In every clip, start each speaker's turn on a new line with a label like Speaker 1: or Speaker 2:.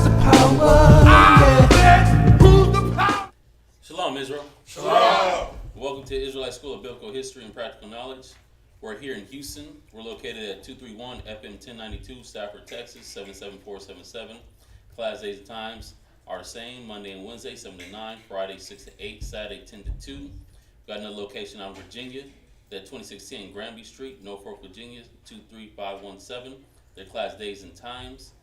Speaker 1: the power. Yeah. Who's the power?
Speaker 2: Shalom, Israel.
Speaker 3: Shalom.
Speaker 2: Welcome to Israelite School of Biblical History and Practical Knowledge. We're here in Houston. We're located at 231 FM 1092, Stafford, Texas, 77477. Class days and times are the same. Monday and Wednesday, 7 to 9. Friday, 6 to 8. Saturday, 10 to 2. We've got another location out in Virginia. At 2610 Granby Street, Norfolk, Virginia, 23517. Their class days and times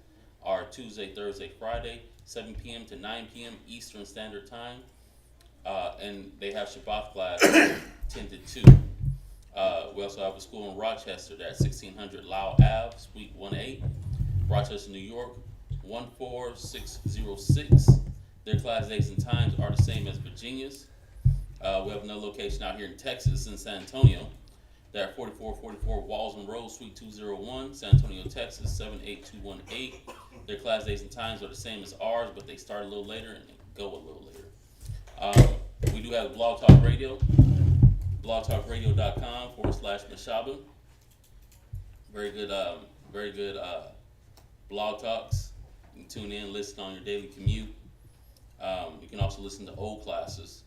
Speaker 2: are Tuesday, Thursday, Friday, 7 p.m. to 9 p.m. Eastern Standard Time. And they have Shabbat class 10 to 2. We also have a school in Rochester that's 1600 Lowell Ave, Suite 18, Rochester, New York, 14606. Their class days and times are the same as Virginia's. We have another location out here in Texas, in San Antonio. They're at 4444 Walsman Road, Suite 201, San Antonio, Texas, 78218. Their class days and times are the same as ours, but they start a little later and they go a little later. We do have Blog Talk Radio, blogtalkradio.com/Mashaba. Very good blog talks. You can tune in, listen on your daily commute. You can also listen to old classes.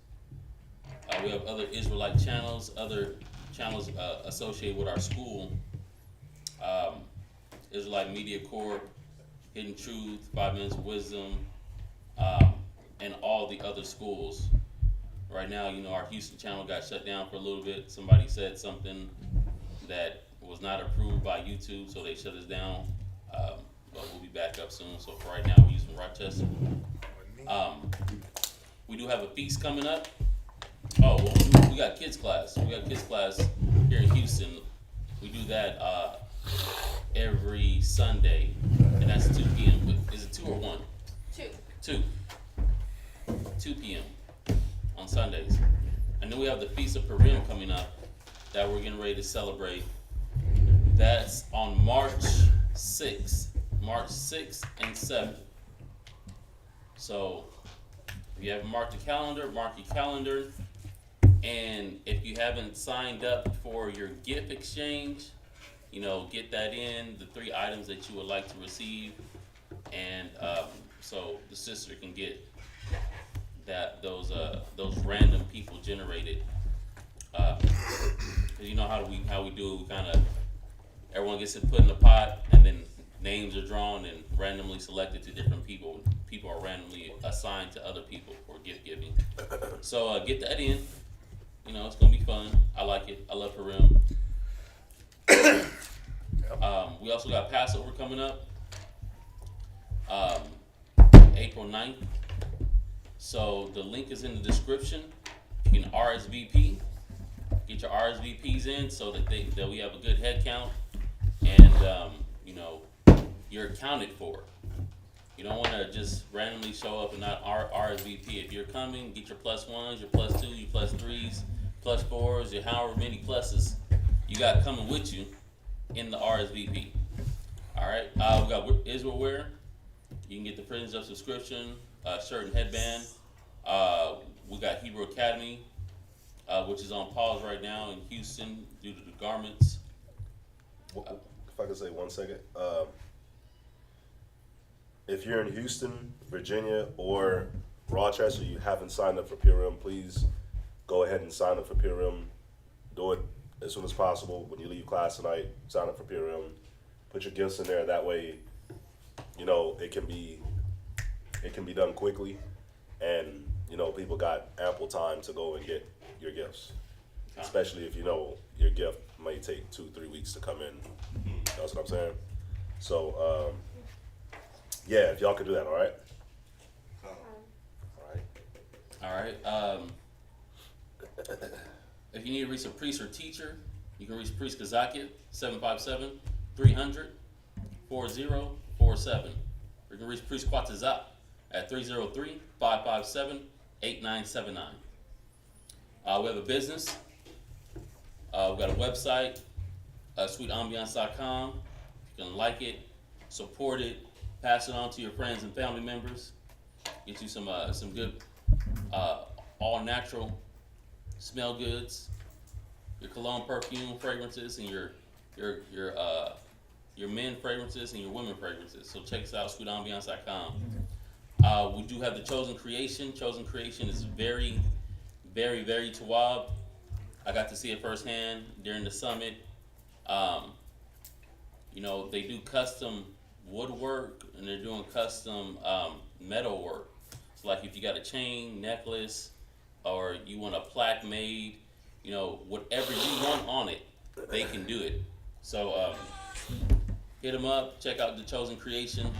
Speaker 2: We have other Israelite channels, other channels associated with our school. Israelite Media Corp, Hidden Truth, 5 Minutes of Wisdom, and all the other schools. Right now, our Houston channel got shut down for a little bit. Somebody said something that was not approved by YouTube, so they shut us down. But we'll be back up soon. So for right now, we're using Rochester. We do have a feast coming up. Oh, well, we got kids class. We got kids class here in Houston. We do that every Sunday, and that's 2 p.m. Is it 2 or 1? 2 p.m. on Sundays. And then we have the Feast of Purim coming up that we're getting ready to celebrate. That's on March 6th and 7th. So if you haven't marked your calendar, mark your calendar. And if you haven't signed up for your gift exchange, get that in, the 3 items that you would like to receive. And so the sister can get those random people generated. Cause how we do it, we kind of, everyone gets it put in the pot, and then names are drawn and randomly selected to different people. People are randomly assigned to other people for gift giving. So get that in. It's gonna be fun. I like it. I love Purim. We also got Passover coming up, April 9th. So the link is in the description. You can RSVP. Get your RSVPs in so that we have a good head count, and you're accounted for. You don't want to just randomly show up and not RSVP. If you're coming, get your +1s, your +2, your +3s, +4s, your however many pluses you got coming with you in the RSVP. All right. We got Israel wear. You can get the Prisons of subscription, shirt and headband. We got Hebrew Academy, which is on pause right now in Houston due to the garments.
Speaker 3: If I could say 1 second. If you're in Houston, Virginia, or Rochester, you haven't signed up for Purim, please go ahead and sign up for Purim. Do it as soon as possible. When you leave class tonight, sign up for Purim. Put your gifts in there. That way, it can be done quickly, and people got ample time to go and get your gifts. Especially if your gift might take 2-3 weeks to come in. That's what I'm saying. So yeah, if y'all could do that, all right?
Speaker 2: All right. If you need to reach a priest or teacher, you can reach Priest Kazakia, 757-300-4047. You can reach Priest Quatazat at 303-557-8979. We have a business. We've got a website, sweetambiance.com. You can like it, support it, pass it on to your friends and family members. Get you some good all natural smell goods, your cologne, perfume, fragrances, and your your men fragrances and your women fragrances. So check us out, scootambulance.com. We do have the Chosen Creation. Chosen Creation is very, very, very Tawab. I got to see it firsthand during the summit. They do custom woodwork and they're doing custom metal work. So like if you got a chain, necklace, or you want a plaque made, whatever you want on it, they can do it. So hit them up, check out the Chosen Creation.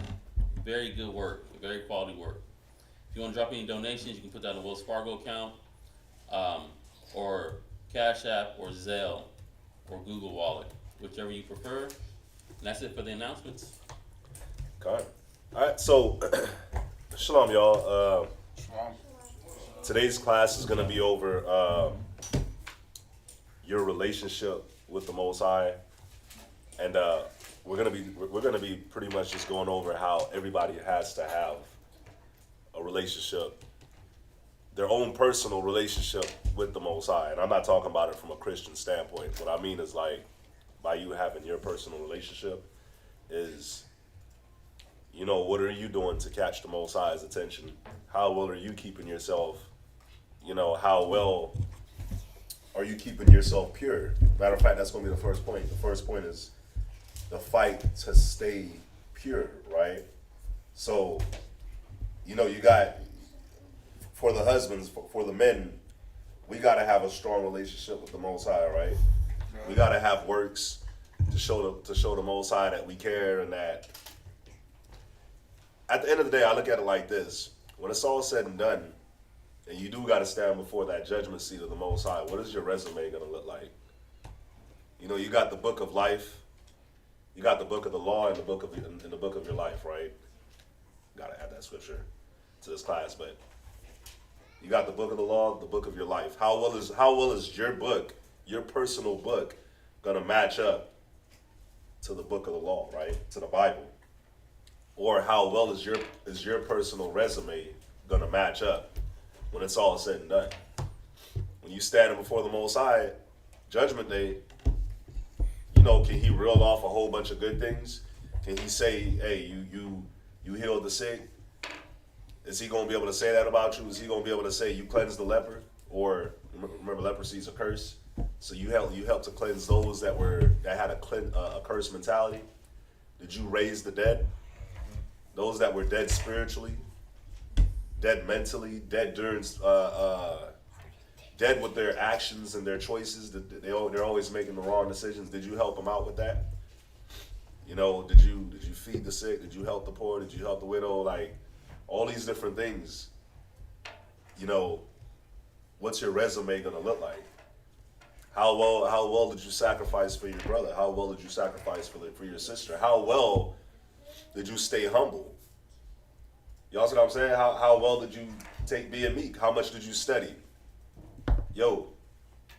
Speaker 2: Very good work, very quality work. If you want to drop any donations, you can put that in the Wells Fargo account, or Cash App, or Zelle, or Google Wallet, whichever you prefer. And that's it for the announcements.
Speaker 3: Okay. All right, so shalom, y'all. Today's class is going to be over your relationship with the Most High, and we're gonna be pretty much just going over how everybody has to have a relationship, their own personal relationship with the Most High. And I'm not talking about it from a Christian standpoint. What I mean is, like, by you having your personal relationship is, what are you doing to catch the Most High's attention? How well are you keeping yourself, how well are you keeping yourself pure? Matter of fact, that's going to be the first point. The first point is the fight to stay pure, right? So, you got, for the husbands, for the men, we got to have a strong relationship with the Most High, right? We got to have works to show the Most High that we care, and that at the end of the day, I look at it like this. When it's all said and done, and you do got to stand before that judgment seat of the Most High, what is your resume going to look like? You got the book of life, you got the book of the law, and the book of your life, right? Got to add that scripture to this class, but you got the book of the law, the book of your life. How well is your book, your personal book, going to match up to the book of the law, right? To the Bible? Or how well is your personal resume going to match up when it's all said and done? When you standing before the Most High, Judgment Day, can he reel off a whole bunch of good things? Can he say, hey, you healed the sick? Is he going to be able to say that about you? Is he going to be able to say you cleansed the leper? Or remember, leprosy is a curse. So you helped to cleanse those that had a cursed mentality. Did you raise the dead? Those that were dead spiritually, dead mentally, dead during dead with their actions and their choices. They're always making the wrong decisions. Did you help them out with that? Did you feed the sick? Did you help the poor? Did you help the widow? Like, all these different things. What's your resume gonna look like? How well did you sacrifice for your brother? How well did you sacrifice for your sister? How well did you stay humble? Y'all see what I'm saying? How well did you take being meek? How much did you study? Yo,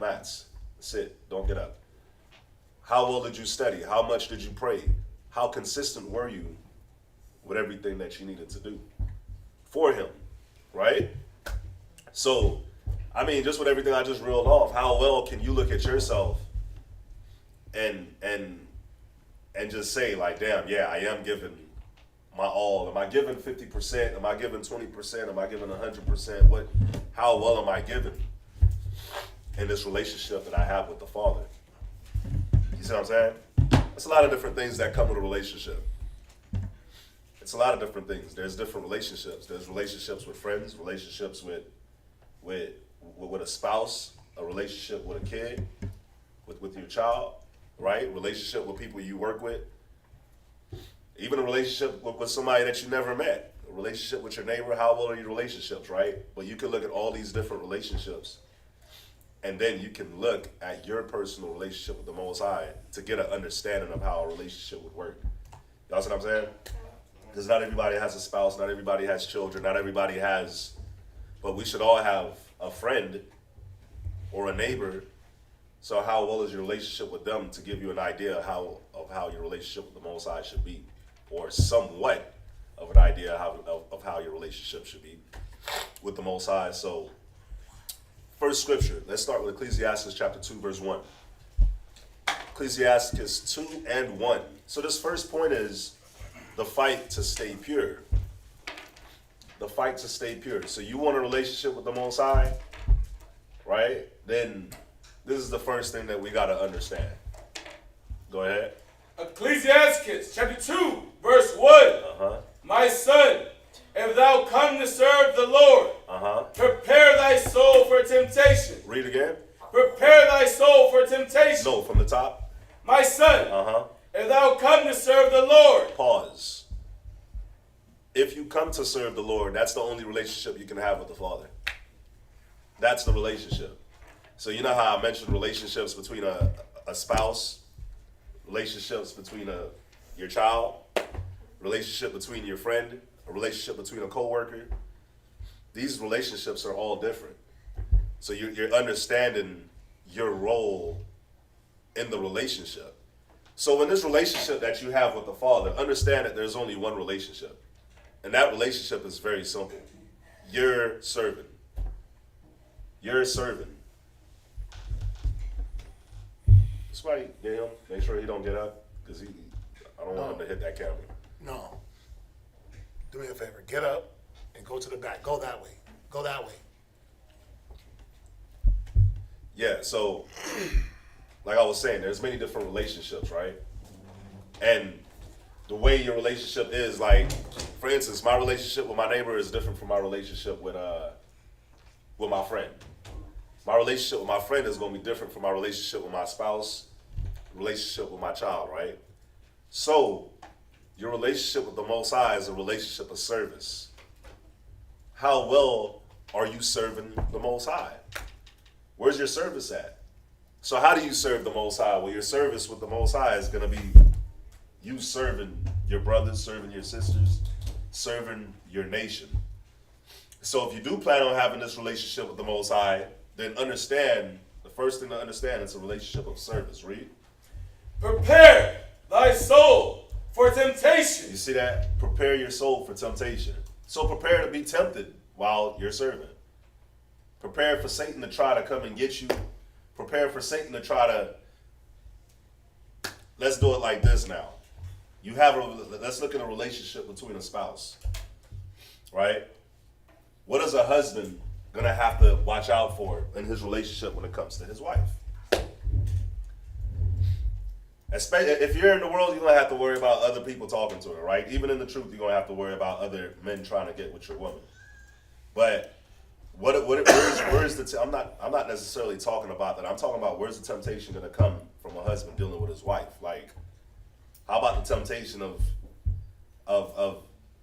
Speaker 3: Mats, sit, don't get up. How well did you study? How much did you pray? How consistent were you with everything that you needed to do for him, right? So, just with everything I just reeled off, how well can you look at yourself and just say, like, damn, yeah, I am giving my all. Am I giving 50%? Am I giving 20%? Am I giving 100%? How well am I giving in this relationship that I have with the Father? You see what I'm saying? It's a lot of different things that come with a relationship. It's a lot of different things. There's different relationships. There's relationships with friends, relationships with a spouse, a relationship with a kid, with your child, right? Relationship with people you work with. Even a relationship with somebody that you never met. A relationship with your neighbor. How well are your relationships, right? But you can look at all these different relationships, and then you can look at your personal relationship with the Most High to get an understanding of how a relationship would work. Y'all see what I'm saying? Because not everybody has a spouse, not everybody has children, not everybody has, but we should all have a friend or a neighbor. So how well is your relationship with them to give you an idea of how your relationship with the Most High should be, or somewhat of an idea of how your relationship should be with the Most High. So, first scripture, let's start with Ecclesiasticus chapter 2, verse 1. Ecclesiasticus 2 and 1. So this first point is the fight to stay pure. The fight to stay pure. So you want a relationship with the Most High, right? Then this is the first thing that we got to understand. Go ahead.
Speaker 1: Ecclesiasticus chapter 2, verse 1.
Speaker 3: Uh-huh.
Speaker 1: My son, if thou come to serve the Lord,
Speaker 3: Uh-huh.
Speaker 1: prepare thy soul for temptation.
Speaker 3: Read again.
Speaker 1: Prepare thy soul for temptation.
Speaker 3: No, from the top.
Speaker 1: My son,
Speaker 3: Uh-huh.
Speaker 1: if thou come to serve the Lord.
Speaker 3: Pause. If you come to serve the Lord, that's the only relationship you can have with the Father. That's the relationship. So you know how I mentioned relationships between a spouse, relationships between your child, relationship between your friend, a relationship between a coworker. These relationships are all different. So you're understanding your role in the relationship. So in this relationship that you have with the Father, understand that there's only one relationship. And that relationship is very simple. You're serving. You're serving. Somebody get him, make sure he don't get up, because I don't want him to hit that camera.
Speaker 4: No. Do me a favor. Get up and go to the back. Go that way. Go that way.
Speaker 3: Yeah, so like I was saying, there's many different relationships, right? And the way your relationship is, like, for instance, my relationship with my neighbor is different from my relationship with my friend. My relationship with my friend is going to be different from my relationship with my spouse, relationship with my child, right? So your relationship with the Most High is a relationship of service. How well are you serving the Most High? Where's your service at? So how do you serve the Most High? Well, your service with the Most High is going to be you serving your brothers, serving your sisters, serving your nation. So if you do plan on having this relationship with the Most High, then understand, the first thing to understand, it's a relationship of service. Read.
Speaker 1: Prepare thy soul for temptation.
Speaker 3: You see that? Prepare your soul for temptation. So prepare to be tempted while you're serving. Prepare for Satan to try to come and get you. Prepare for Satan to try to, let's do it like this now. Let's look at a relationship between a spouse, right? What is a husband gonna have to watch out for in his relationship when it comes to his wife? Especially if you're in the world, you're gonna have to worry about other people talking to her, right? Even in the truth, you're gonna have to worry about other men trying to get with your woman. But where's the? I'm not necessarily talking about that. I'm talking about where's the temptation gonna come from a husband dealing with his wife? Like, how about the temptation of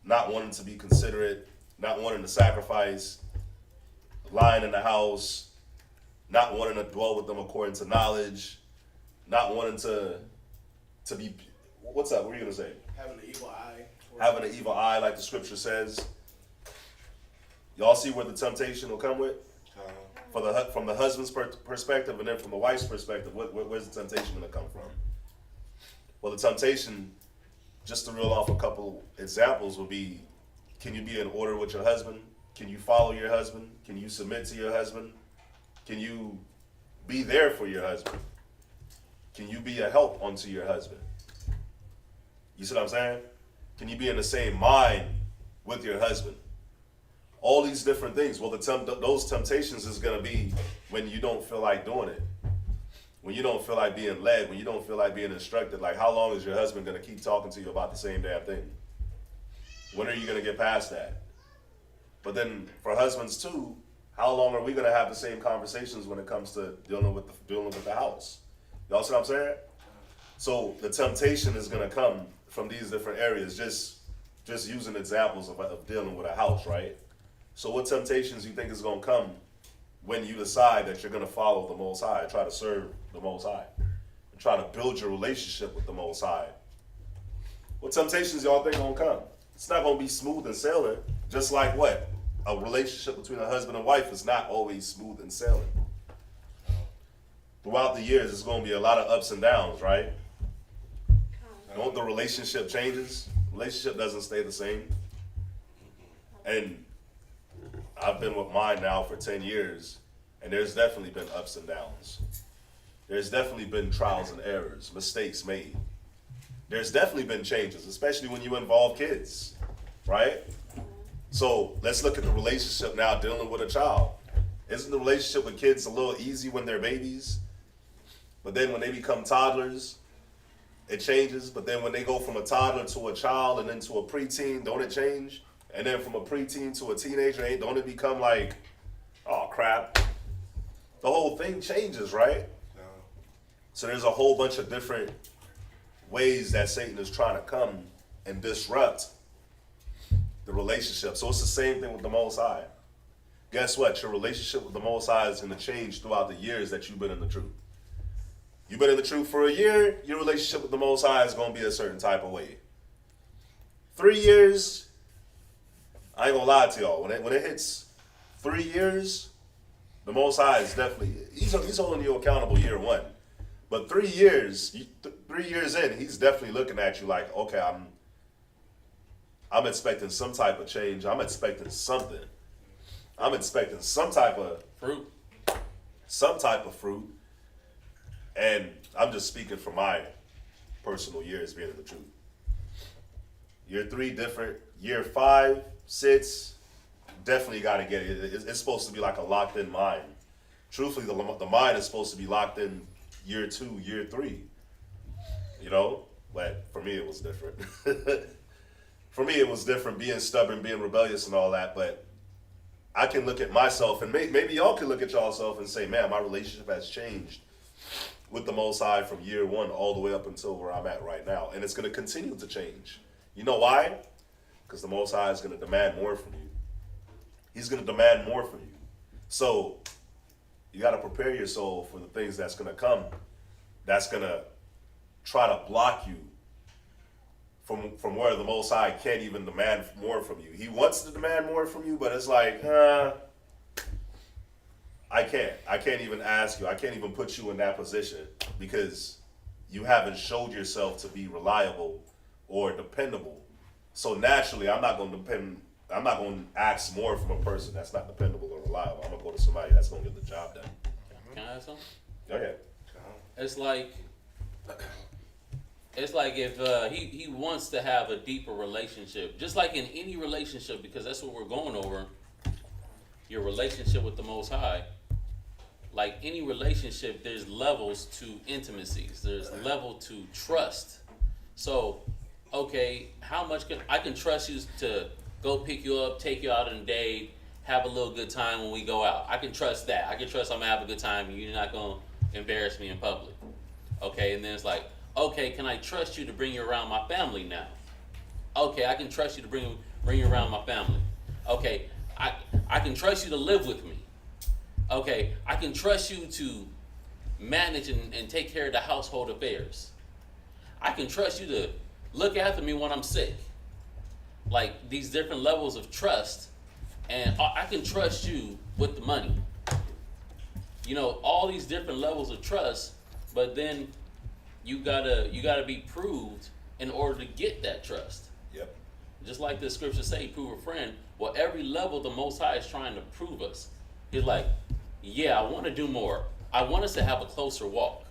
Speaker 3: not wanting to be considerate, not wanting to sacrifice, lying in the house, not wanting to dwell with them according to knowledge, not wanting to be, what's up? What are you gonna say?
Speaker 4: Having an evil eye.
Speaker 3: Having an evil eye, like the scripture says. Y'all see where the temptation will come with? From the husband's perspective, and then from the wife's perspective, where's the temptation gonna come from? Well, the temptation, just to reel off a couple examples, would be: can you be in order with your husband? Can you follow your husband? Can you submit to your husband? Can you be there for your husband? Can you be a help unto your husband? You see what I'm saying? Can you be in the same mind with your husband? All these different things. Well, those temptations is going to be when you don't feel like doing it. When you don't feel like being led, when you don't feel like being instructed. Like, how long is your husband going to keep talking to you about the same damn thing? When are you going to get past that? But then for husbands too, how long are we going to have the same conversations when it comes to dealing with the house? Y'all see what I'm saying? So the temptation is going to come from these different areas. Just using examples of dealing with a house, right? So what temptations you think is going to come when you decide that you're going to follow the Most High, try to serve the Most High, and try to build your relationship with the Most High? What temptations y'all think going to come? It's not going to be smooth and sailing. Just like what? A relationship between a husband and wife is not always smooth and sailing. Throughout the years, there's going to be a lot of ups and downs, right? Don't the relationship changes? Relationship doesn't stay the same. And I've been with mine now for 10 years, and there's definitely been ups and downs. There's definitely been trials and errors, mistakes made. there's definitely been changes, especially when you involve kids, right? So let's look at the relationship now dealing with a child. Isn't the relationship with kids a little easy when they're babies? But then when they become toddlers, it changes. But then when they go from a toddler to a child and then to a preteen, don't it change? And then from a preteen to a teenager, don't it become like, oh crap? The whole thing changes, right?
Speaker 4: No.
Speaker 3: So there's a whole bunch of different ways that Satan is trying to come and disrupt the relationship. So it's the same thing with the Most High. Guess what? Your relationship with the Most High is going to change throughout the years that you've been in the truth. You've been in the truth for a year, your relationship with the Most High is going to be a certain type of way. 3 years, I ain't going to lie to y'all. When it hits 3 years, the Most High is definitely, he's holding you accountable year one. But 3 years, 3 years in, he's definitely looking at you like, okay, I'm expecting some type of change. I'm expecting something. I'm expecting some type of
Speaker 2: Fruit.
Speaker 3: fruit. And I'm just speaking from my personal years being in the truth. Year 3 different. Year 5, 6, definitely got to get it. It's supposed to be like a locked in mind. Truthfully, the mind is supposed to be locked in year 2, year 3. You know? But for me, it was different. For me, it was different, being stubborn, being rebellious and all that. But I can look at myself, and maybe y'all can look at yourself and say, man, my relationship has changed with the Most High from year 1 all the way up until where I'm at right now. And it's going to continue to change. You know why? Because the Most High is going to demand more from you. He's going to demand more from you. So you got to prepare your soul for the things that's going to come, that's going to try to block you from where the Most High can't even demand more from you. He wants to demand more from you, but it's like, I can't even ask you. I can't even put you in that position because you haven't showed yourself to be reliable or dependable. So naturally, I'm not going to ask more from a person that's not dependable or reliable. I'm going to go to somebody that's going to get the job done.
Speaker 2: Can I add something?
Speaker 3: Go ahead.
Speaker 2: It's like if he wants to have a deeper relationship, just like in any relationship, because that's what we're going over, your relationship with the Most High. Like any relationship, there's levels to intimacies. There's level to trust. So, okay, how much I can trust you to go pick you up, take you out on a date, have a little good time when we go out. I can trust that. I can trust I'm gonna have a good time and you're not gonna embarrass me in public. Okay, and then it's like, okay, can I trust you to bring you around my family now? Okay, I can trust you to bring you around my family. Okay, I can trust you to live with me. Okay, I can trust you to manage and take care of the household affairs. I can trust you to look after me when I'm sick. Like these different levels of trust, and I can trust you with the money. You know, all these different levels of trust, but then you gotta be proved in order to get that trust.
Speaker 3: Yep.
Speaker 2: Just like the scripture say, prove a friend. Well, every level the Most High is trying to prove us. He's like, yeah, I want to do more. I want us to have a closer walk.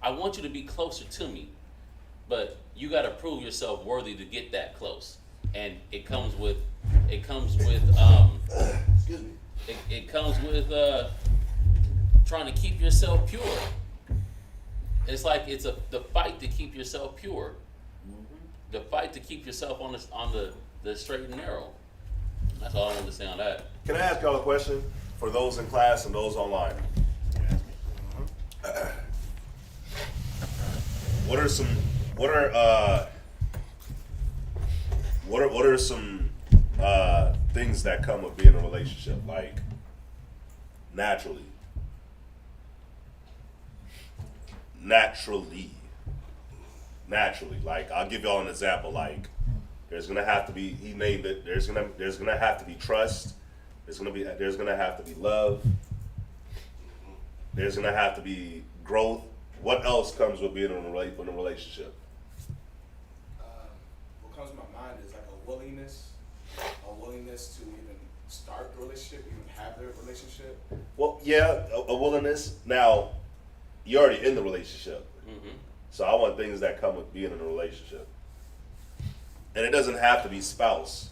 Speaker 2: I want you to be closer to me. But you got to prove yourself worthy to get that close. And it comes with excuse me. It comes with trying to keep yourself pure. It's like it's the fight to keep yourself pure. The fight to keep yourself on the straight and narrow. That's all I want to say on that.
Speaker 3: Can I ask y'all a question for those in class and those online? What are some things that come with being in a relationship, like naturally? Like I'll give y'all an example. Like there's gonna have to be, he named it. There's gonna have to be trust. There's gonna have to be love. There's gonna have to be growth. What else comes with being in a relationship?
Speaker 1: What comes to my mind is like a willingness to even start the relationship, even have the relationship.
Speaker 3: Well, yeah, a willingness. Now, you're already in the relationship.
Speaker 2: Mm-hmm.
Speaker 3: So I want things that come with being in a relationship. And it doesn't have to be spouse.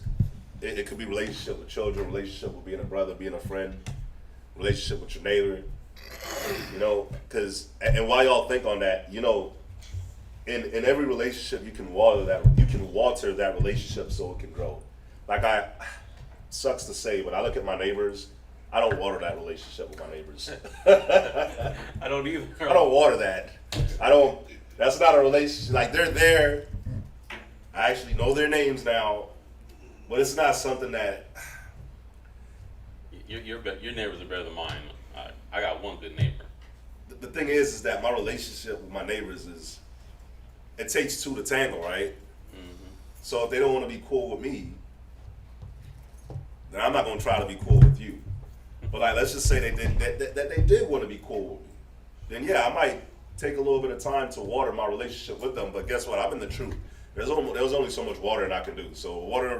Speaker 3: It could be relationship with children, relationship with being a brother, being a friend, relationship with your neighbor. You know, and while y'all think on that, you know, in every relationship you can water that relationship so it can grow. Like sucks to say, but I look at my neighbors, I don't water that relationship with my neighbors.
Speaker 2: I don't either.
Speaker 3: I don't water that. That's not a relationship. Like, they're there. I actually know their names now, but it's not something that.
Speaker 2: Your neighbors are better than mine. I got one good neighbor.
Speaker 3: The thing is that my relationship with my neighbors it takes two to tangle, right?
Speaker 2: Mm-hmm.
Speaker 3: So if they don't want to be cool with me, then I'm not gonna try to be cool with you. But like, let's just say they did want to be cool with me, then yeah, I might take a little bit of time to water my relationship with them. But guess what? I'm in the truth. There's only so much watering I can do. So water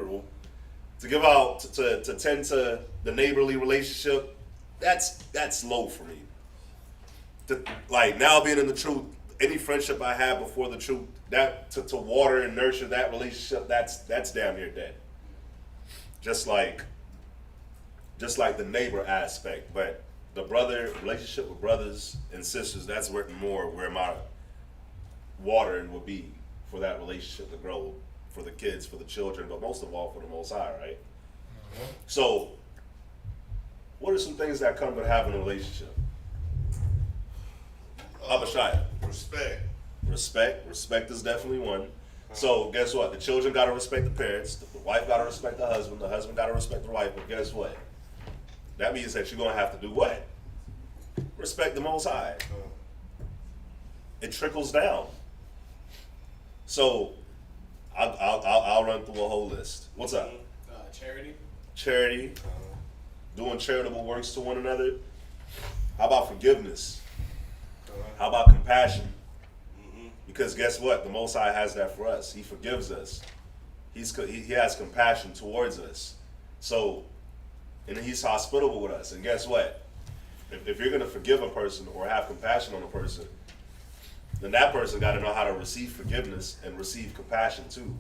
Speaker 3: to give out to tend to the neighborly relationship, that's low for me. Like, now being in the truth, any friendship I had before the truth, that to water and nurture that relationship, that's damn near dead. Just like the neighbor aspect, but the relationship with brothers and sisters, that's where my watering would be for that relationship to grow, for the kids, for the children, but most of all for the Most High, right? Mm-hmm. So, what are some things that come with having a relationship? Abishai. Respect is definitely one. So guess what? The children gotta respect the parents. The wife gotta respect the husband. The husband gotta respect the wife. But guess what? That means that you're gonna have to do what? Respect the Most High. It trickles down. So I'll run through a whole list. What's up? Charity. Doing charitable works to one another. How about forgiveness? How about compassion? Because guess what? The Most High has that for us. He forgives us. He has compassion towards us. So, and He's hospitable with us. And guess what? If you're going to forgive a person or have compassion on a person, then that person got to know how to receive forgiveness and receive compassion too.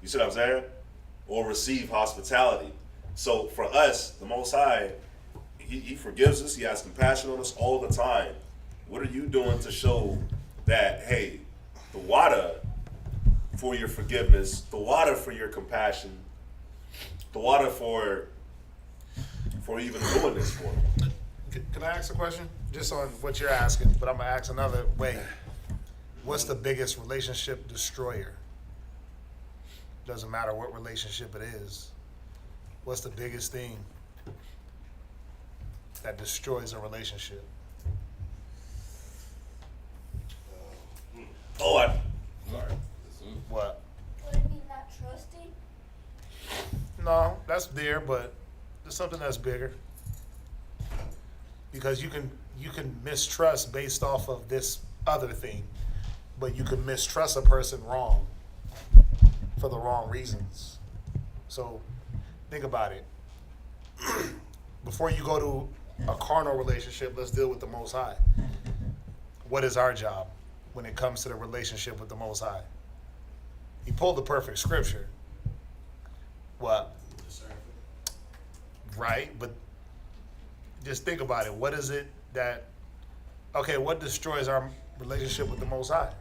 Speaker 3: You see what I'm saying? Or receive hospitality. So for us, the Most High, He forgives us. He has compassion on us all the time. What are you doing to show that, hey, the water for your forgiveness, the water for your compassion, the water for even doing this for me?
Speaker 4: Can I ask a question? Just on what you're asking, but I'm going to ask another way. What's the biggest relationship destroyer? Doesn't matter what relationship it is. What's the biggest thing that destroys a relationship?
Speaker 3: Sorry.
Speaker 4: What?
Speaker 5: Would it be not trusting?
Speaker 4: No, that's there, but there's something that's bigger. Because you can mistrust based off of this other thing, but you can mistrust a person wrong for the wrong reasons. So think about it. Before you go to a carnal relationship, let's deal with the Most High. What is our job when it comes to the relationship with the Most High? He pulled the perfect scripture. What? Right, but just think about it. What is it that, okay, what destroys our relationship with the Most High?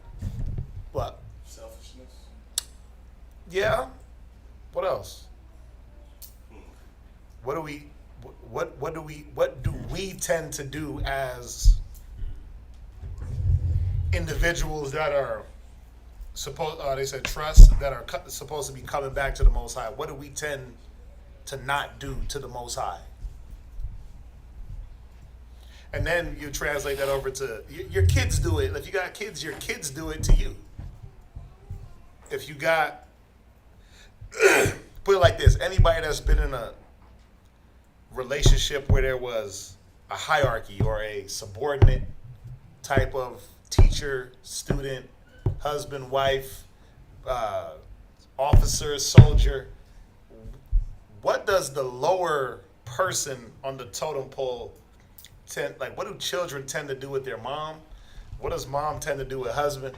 Speaker 4: What?
Speaker 1: Selfishness.
Speaker 4: Yeah. What else? What do we tend to do as individuals that are they said trust, that are supposed to be coming back to the Most High? What do we tend to not do to the Most High? And then you translate that over to your kids do it. If you got kids, your kids do it to you. If you got, put it like this, anybody that's been in a relationship where there was a hierarchy or a subordinate type of teacher, student, husband, wife, officer, soldier, what does the lower person on the totem pole what do children tend to do with their mom What does mom tend to do with husband?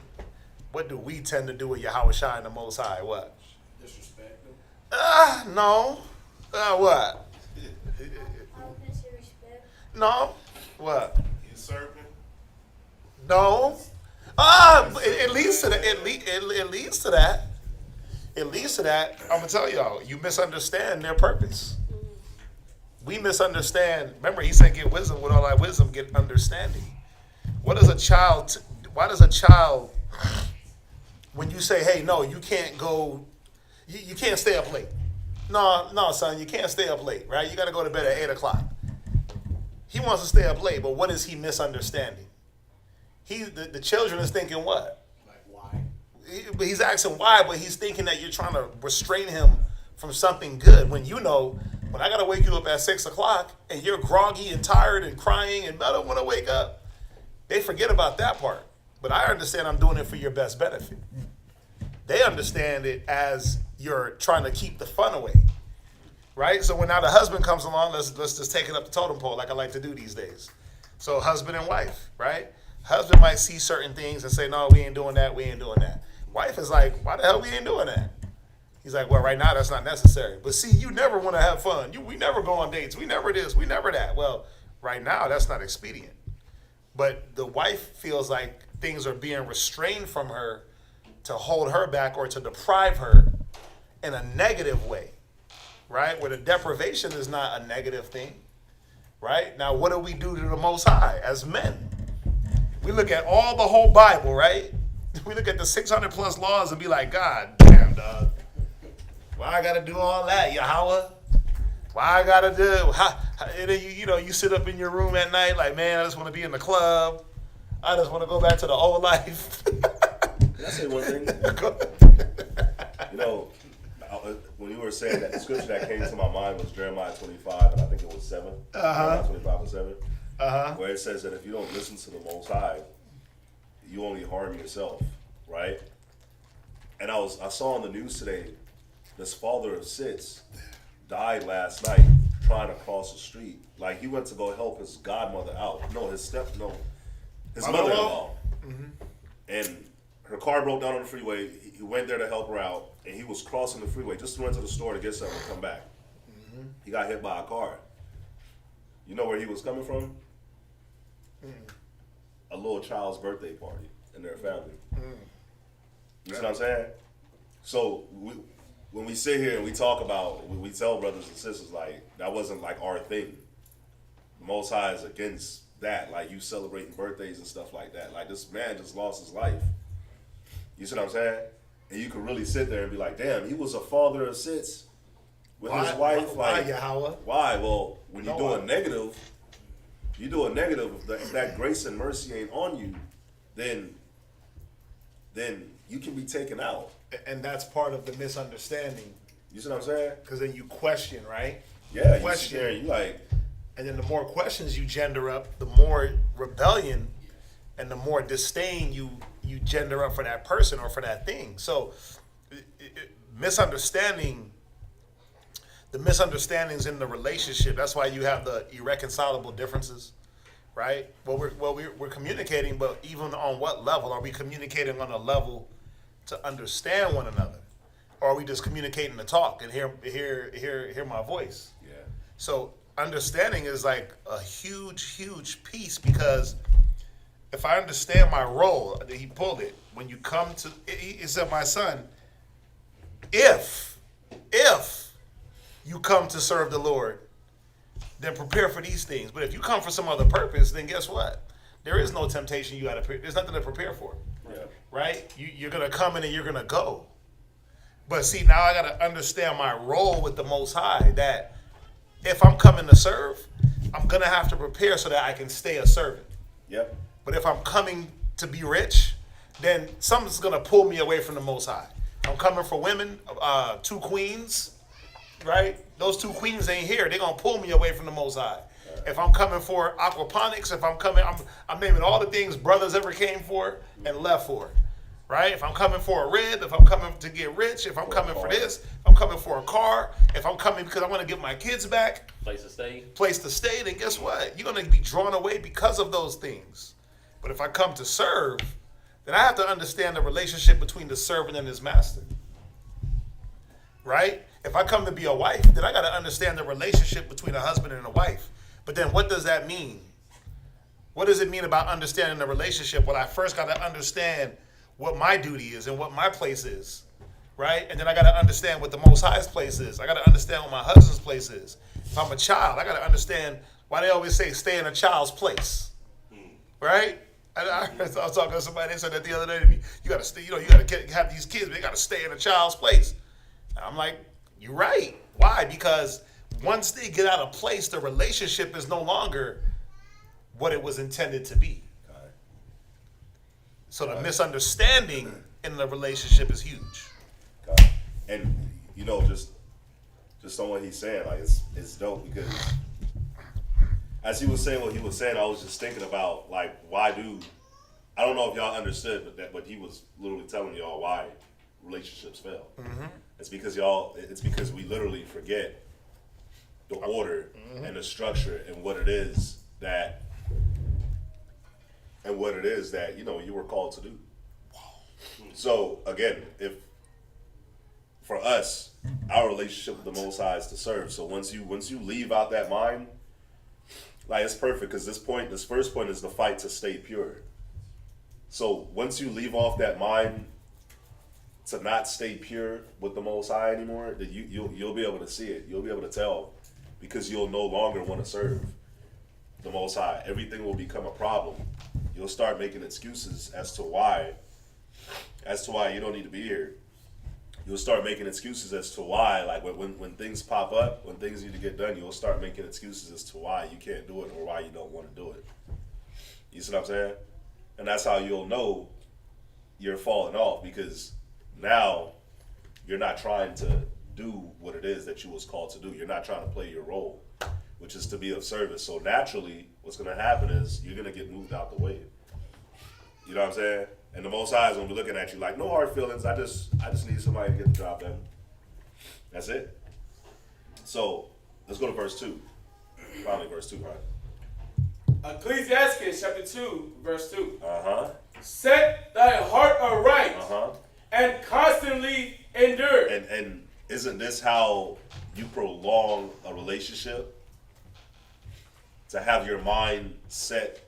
Speaker 4: What do we tend to do with Yahweh Shai and the Most High? What?
Speaker 1: Disrespect them.
Speaker 4: No. What?
Speaker 5: I'll miss your respect.
Speaker 4: No. What?
Speaker 6: Usurping.
Speaker 4: No. It leads to that. It leads to that. It leads to that. I'm gonna tell y'all. You misunderstand their purpose. We misunderstand. Remember, he said, "Get wisdom. With all thy wisdom, get understanding." What does a child? Why does a child? When you say, "Hey, no, you can't go. You can't stay up late." No, son, you can't stay up late, right? You got to go to bed at 8:00. He wants to stay up late, but what is he misunderstanding? The children is thinking what?
Speaker 1: Like, why?
Speaker 4: He's asking why, but he's thinking that you're trying to restrain him from something good. When you know, when I got to wake you up at 6:00 and you're groggy and tired and crying and I don't want to wake up, they forget about that part. But I understand I'm doing it for your best benefit. They understand it as you're trying to keep the fun away, right? So when now the husband comes along, let's just take it up the totem pole like I like to do these days. So husband and wife, right? Husband might see certain things and say, "No, we ain't doing that. We ain't doing that." Wife is like, "Why the hell we ain't doing that?" He's like, "Well, right now that's not necessary." But see, you never want to have fun. We never go on dates. We never this. We never that. Well, right now that's not expedient. But the wife feels like things are being restrained from her to hold her back or to deprive her in a negative way, right? Where the deprivation is not a negative thing, right? Now, what do we do to the Most High as men? We look at all the whole Bible, right? We look at the 600 plus laws and be like, "God damn, dog. Why I got to do all that, Yahweh? Why I got to do?" And then you sit up in your room at night like, "Man, I just want to be in the club. I just want to go back to the old life."
Speaker 3: Can I say one thing? When you were saying that, the scripture that came to my mind was Jeremiah 25, and I think it was 7. Jeremiah 25 and 7. Where it says that if you don't listen to the Most High, you only harm yourself, right? And I saw on the news today, this father of 6 died last night trying to cross the street. Like, he went to go help his godmother out. His mother-in-law. And her car broke down on the freeway. He went there to help her out, and he was crossing the freeway just to run to the store to get something and come back. He got hit by a car. You know where he was coming from? A little child's birthday party in their family. You see what I'm saying? So when we sit here and we talk about, we tell brothers and sisters, like, that wasn't like our thing. The Most High is against that, like you celebrating birthdays and stuff like that. Like, this man just lost his life. You see what I'm saying? And you can really sit there and be like, damn, he was a father of 6 with his wife.
Speaker 4: Why,
Speaker 3: Like,
Speaker 4: Yahweh?
Speaker 3: why? Well, when you do a negative, if that grace and mercy ain't on you, then you can be taken out.
Speaker 4: And that's part of the misunderstanding.
Speaker 3: You see what I'm saying?
Speaker 4: Because then you question, right?
Speaker 3: Yeah,
Speaker 4: Question.
Speaker 3: you sit there and you like,
Speaker 4: And then the more questions you gender up, the more rebellion and the more disdain you gender up for that person or for that thing. So misunderstanding, the misunderstandings in the relationship, that's why you have the irreconcilable differences, right? We're communicating, but even on what level? Are we communicating on a level to understand one another? Or are we just communicating to talk and hear my voice?
Speaker 3: yeah,
Speaker 4: So understanding is like a huge piece, because if I understand my role, he pulled it. When you come to, he said, "My son, if you come to serve the Lord, then prepare for these things. But if you come for some other purpose, then guess what? There is no temptation you got to. There's nothing to prepare for,
Speaker 3: yeah,
Speaker 4: right? You're gonna come in and you're gonna go. But see, now I got to understand my role with the Most High. That if I'm coming to serve, I'm gonna have to prepare so that I can stay a servant.
Speaker 3: yep,
Speaker 4: But if I'm coming to be rich, then something's gonna pull me away from the Most High. I'm coming for women, 2 queens, right? Those 2 queens ain't here. They're gonna pull me away from the Most High. If I'm coming for aquaponics, I'm naming all the things brothers ever came for and left for, right? If I'm coming for a rib, if I'm coming to get rich, if I'm coming for this, if I'm coming for a car, if I'm coming because I want to get my kids back,
Speaker 2: Place to stay.
Speaker 4: place to stay, then guess what? You're going to be drawn away because of those things. But if I come to serve, then I have to understand the relationship between the servant and his master. Right? If I come to be a wife, then I got to understand the relationship between a husband and a wife. But then what does that mean? What does it mean about understanding the relationship? Well, I first got to understand what my duty is and what my place is. Right? And then I got to understand what the Most High's place is. I got to understand what my husband's place is. If I'm a child, I got to understand why they always say stay in a child's place. Right? I was talking to somebody, they said that the other day to me, you got to stay, you got to have these kids, but they got to stay in a child's place. And I'm like, you're right. Why? Because once they get out of place, the relationship is no longer what it was intended to be. So the misunderstanding in the relationship is huge.
Speaker 3: And just on what he's saying, like it's dope because as he was saying what he was saying, I was just thinking about like I don't know if y'all understood, but he was literally telling y'all why relationships fail. Mm-hmm. It's because we literally forget the order and the structure and what it is that you were called to do. So again, if for us, our relationship with the Most High is to serve. So once you leave out that mind, like it's perfect because this first point is the fight to stay pure. So once you leave off that mind to not stay pure with the Most High anymore, then you'll be able to see it. You'll be able to tell because you'll no longer want to serve the Most High. Everything will become a problem. You'll start making excuses as to why you don't need to be here. You'll start making excuses as to why, like when things pop up, when things need to get done, you'll start making excuses as to why you can't do it or why you don't want to do it. You see what I'm saying? And that's how you'll know you're falling off because now you're not trying to do what it is that you was called to do. You're not trying to play your role, which is to be of service. So naturally, what's going to happen is you're going to get moved out the way. You know what I'm saying? And the Most High is going to be looking at you like, no hard feelings. I just need somebody to get the job done. That's it. So let's go to verse 2. Finally, verse 2, right?
Speaker 1: Ecclesiasticus chapter 2, verse 2.
Speaker 6: Set thy heart aright
Speaker 3: Uh-huh.
Speaker 6: and constantly endure.
Speaker 3: And isn't this how you prolong a relationship? To have your mind set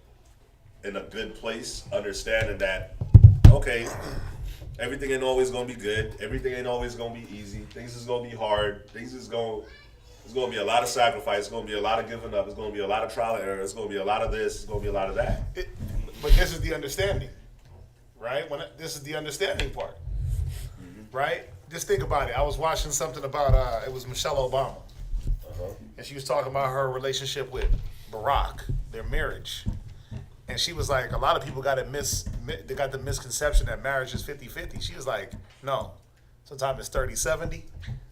Speaker 3: in a good place, understanding that, okay, everything ain't always gonna be good. Everything ain't always gonna be easy. Things is gonna be hard. It's gonna be a lot of sacrifice. It's gonna be a lot of giving up. It's gonna be a lot of trial and error. It's gonna be a lot of this. It's gonna be a lot of that.
Speaker 4: But this is the understanding, right? This is the understanding part, right? Just think about it. I was watching something about, it was Michelle Obama. And she was talking about her relationship with Barack, their marriage. And she was like, a lot of people got the misconception that marriage is 50-50. She was like, no. Sometimes it's 30-70.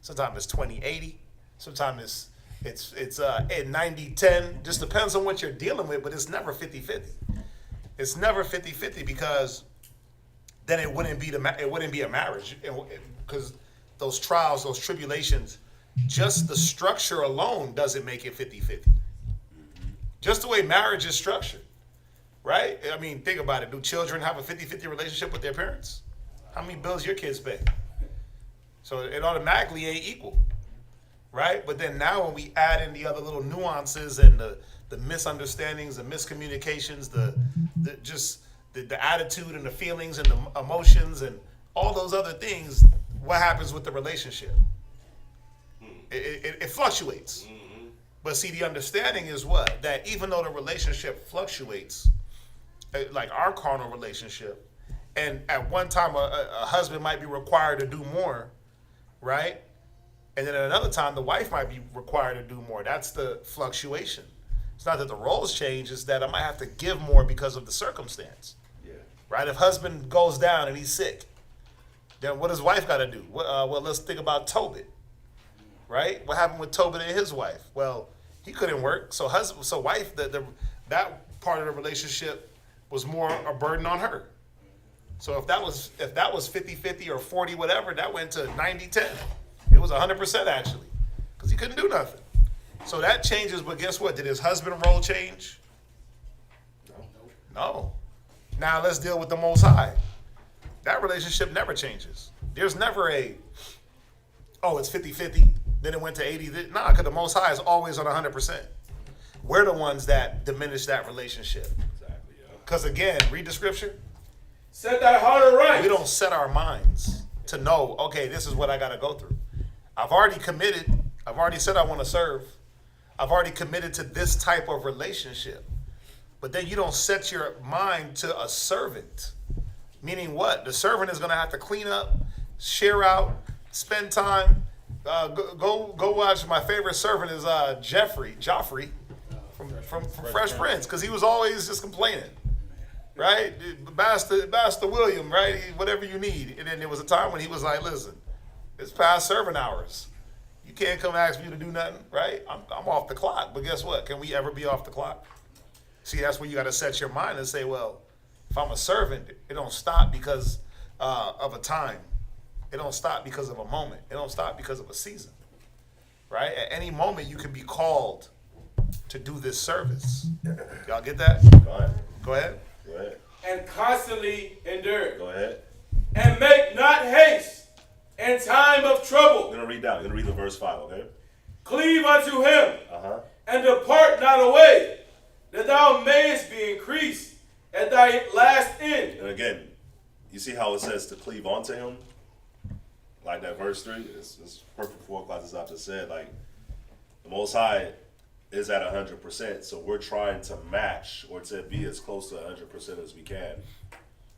Speaker 4: Sometimes it's 20-80. Sometimes it's 90-10. Just depends on what you're dealing with, but it's never 50-50. It's never 50-50 because then it wouldn't be a marriage. Because those trials, those tribulations, just the structure alone doesn't make it 50-50. Just the way marriage is structured. Right? I mean, think about it. Do children have a 50-50 relationship with their parents? How many bills your kids pay? So it automatically ain't equal. Right? But then now when we add in the other little nuances and the misunderstandings, the miscommunications, the attitude and the feelings and the emotions and all those other things, what happens with the relationship? It fluctuates. But see, the understanding is what? That even though the relationship fluctuates, like our carnal relationship, and at one time a husband might be required to do more, right? And then at another time the wife might be required to do more. That's the fluctuation. It's not that the roles change, it's that I might have to give more because of the circumstance.
Speaker 3: Yeah.
Speaker 4: Right? If husband goes down and he's sick, then what does wife got to do? Well, let's think about Tobit. Right? What happened with Tobit and his wife? Well, he couldn't work, so wife, that part of the relationship was more a burden on her. So if that was 50-50 or 40 whatever, that went to 90-10. It was 100% actually, because he couldn't do nothing. So that changes, but guess what? Did his husband role change? No. Now let's deal with the Most High. That relationship never changes. There's never it's 50-50, then it went to 80. Nah, because the Most High is always on 100%. We're the ones that diminish that relationship.
Speaker 3: Exactly, yeah.
Speaker 4: Because again, read the scripture.
Speaker 6: Set thy heart aright.
Speaker 4: We don't set our minds to know, okay, this is what I got to go through. I've already committed. I've already said I want to serve. I've already committed to this type of relationship. But then you don't set your mind to a servant. Meaning what? The servant is going to have to clean up, share out, spend time. Go watch. My favorite servant is Joffrey from Fresh Prince, because he was always just complaining. Right? Master William, right? Whatever you need. And then there was a time when he was like, listen, it's past serving hours. You can't come ask me to do nothing, right? I'm off the clock. But guess what? Can we ever be off the clock? See, that's where you got to set your mind and say, well, if I'm a servant, it don't stop because of a time. It don't stop because of a moment. It don't stop because of a season, right? At any moment, you can be called to do this service. Y'all get that? Go ahead.
Speaker 3: Go ahead.
Speaker 6: And constantly endure.
Speaker 3: Go ahead.
Speaker 6: And make not haste in time of trouble.
Speaker 3: We're going to read down. We're going to read the verse 5, okay?
Speaker 6: Cleave unto him.
Speaker 3: Uh-huh.
Speaker 6: And depart not away, that thou mayest be increased at thy last end.
Speaker 3: And again, you see how it says to cleave onto him? Like that verse 3, it's perfect for what I just said. Like, the Most High is at 100%, so we're trying to match or to be as close to 100% as we can.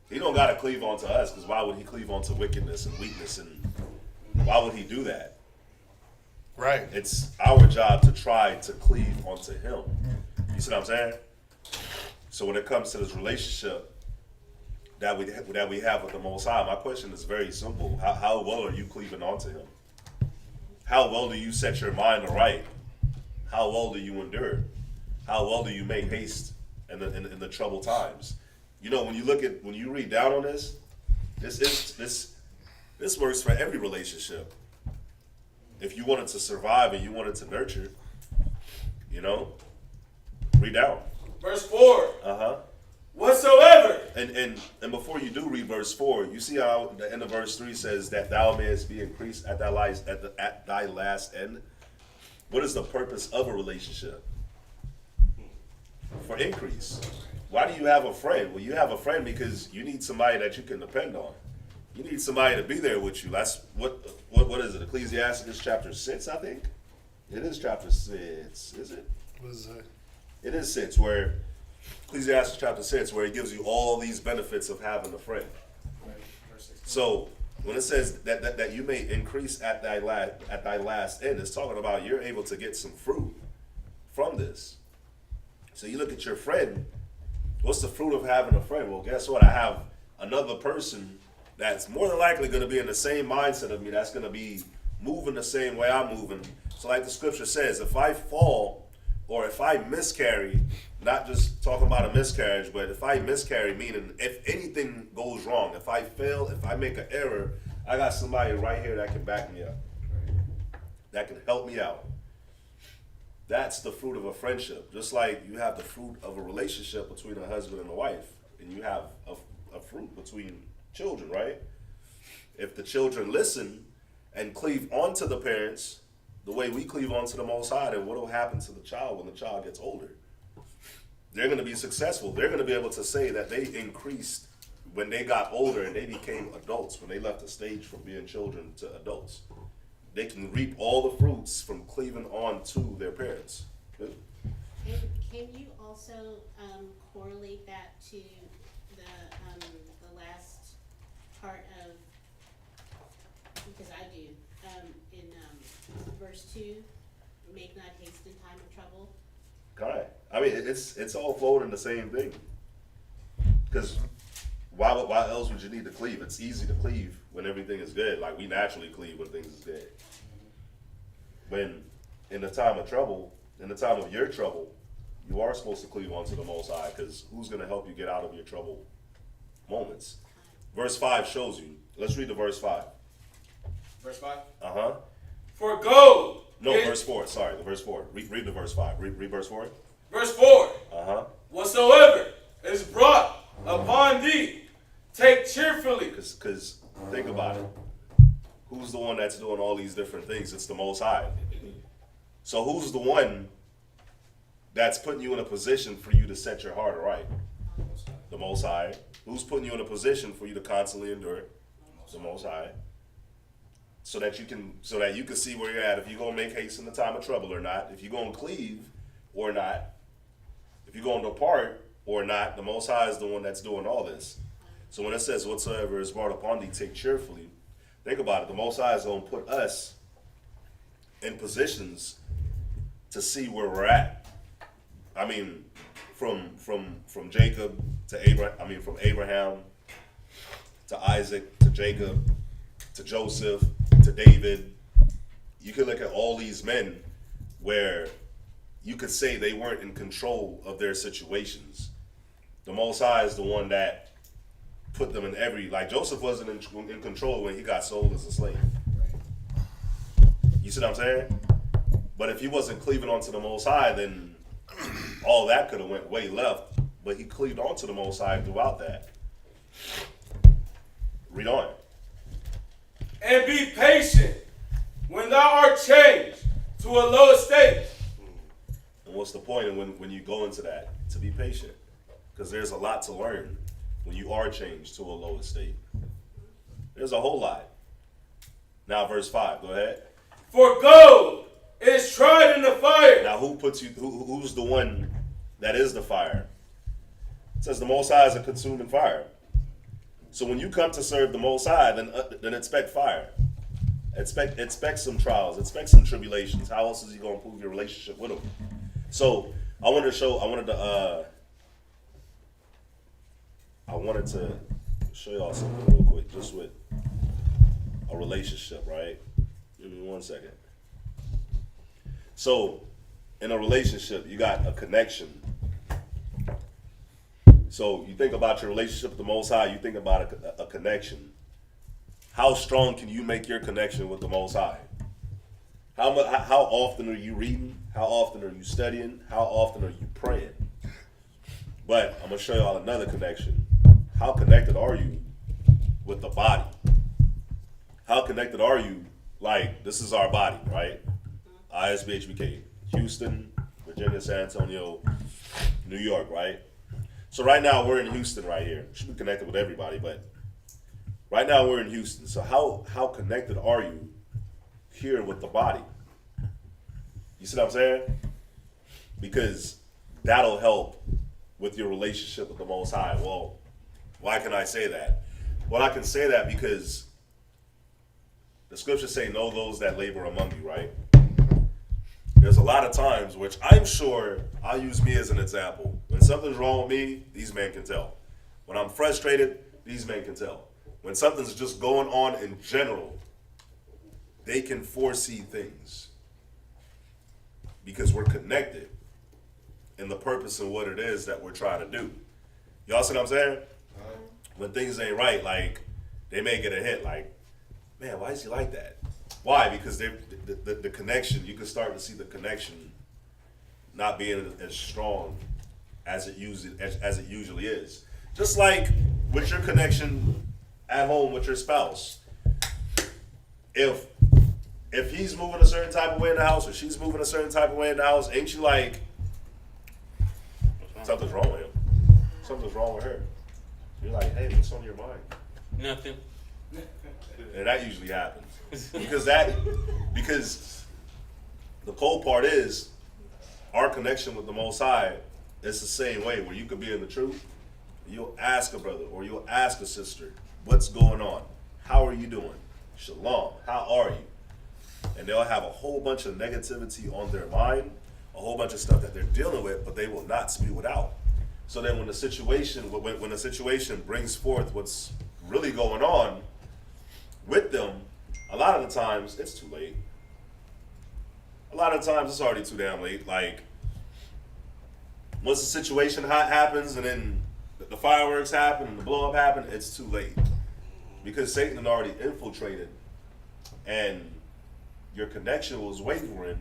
Speaker 3: He don't got to cleave onto us, because why would he cleave onto wickedness and weakness, and why would he do that?
Speaker 4: Right.
Speaker 3: It's our job to try to cleave onto him. You see what I'm saying? So when it comes to this relationship that we have with the Most High, my question is very simple. How well are you cleaving onto him? How well do you set your mind aright? How well do you endure? How well do you make haste in the troubled times? You know, when you read down on this works for every relationship. If you wanted to survive and you wanted to nurture, you know, read down.
Speaker 6: Verse 4.
Speaker 3: Uh-huh.
Speaker 6: Whatsoever.
Speaker 3: And before you do read verse 4, you see how the end of verse 3 says that thou mayest be increased at thy last end. What is the purpose of a relationship? For increase. Why do you have a friend? Well, you have a friend because you need somebody that you can depend on. You need somebody to be there with you. That's what is it? Ecclesiasticus chapter 6, I think. It is chapter 6, is it?
Speaker 4: What is that?
Speaker 3: It is 6, where Ecclesiasticus chapter 6, where it gives you all these benefits of having a friend. So when it says that you may increase at thy last end, it's talking about you're able to get some fruit from this. So you look at your friend. What's the fruit of having a friend? Well, guess what? I have another person that's more than likely going to be in the same mindset of me, that's going to be moving the same way I'm moving. So like the scripture says, if I fall or if I miscarry, not just talking about a miscarriage, but if I miscarry, meaning if anything goes wrong, if I fail, if I make an error, I got somebody right here that can back me up, that can help me out. That's the fruit of a friendship. Just like you have the fruit of a relationship between a husband and a wife, and you have a fruit between children, right? If the children listen and cleave onto the parents the way we cleave onto the Most High, then what will happen to the child when the child gets older? They're going to be successful. They're going to be able to say that they increased when they got older and they became adults, when they left the stage from being children to adults. They can reap all the fruits from cleaving on to their parents. Good?
Speaker 7: Can you also correlate that to the last part of, because I do, in verse 2, make not haste in time of trouble?
Speaker 3: Correct. I mean, it's all flowing in the same thing. Because why else would you need to cleave? It's easy to cleave when everything is good. Like, we naturally cleave when things is good. When in the time of trouble, in the time of your trouble, you are supposed to cleave onto the Most High, because who's going to help you get out of your trouble moments? Verse 5 shows you. Let's read the verse 5.
Speaker 1: Verse 5?
Speaker 3: Uh-huh.
Speaker 6: For gold.
Speaker 3: No, verse 4. Sorry, the verse 4. Read the verse 5. Read verse 4.
Speaker 6: Verse 4.
Speaker 3: Uh-huh.
Speaker 6: Whatsoever is brought upon NIV, take cheerfully.
Speaker 3: Because think about it. Who's the one that's doing all these different things? It's the Most High. So who's the one that's putting you in a position for you to set your heart right? The Most High. Who's putting you in a position for you to constantly endure? The Most High. So that you can see where you're at. If you're gonna make haste in the time of trouble or not. If you're gonna cleave or not. If you're gonna depart or not. The Most High is the one that's doing all this. So when it says whatsoever is brought upon thee, take cheerfully. Think about it. The Most High is gonna put us in positions to see where we're at. I mean, from Jacob to Abraham. From Abraham to Isaac to Jacob to Joseph to David. You could look at all these men where you could say they weren't in control of their situations. The Most High is the one that put them in like Joseph wasn't in control when he got sold as a slave. You see what I'm saying? But if he wasn't cleaving onto the Most High, then all that could have went way left. But he cleaved onto the Most High throughout that. Read on.
Speaker 6: And be patient when thou art changed to a low estate.
Speaker 3: And what's the point when you go into that? To be patient. Because there's a lot to learn when you are changed to a low estate. There's a whole lot. Now verse 5, go ahead.
Speaker 6: For gold is tried in the fire.
Speaker 3: Now who's the one that is the fire? It says the Most High is a consuming fire. So when you come to serve the Most High, then expect fire. Expect some trials. Expect some tribulations. How else is he going to improve your relationship with him? So I wanted to show y'all something real quick, just with a relationship, right? Give me 1 second. So in a relationship, you got a connection. So you think about your relationship with the Most High, you think about a connection. How strong can you make your connection with the Most High? How often are you reading? How often are you studying? How often are you praying? But I'm going to show y'all another connection. How connected are you with the body? How connected are you? Like, this is our body, right? ISBHBK, Houston, Virginia, San Antonio, New York, right? So right now we're in Houston right here. Should be connected with everybody, but right now we're in Houston. So how connected are you here with the body? You see what I'm saying? Because that'll help with your relationship with the Most High. Well, why can I say that? Well, I can say that because the scriptures say, know those that labor among you, right? There's a lot of times, which I'm sure, I'll use me as an example. When something's wrong with me, these men can tell. When I'm frustrated, these men can tell. When something's just going on in general, they can foresee things. Because we're connected in the purpose of what it is that we're trying to do. Y'all see what I'm saying? When things ain't right, like, they may get a hit, like, man, why is he like that? Why? Because the connection, you can start to see the connection not being as strong as it usually is. Just like with your connection at home with your spouse. If he's moving a certain type of way in the house or she's moving a certain type of way in the house, ain't you like, something's wrong with him? Something's wrong with her. You're like, hey, what's on your mind?
Speaker 2: Nothing.
Speaker 3: And that usually happens. Because the cold part is our connection with the Most High is the same way, where you could be in the truth. You'll ask a brother or you'll ask a sister, what's going on? How are you doing? Shalom, how are you? And they'll have a whole bunch of negativity on their mind, a whole bunch of stuff that they're dealing with, but they will not spew it out. So then when the situation brings forth what's really going on with them, a lot of the times it's too late. A lot of times it's already too damn late. Like, once the situation happens and then the fireworks happen and the blow up happen, it's too late. Because Satan had already infiltrated and your connection was wavering.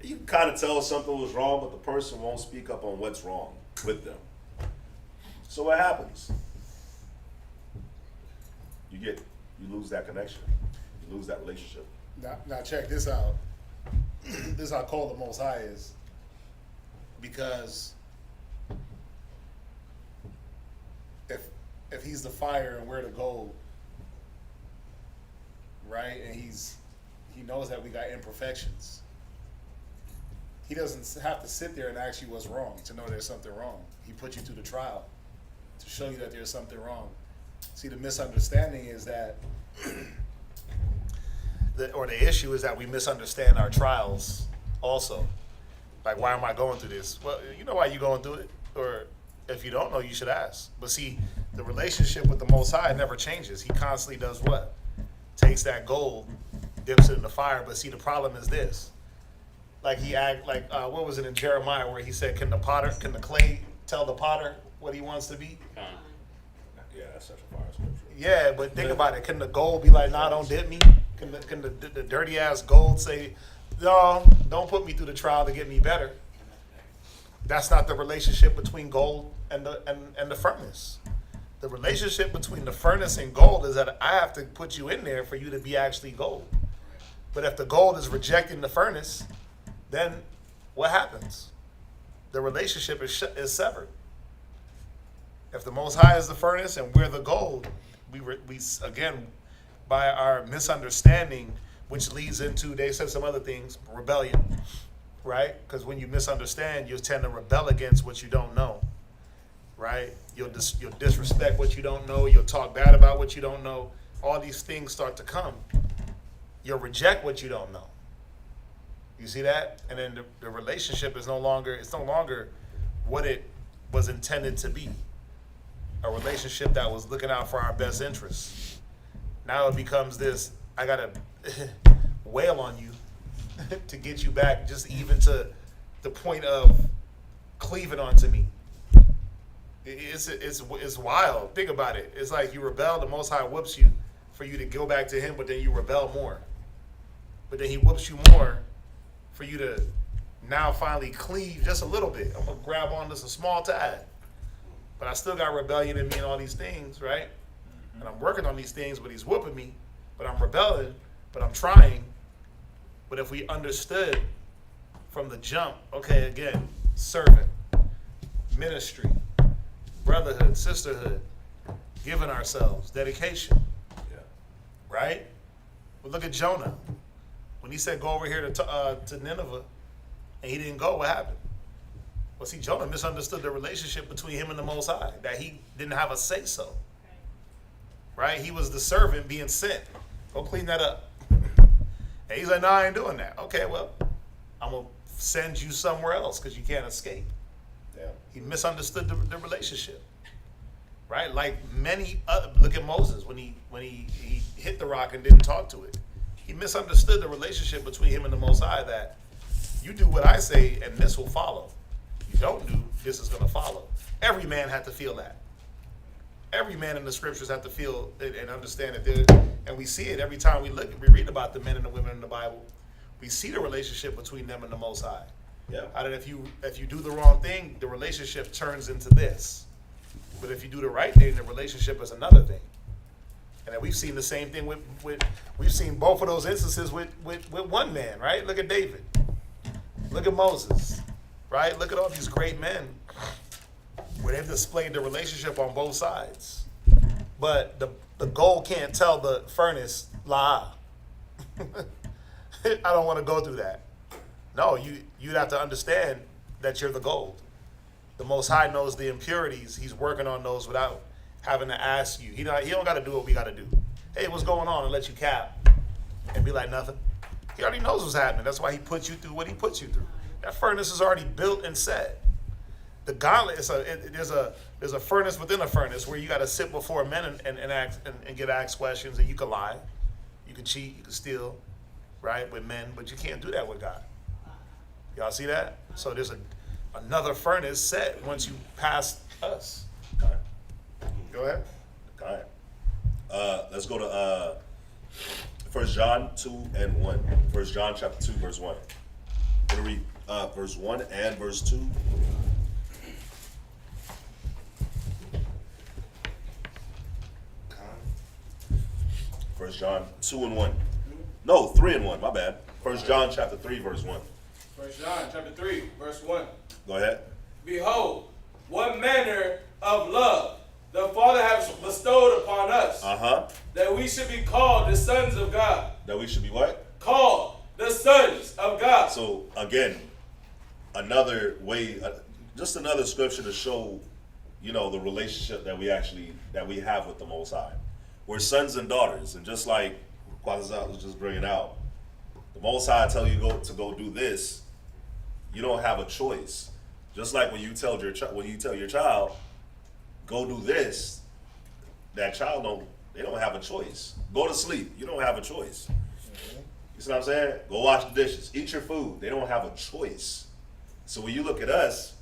Speaker 3: You can kind of tell something was wrong, but the person won't speak up on what's wrong with them. So what happens? you lose that connection. You lose that relationship.
Speaker 4: Now check this out. This is how cold the Most High is. Because if he's the fire and we're the gold, right? And he knows that we got imperfections. He doesn't have to sit there and ask you what's wrong to know there's something wrong. He put you through the trial to show you that there's something wrong. See, the misunderstanding is that, the issue is that we misunderstand our trials also. Like, why am I going through this? Well, you know why you're going through it. Or if you don't know, you should ask. But see, the relationship with the Most High never changes. He constantly does what? Takes that gold, dips it in the fire. But see, the problem is this. Like what was it in Jeremiah where he said, can the clay tell the potter what he wants to be?
Speaker 3: Yeah, that's such a fire scripture.
Speaker 4: Yeah, but think about it. Can the gold be like, nah, don't dip me? Can the dirty ass gold say, no, don't put me through the trial to get me better? That's not the relationship between gold and the furnace. The relationship between the furnace and gold is that I have to put you in there for you to be actually gold. But if the gold is rejecting the furnace, then what happens? The relationship is severed. If the Most High is the furnace and we're the gold, we again, by our misunderstanding, which leads into, they said some other things, rebellion, right? Because when you misunderstand, you tend to rebel against what you don't know, right? You'll disrespect what you don't know. You'll talk bad about what you don't know. All these things start to come. You'll reject what you don't know. You see that? And then the relationship is no longer what it was intended to be. A relationship that was looking out for our best interests. Now it becomes this, I gotta wail on you to get you back just even to the point of cleaving onto me. It's wild. Think about it. It's like you rebel, the Most High whoops you for you to go back to him, but then you rebel more. But then he whoops you more for you to now finally cleave just a little bit. I'm gonna grab on just a small tad. But I still got rebellion in me and all these things, right? And I'm working on these things, but he's whooping me. But I'm rebelling, but I'm trying. But if we understood from the jump, okay, again, servant, ministry, brotherhood, sisterhood, giving ourselves, dedication, right? Well, look at Jonah. When he said, go over here to Nineveh, and he didn't go, what happened? Well, see, Jonah misunderstood the relationship between him and the Most High, that he didn't have a say-so, right? He was the servant being sent. Go clean that up. And he's like, no, I ain't doing that. Okay, well, I'm going to send you somewhere else because you can't escape. Yeah. He misunderstood the relationship, right? Like many other, look at Moses when he hit the rock and didn't talk to it. He misunderstood the relationship between him and the Most High, that you do what I say and this will follow. You don't do, this is going to follow. Every man had to feel that. Every man in the scriptures had to feel it and understand it. And we see it every time we read about the men and the women in the Bible. We see the relationship between them and the Most High. Yeah. How that if you do the wrong thing, the relationship turns into this. But if you do the right thing, the relationship is another thing. And then we've seen the same thing we've seen both of those instances with one man, right? Look at David. Look at Moses, right? Look at all these great men where they've displayed the relationship on both sides. But the gold can't tell the furnace, la. I don't want to go through that. No, you'd have to understand that you're the gold. The Most High knows the impurities. He's working on those without having to ask you. He don't got to do what we got to do. Hey, what's going on? And let you cap and be like nothing. He already knows what's happening. That's why he puts you through what he puts you through. That furnace is already built and set. The gauntlet there's a furnace within a furnace where you got to sit before men and get asked questions, and you can lie, you can cheat, you can steal, right, with men, but you can't do that with God. Y'all see that? So there's another furnace set once you pass us.
Speaker 3: All right.
Speaker 4: Go ahead.
Speaker 3: All right. Let's go to 1 John 2 and 1. 1 John chapter 2, verse 1. I'm going to read verse 1 and verse 2. 1 John 2:1. No, 3:1. My bad. 1 John chapter 3 verse 1.
Speaker 1: 1 John chapter 3, verse 1.
Speaker 3: Go ahead.
Speaker 6: Behold, what manner of love the Father has bestowed upon us, that we should be called the sons of God.
Speaker 3: That we should be what?
Speaker 6: Called the sons of God.
Speaker 3: So again, another way, just another scripture to show, the relationship that we have with the Most High. We're sons and daughters, and just like Quasazat was just bringing out, the Most High tell you to go do this, you don't have a choice. Just like when you tell your child, go do this, that child don't have a choice. Go to sleep, you don't have a choice. You see what I'm saying? Go wash the dishes, eat your food. They don't have a choice. So when you look at us,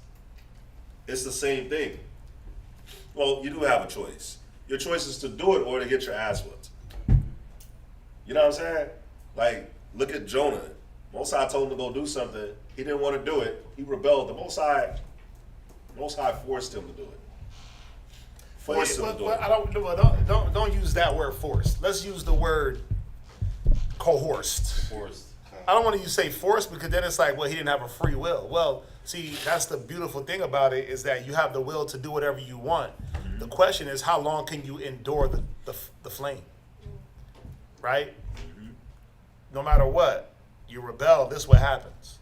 Speaker 3: it's the same thing. Well, you do have a choice. Your choice is to do it or to get your ass whipped. You know what I'm saying? Like, look at Jonah. Most High told him to go do something. He didn't want to do it. He rebelled. The Most High forced him to do it. Forced him to do it.
Speaker 4: Don't use that word forced. Let's use the word coerced.
Speaker 2: Forced.
Speaker 4: I don't want to say forced because then it's like, well, he didn't have a free will. Well, see, that's the beautiful thing about it is that you have the will to do whatever you want. The question is, how long can you endure the flame? Right? No matter what, you rebel, this is what happens.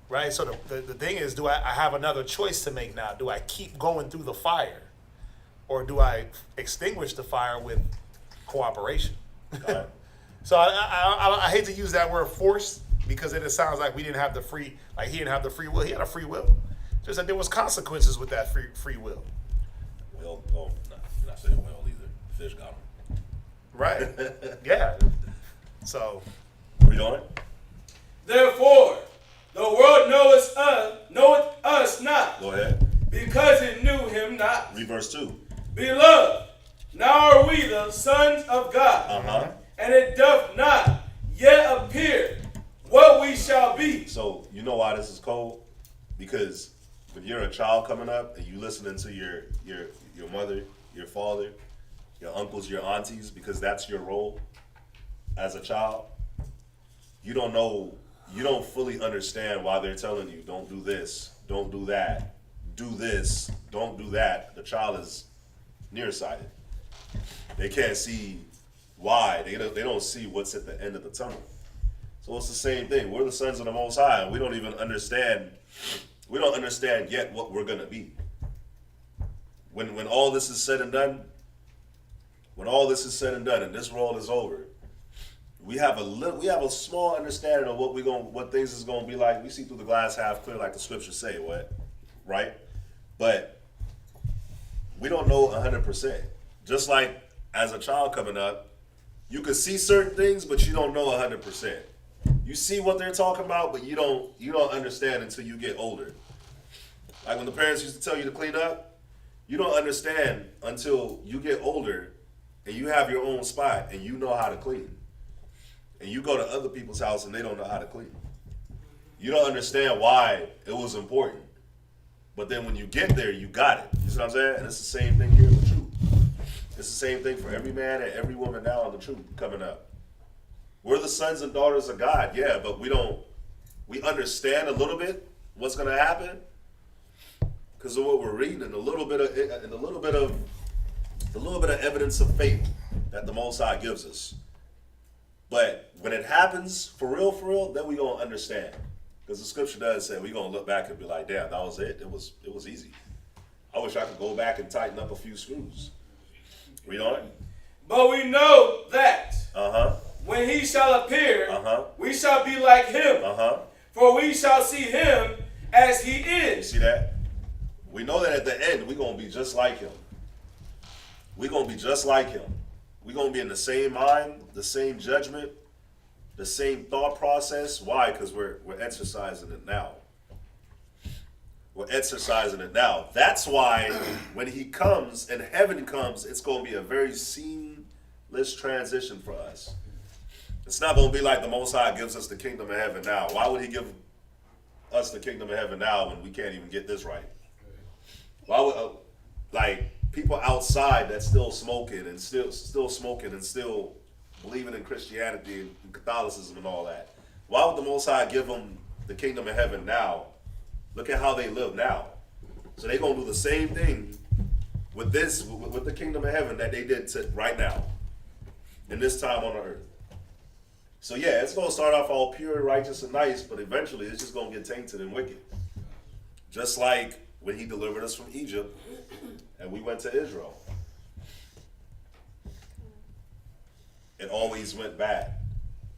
Speaker 4: Right? So the thing is, do I have another choice to make now? Do I keep going through the fire? Or do I extinguish the fire with cooperation?
Speaker 3: Right.
Speaker 4: So I hate to use that word force because it sounds like he didn't have the free will. He had a free will. Just that there was consequences with that free will.
Speaker 3: Well, you're not saying well either. Fish got him.
Speaker 4: Right. Yeah. So.
Speaker 3: Read on it.
Speaker 6: Therefore, the world knoweth us not,
Speaker 3: Go ahead.
Speaker 6: because it knew him not.
Speaker 3: Read verse 2.
Speaker 6: Beloved, now are we the sons of God, and it doth not yet appear what we shall be.
Speaker 3: So you know why this is cold? Because when you're a child coming up and you listening to your mother, your father, your uncles, your aunties, because that's your role as a child, you don't fully understand why they're telling you, don't do this, don't do that, do this, don't do that. The child is nearsighted. They can't see why. They don't see what's at the end of the tunnel. So it's the same thing. We're the sons of the Most High, and we don't even understand. We don't understand yet what we're gonna be. When all this is said and done, and this world is over, we have a small understanding of what things is gonna be like. We see through the glass half clear, like the scriptures say, right? But we don't know 100%. Just like as a child coming up, you can see certain things, but you don't know 100%. You see what they're talking about, but you don't understand until you get older. Like when the parents used to tell you to clean up, you don't understand until you get older and you have your own spot and you know how to clean. And you go to other people's house and they don't know how to clean. You don't understand why it was important. But then when you get there, you got it. You see what I'm saying? And it's the same thing here in the truth. It's the same thing for every man and every woman now in the truth coming up. We're the sons and daughters of God, yeah, but we understand a little bit what's going to happen because of what we're reading and a little bit of evidence of faith that the Most High gives us. But when it happens for real, then we gonna understand. Because the scripture does say we gonna look back and be like, damn, that was it. It was easy. I wish I could go back and tighten up a few screws. Read on it.
Speaker 6: But we know that when he shall appear, we shall be like him. For we shall see him as he is.
Speaker 3: You see that? We know that at the end we're gonna be just like him. We're gonna be just like him. We're going to be in the same mind, the same judgment, the same thought process. Why? Because we're exercising it now. We're exercising it now. That's why when he comes and heaven comes, it's going to be a very seamless transition for us. It's not going to be like the Most High gives us the kingdom of heaven now. Why would he give us the kingdom of heaven now when we can't even get this right? Why would, people outside that's still smoking and still believing in Christianity and Catholicism and all that. Why would the Most High give them the kingdom of heaven now? Look at how they live now. So they're going to do the same thing with this, with the kingdom of heaven that they did right now, in this time on the earth. So yeah, it's going to start off all pure, righteous, and nice, but eventually it's just going to get tainted and wicked. Just like when he delivered us from Egypt and we went to Israel. It always went bad.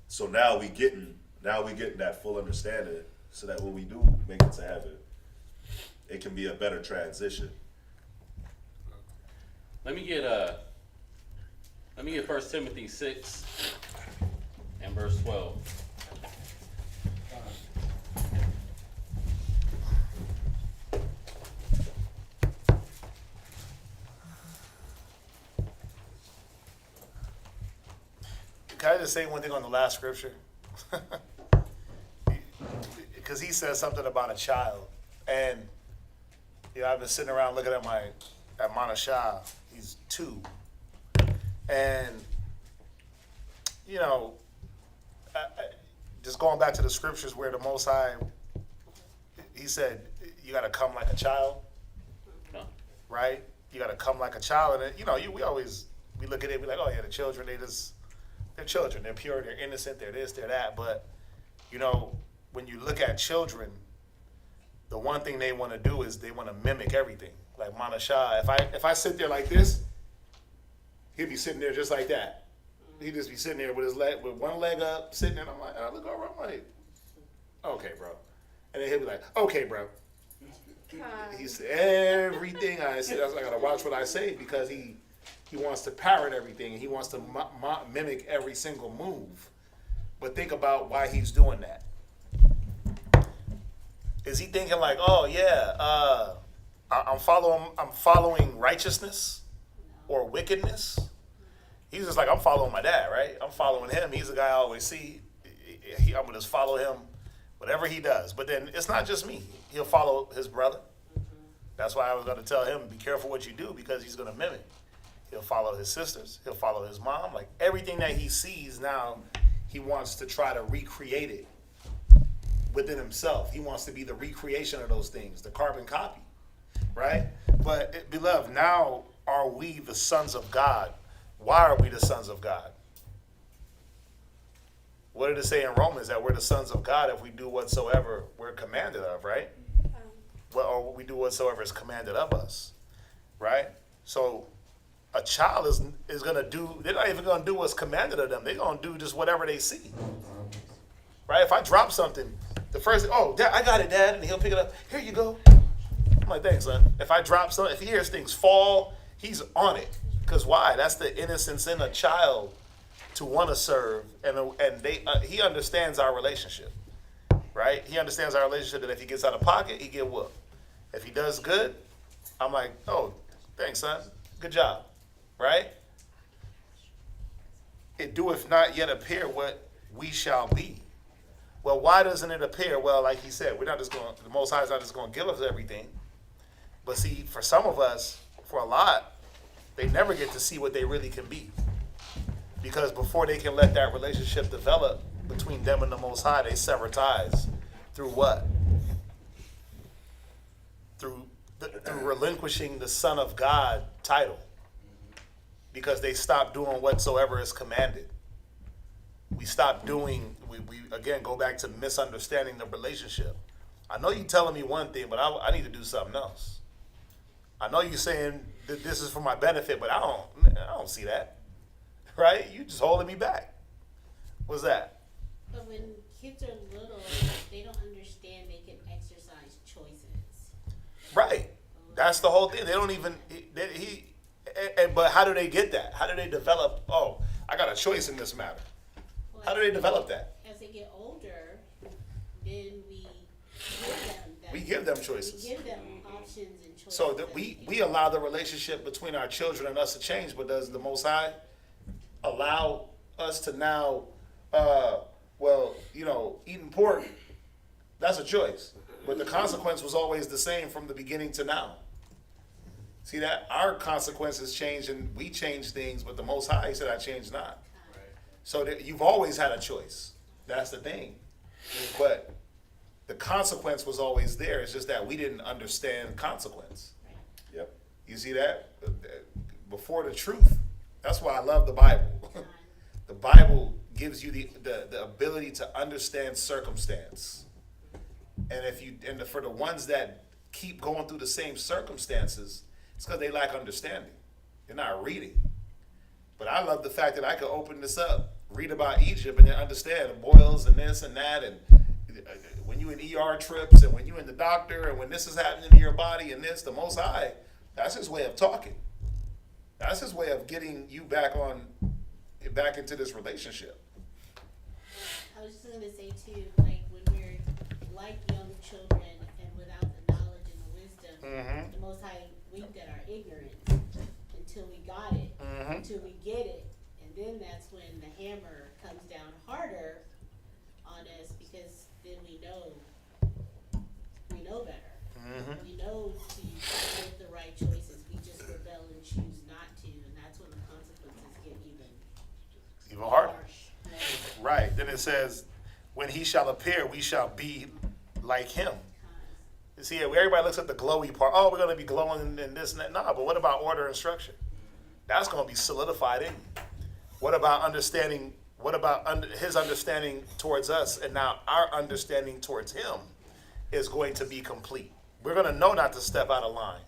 Speaker 3: So now we getting that full understanding, so that when we do make it to heaven, it can be a better transition.
Speaker 2: Let me get 1 Timothy 6 and verse 12.
Speaker 4: Can I just say one thing on the last scripture? Because he says something about a child, and I've been sitting around looking at Manashah. He's 2, and just going back to the scriptures where the Most High, he said, you got to come like a child, right? You got to come like a child, and we look at it, be like, oh yeah, the children, they're children, they're pure, they're innocent, they're this, they're that. But when you look at children, the one thing they want to do is they want to mimic everything. Like Manashah, if I sit there like this, he'd be sitting there just like that. He'd just be sitting there with one leg up, sitting there, and I look over, I'm like, okay, bro. And then he'll be like, okay, bro. He said everything I said. I gotta watch what I say, because he wants to parrot everything, and he wants to mimic every single move. But think about why he's doing that. Is he thinking like, oh yeah, I'm following righteousness or wickedness? He's just like, I'm following my dad, right? I'm following him. He's the guy I always see. I'm gonna just follow him, whatever he does. But then it's not just me. He'll follow his brother. That's why I was gonna tell him, be careful what you do, because he's gonna mimic. He'll follow his sisters. He'll follow his mom. Like everything that he sees now, he wants to try to recreate it within himself. He wants to be the recreation of those things, the carbon copy, right? But beloved, now are we the sons of God? Why are we the sons of God? What did it say in Romans? That we're the sons of God if we do whatsoever we're commanded of, right? Or we do whatsoever is commanded of us, right? So a child is going to do, they're not even going to do what's commanded of them. They're going to do just whatever they see, right? If I drop something, the first, oh, Dad, I got it, Dad, and he'll pick it up. Here you go. I'm like, thanks, son. If I drop something, if he hears things fall, he's on it. Because why? That's the innocence in a child to want to serve, and he understands our relationship, right? He understands our relationship that if he gets out of pocket, he get whooped. If he does good, I'm like, oh, thanks, son. Good job, right? It doeth not yet appear what we shall be. Well, why doesn't it appear? Well, like he said, the Most High is not just going to give us everything. But see, for some of us, for a lot, they never get to see what they really can be. Because before they can let that relationship develop between them and the Most High, they sever ties. Through what? Through relinquishing the Son of God title. Because they stop doing whatsoever is commanded. We stop doing, we again go back to misunderstanding the relationship. I know you're telling me one thing, but I need to do something else. I know you're saying that this is for my benefit, but I don't see that. Right? You just holding me back. What's that?
Speaker 7: But when kids are little, they don't understand they can exercise choices.
Speaker 4: Right. That's the whole thing. They don't even, but how do they get that? How do they develop, oh, I got a choice in this matter?
Speaker 7: Well,
Speaker 4: How do they develop that?
Speaker 7: As they get older, then we give them that.
Speaker 4: We give them choices.
Speaker 7: We give them options and choices.
Speaker 4: So that we allow the relationship between our children and us to change, but does the Most High allow us to now, eating pork, that's a choice. But the consequence was always the same from the beginning to now. See that? Our consequences change and we change things, but the Most High said, I change not. So that you've always had a choice. That's the thing. But the consequence was always there. It's just that we didn't understand consequence.
Speaker 3: Yep.
Speaker 4: You see that? Before the truth. That's why I love the Bible. The Bible gives you the ability to understand circumstance. And for the ones that keep going through the same circumstances, it's because they lack understanding. They're not reading. But I love the fact that I could open this up, read about Egypt, and then understand the boils and this and that, and when you in ER trips, and when you in the doctor, and when this is happening to your body, and this, the Most High, that's his way of talking. That's his way of getting you back into this relationship.
Speaker 7: I was just gonna say too, like when we're like young children and without the knowledge and the wisdom, the Most High winked at our ignorance until we got it, until we get it, and then that's when the hammer comes down harder on us because then we know better. We know to make the right choices. We just rebel and choose not to, and that's when the consequences get even
Speaker 4: Harder.
Speaker 7: harsh.
Speaker 4: Right. Then it says, when he shall appear, we shall be like him. You see, everybody looks at the glowy part. Oh, we're going to be glowing and this and that. No, but what about order and structure? That's going to be solidified in you. What about understanding? What about his understanding towards us? And now our understanding towards him is going to be complete. We're going to know not to step out of line.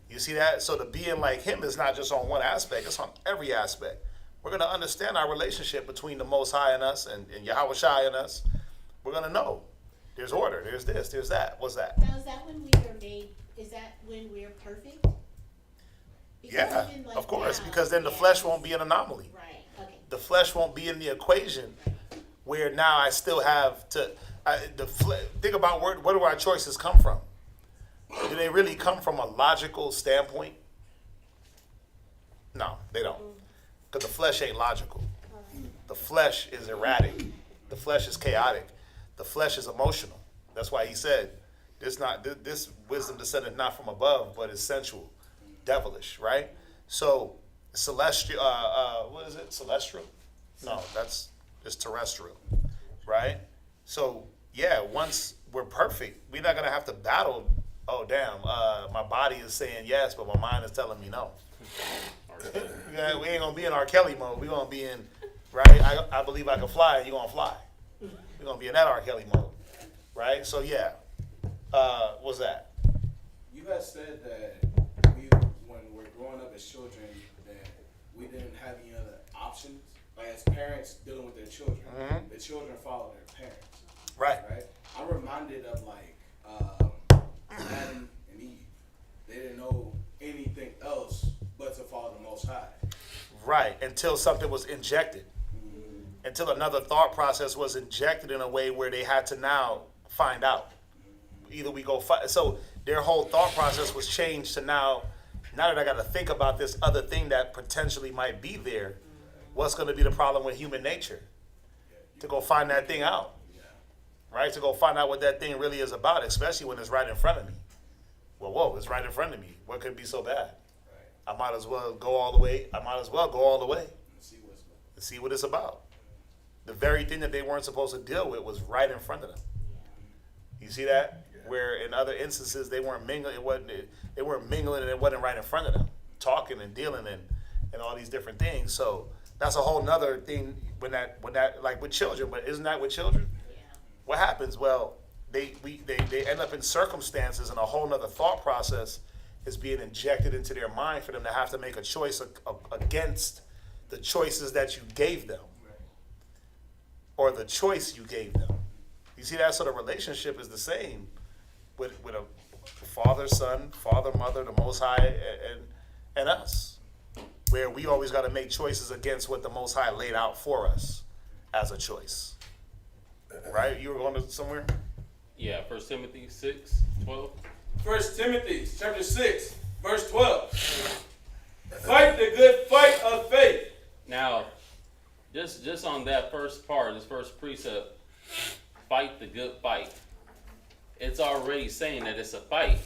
Speaker 4: You see that? So the being like him is not just on one aspect. It's on every aspect. We're going to understand our relationship between the Most High and us and Yahweh Shai and us. We're going to know. There's order. There's this. There's that. What's that?
Speaker 7: Now, is that when we are made? Is that when we're perfect? Because
Speaker 4: Yeah,
Speaker 7: even like
Speaker 4: of course,
Speaker 7: now,
Speaker 4: because then the
Speaker 7: yeah.
Speaker 4: flesh won't be an anomaly.
Speaker 7: Right. Okay.
Speaker 4: The flesh won't be in the equation where now I still have to. Think about where do our choices come from? Do they really come from a logical standpoint? No, they don't. Because the flesh ain't logical. The flesh is erratic. The flesh is chaotic. The flesh is emotional. That's why he said, this wisdom descended not from above, but is sensual, devilish, right? So celestial, what is it? Celestial? No, it's terrestrial, right? So yeah, once we're perfect, we're not gonna have to battle. Oh damn, my body is saying yes, but my mind is telling me no. Yeah, we ain't gonna be in R. Kelly mode. We're gonna be in, right? I believe I can fly, and you're gonna fly. We're gonna be in that R. Kelly mode, right? So yeah, what's that?
Speaker 1: You had said that when we're growing up as children, that we didn't have any other options. Like as parents dealing with their children, the children follow their parents.
Speaker 4: Right.
Speaker 1: Right. I'm reminded of like Adam and Eve. They didn't know anything else but to follow the Most High.
Speaker 4: Right. Until something was injected. Until another thought process was injected in a way where they had to now find out. Either we go fight. So their whole thought process was changed to now that I got to think about this other thing that potentially might be there, what's going to be the problem with human nature? To go find that thing out. Right? To go find out what that thing really is about, especially when it's right in front of me. Well, whoa, it's right in front of me. What could be so bad? I might as well go all the way. And see what it's about. The very thing that they weren't supposed to deal with was right in front of them. You see that? Where in other instances they weren't mingling, they weren't mingling and it wasn't right in front of them. Talking and dealing and all these different things. So that's a whole nother thing when that like with children, but isn't that with children?
Speaker 7: Yeah.
Speaker 4: What happens? Well, they end up in circumstances and a whole nother thought process is being injected into their mind for them to have to make a choice against the choices that you gave them. Or the choice you gave them. You see that? So the relationship is the same with a father, son, father, mother, the Most High, and us. Where we always got to make choices against what the Most High laid out for us as a choice. Right? You were going to somewhere?
Speaker 2: Yeah, 1 Timothy 6:12.
Speaker 6: 1 Timothy chapter 6, verse 12. Fight the good fight of faith.
Speaker 2: Now, just on that first part, this first precept, fight the good fight. It's already saying that it's a fight.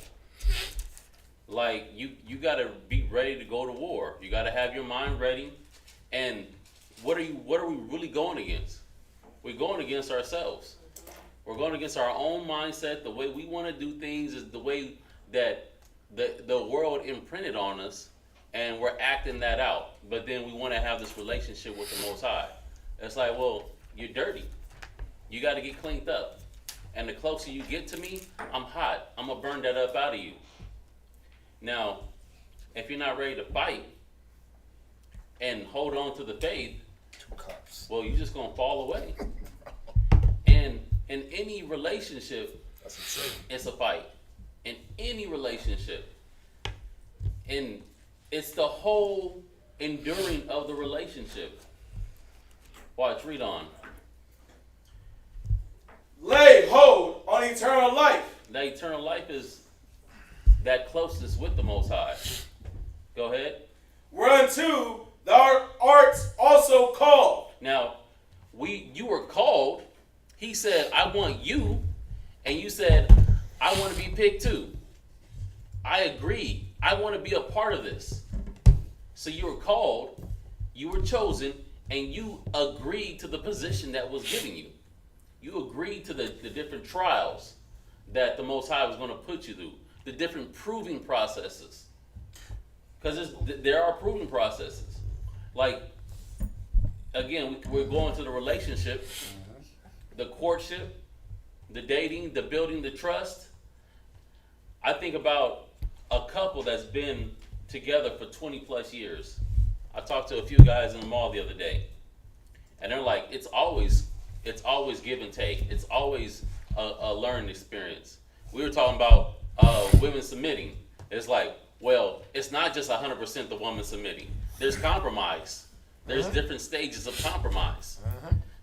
Speaker 2: Like you got to be ready to go to war. You got to have your mind ready, and what are we really going against? We're going against ourselves. We're going against our own mindset. The way we want to do things is the way that the world imprinted on us, and we're acting that out. But then we want to have this relationship with the Most High. It's like, well, you're dirty. You got to get cleaned up. And the closer you get to me, I'm hot. I'm going to burn that up out of you. Now, if you're not ready to fight and hold on to the faith,
Speaker 4: 2 cups.
Speaker 2: well, you're just going to fall away. And in any relationship,
Speaker 4: That's insane.
Speaker 2: it's a fight. In any relationship. And it's the whole enduring of the relationship. Watch, read on.
Speaker 6: Lay hold on eternal life.
Speaker 2: That eternal life is that closeness with the Most High. Go ahead.
Speaker 6: Whereunto thou art also called.
Speaker 2: Now, you were called. He said, I want you. And you said, I want to be picked too. I agree. I want to be a part of this. So you were called, you were chosen, and you agreed to the position that was given you. You agreed to the different trials that the Most High was going to put you through, the different proving processes. Because there are proving processes. Like, again, we're going to the relationship, the courtship, the dating, the building, the trust. I think about a couple that's been together for 20 plus years. I talked to a few guys in the mall the other day, and they're like, it's always give and take. It's always a learning experience. We were talking about women submitting. It's like, well, it's not just 100% the woman submitting. There's compromise. There's different stages of compromise.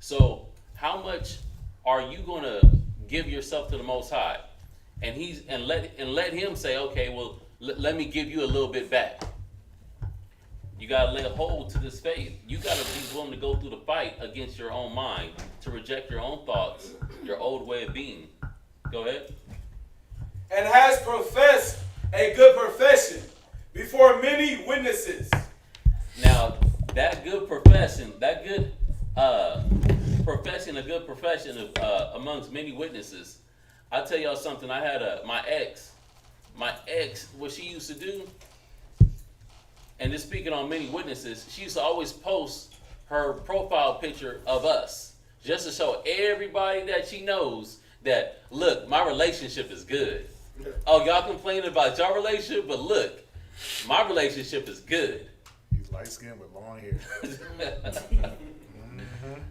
Speaker 2: So how much are you going to give yourself to the Most High? And let him say, okay, well, let me give you a little bit back. You got to lay hold to this faith. You got to be willing to go through the fight against your own mind, to reject your own thoughts, your old way of being. Go ahead.
Speaker 6: And has professed a good profession before many witnesses.
Speaker 2: Now, that good profession, a good profession amongst many witnesses. I'll tell y'all something. I had my ex, what she used to do, and just speaking on many witnesses, she used to always post her profile picture of us, just to show everybody that she knows that, look, my relationship is good. Oh, y'all complaining about your relationship, but look, my relationship is good.
Speaker 4: He's light skinned with long hair.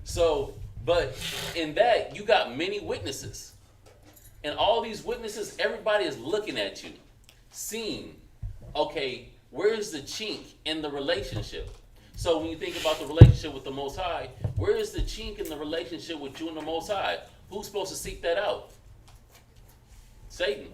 Speaker 2: So, but in that, you got many witnesses. And all these witnesses, everybody is looking at you, seeing, okay, where's the chink in the relationship? So when you think about the relationship with the Most High, where is the chink in the relationship with you and the Most High? Who's supposed to seek that out? Satan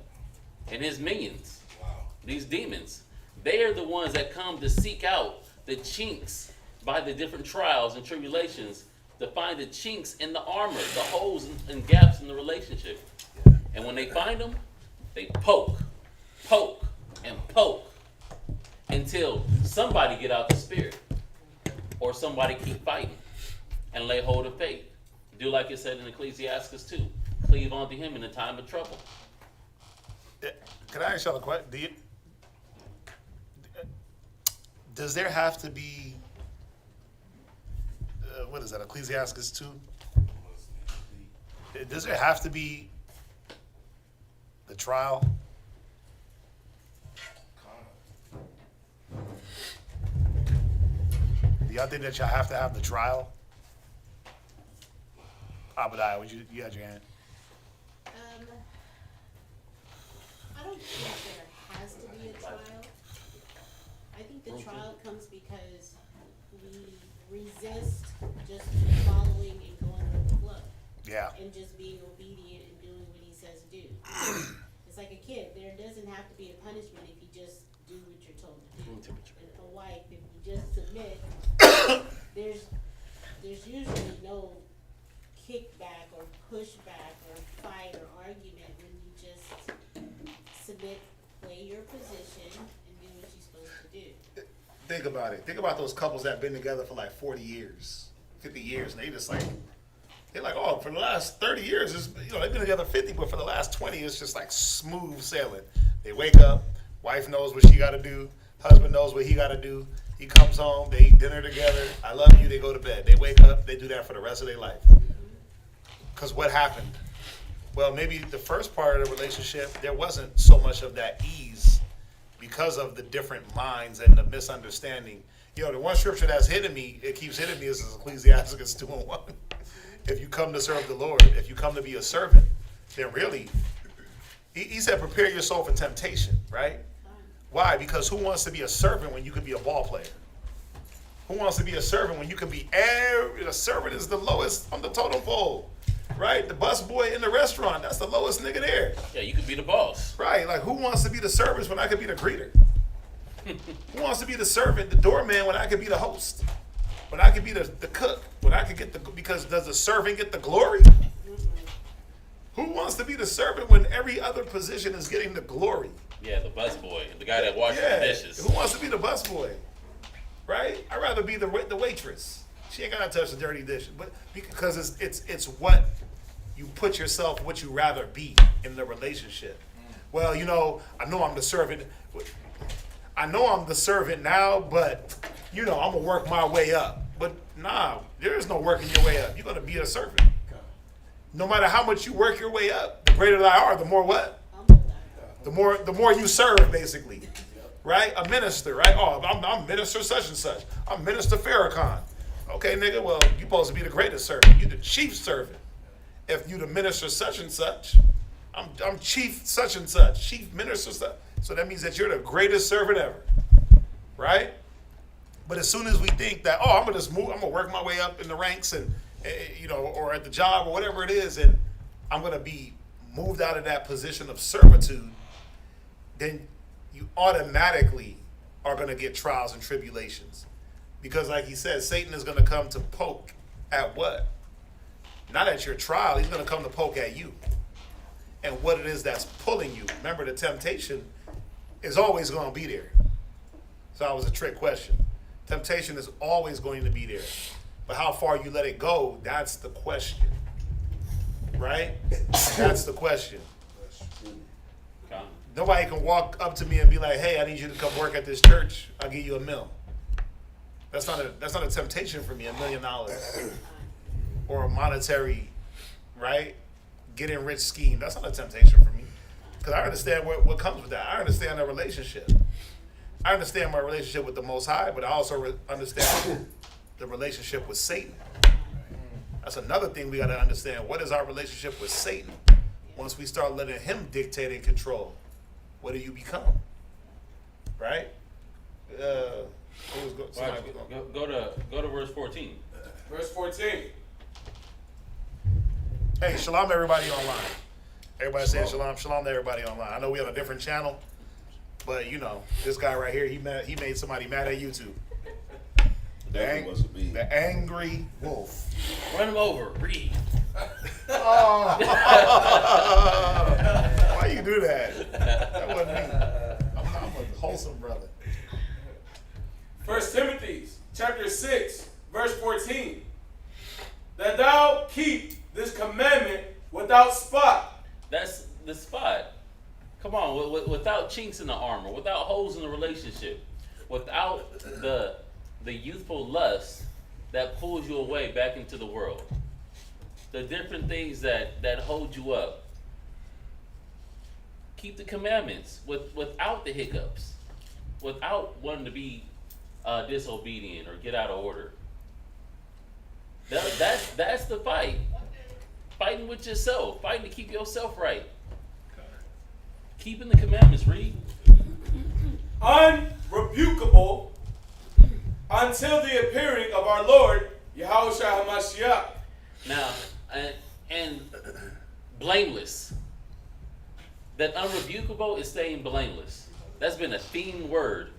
Speaker 2: and his minions.
Speaker 1: Wow.
Speaker 2: These demons. They are the ones that come to seek out the chinks by the different trials and tribulations, to find the chinks in the armor, the holes and gaps in the relationship. And when they find them, they poke, and poke until somebody get out the spirit, or somebody keep fighting and lay hold of faith. Do like it said in Ecclesiasticus 2, cleave unto him in the time of trouble.
Speaker 4: Can I ask y'all a question? Does there have to be, what is that, Ecclesiasticus 2? Does there have to be the trial? Do y'all think that y'all have to have the trial? Abadiah, you had your hand.
Speaker 7: I don't think there has to be a trial. I think the trial comes because we resist just following and going with the flow.
Speaker 4: Yeah.
Speaker 7: And just being obedient and doing what he says do. It's like a kid. There doesn't have to be a punishment if you just do what you're told to do. And a wife, if you just submit, there's usually no kickback or pushback or fight or argument when you just submit, play your position, and do what you're supposed to do.
Speaker 4: Think about it. Think about those couples that have been together for like 40 years. 50 years, and they're like, oh, for the last 30 years, they've been together 50, but for the last 20, it's just like smooth sailing. They wake up, wife knows what she got to do, husband knows what he got to do. He comes home, they eat dinner together. I love you. They go to bed. They wake up. They do that for the rest of their life. Because what happened? Well, maybe the first part of the relationship, there wasn't so much of that ease because of the different minds and the misunderstanding. The one scripture that's hitting me, it keeps hitting me, is Ecclesiasticus 2:1. If you come to serve the Lord, if you come to be a servant, then really, he said, prepare your soul for temptation, right? Why? Because who wants to be a servant when you can be a ball player? Who wants to be a servant when you can be a servant is the lowest on the totem pole, right? The bus boy in the restaurant, that's the lowest nigga there.
Speaker 2: Yeah, you could be the boss.
Speaker 4: Right, like who wants to be the servant when I could be the greeter? Who wants to be the servant, the doorman when I could be the host? When I could be the cook? When I could get because does the servant get the glory? Who wants to be the servant when every other position is getting the glory?
Speaker 2: Yeah, the busboy, the guy that washes the dishes.
Speaker 4: Who wants to be the busboy? Right? I'd rather be the waitress. She ain't gotta touch the dirty dishes, but because it's what you put yourself, what you rather be in the relationship. Well, I know I'm the servant. I know I'm the servant now, but I'm gonna work my way up. But nah, there is no working your way up. You're gonna be a servant. No matter how much you work your way up, the greater thou art, the more what? The more you serve, basically, right? A minister, right? Oh, I'm minister such and such. I'm minister Farrakhan. Okay, nigga. Well, you supposed to be the greatest servant. You the chief servant. If you the minister such and such, I'm chief such and such, chief minister such. So that means that you're the greatest servant ever, right? But as soon as we think that, I'm gonna just move, I'm gonna work my way up in the ranks and or at the job or whatever it is, and I'm gonna be moved out of that position of servitude, then you automatically are going to get trials and tribulations. Because like he said, Satan is going to come to poke at what? Not at your trial, he's going to come to poke at you. And what it is that's pulling you. Remember, the temptation is always going to be there. So that was a trick question. Temptation is always going to be there. But how far you let it go, that's the question. Right? That's the question. Nobody can walk up to me and be like, hey, I need you to come work at this church. I'll give you $1 million. That's not a temptation for me, $1 million. Or a monetary, right? Get rich scheme. That's not a temptation for me. Because I understand what comes with that. I understand the relationship. I understand my relationship with the Most High, but I also understand the relationship with Satan. That's another thing we got to understand. What is our relationship with Satan? Once we start letting him dictate and control, what do you become? Right? Go
Speaker 2: to verse 14.
Speaker 6: Verse 14.
Speaker 4: Hey, shalom everybody online. Everybody saying shalom to everybody online. I know we on a different channel, but this guy right here, he made somebody mad at YouTube. The angry wolf.
Speaker 2: Run him over. Read.
Speaker 4: Why you do that? That wasn't me. I'm a wholesome brother.
Speaker 6: 1 Timothy chapter 6, verse 14. That thou keep this commandment without spot.
Speaker 2: That's the spot. Come on, without chinks in the armor, without holes in the relationship, without the youthful lust that pulls you away back into the world. The different things that hold you up. Keep the commandments without the hiccups, without wanting to be disobedient or get out of order. That's the fight. Fighting with yourself. Fighting to keep yourself right. Keeping the commandments, read.
Speaker 6: Unrebukable until the appearing of our Lord Yahushua HaMashiach.
Speaker 2: Now, and blameless. That unrebukable is staying blameless. That's been a theme word.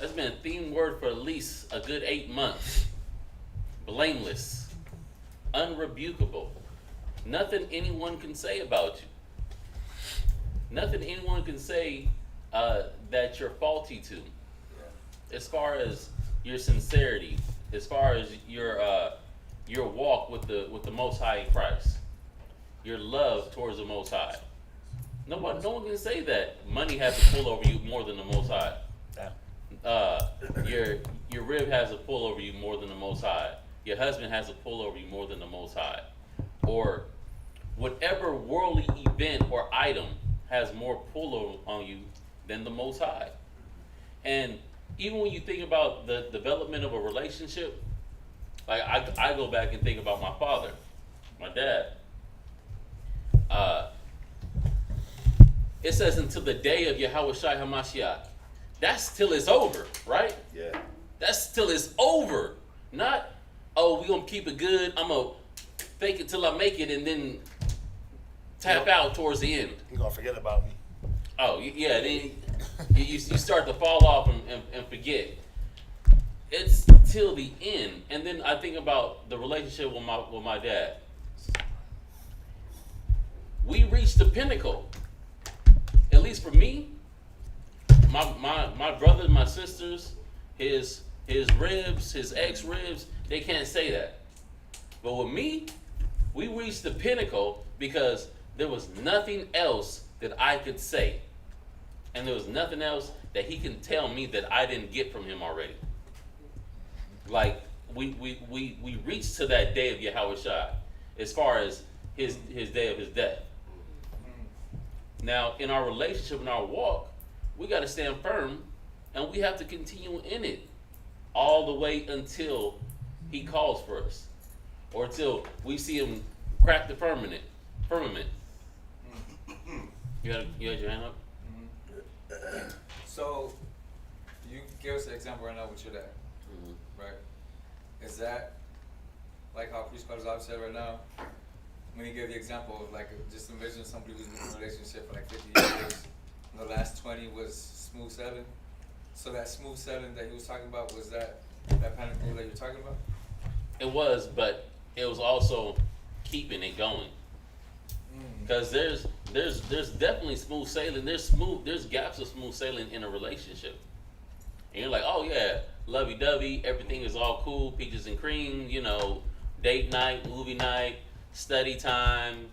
Speaker 2: That's been a theme word for at least a good 8 months. Blameless. Unrebukable. Nothing anyone can say about you. Nothing anyone can say that you're faulty to. As far as your sincerity, as far as your walk with the Most High in Christ, your love towards the Most High. No one can say that money has a pull over you more than the Most High. Your rib has a pull over you more than the Most High. Your husband has a pull over you more than the Most High. Or whatever worldly event or item has more pull on you than the Most High. And even when you think about the development of a relationship, like I go back and think about my father, my dad. It says until the day of Yahweh Shai HaMashiach. That's till it's over, right?
Speaker 3: Yeah.
Speaker 2: That's till it's over. Not, oh, we gonna keep it good. I'm gonna fake it till I make it and then tap out towards the end.
Speaker 4: You're gonna forget about me.
Speaker 2: Oh, yeah, then you start to fall off and forget. It's till the end. And then I think about the relationship with my dad. We reached the pinnacle. At least for me, my brothers, my sisters, his ribs, his ex-ribs, they can't say that. But with me, we reached the pinnacle because there was nothing else that I could say. And there was nothing else that he can tell me that I didn't get from him already. Like, we reached to that day of Yahweh Shai as far as his day of his death. Now, in our relationship, in our walk, we got to stand firm, and we have to continue in it all the way until he calls for us, or until we see him crack the firmament. You had your hand up?
Speaker 8: So, you give us an example right now with your dad, right? Is that like how Priest Karzab said right now? When he gave the example of, like, just envision somebody who's been in a relationship for like 50 years, and the last 20 was smooth sailing. So that smooth sailing that he was talking about, was that pinnacle that you're talking about?
Speaker 2: It was, but it was also keeping it going. Because there's definitely smooth sailing. There's gaps of smooth sailing in a relationship. And you're like, oh yeah, lovey-dovey, everything is all cool, peaches and cream, you know, date night, movie night, study time,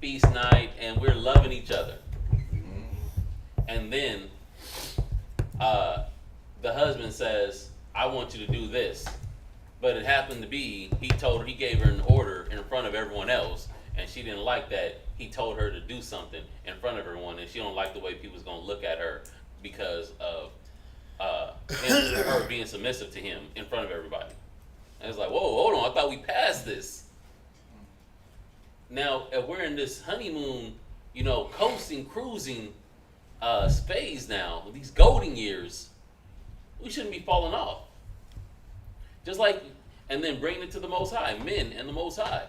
Speaker 2: feast night, and we're loving each other. And then the husband says, I want you to do this. But it happened to be, he gave her an order in front of everyone else, and she didn't like that. He told her to do something in front of everyone, and she don't like the way people's gonna look at her because of her being submissive to him in front of everybody. And it's like, whoa, hold on, I thought we passed this. Now, if we're in this honeymoon, you know, coasting, cruising phase now, these golden years, we shouldn't be falling off. Just like, and then bringing it to the Most High, men and the Most High.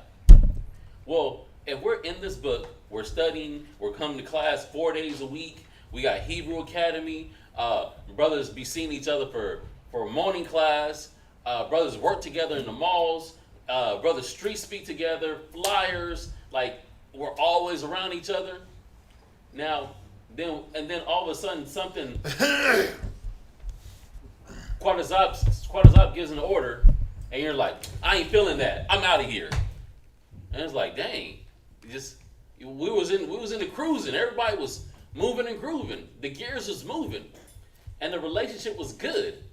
Speaker 2: Well, if we're in this book, we're studying, we're coming to class 4 days a week, we got Hebrew Academy, brothers be seeing each other for morning class, brothers work together in the malls, brothers street speak together, flyers, like we're always around each other. Now, then all of a sudden something, Quadazab gives an order, and you're like, I ain't feeling that, I'm out of here. And it's like, dang, we was in the cruising, everybody was moving and grooving, the gears was moving, and the relationship was good.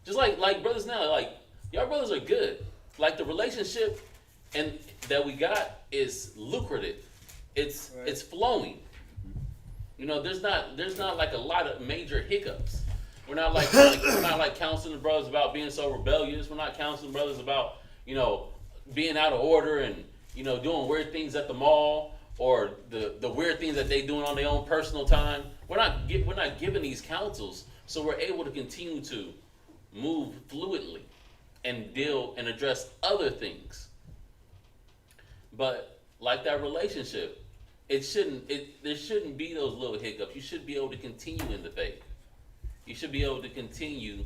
Speaker 2: Just like brothers now, like y'all brothers are good. Like the relationship and that we got is lucrative. It's flowing. You know, there's not like a lot of major hiccups. We're not like counseling the brothers about being so rebellious. We're not counseling brothers about, you know, being out of order and, you know, doing weird things at the mall or the weird things that they doing on their own personal time. We're not giving these counsels, so we're able to continue to move fluidly and deal and address other things. But like that relationship, there shouldn't be those little hiccups. You should be able to continue in the faith. You should be able to continue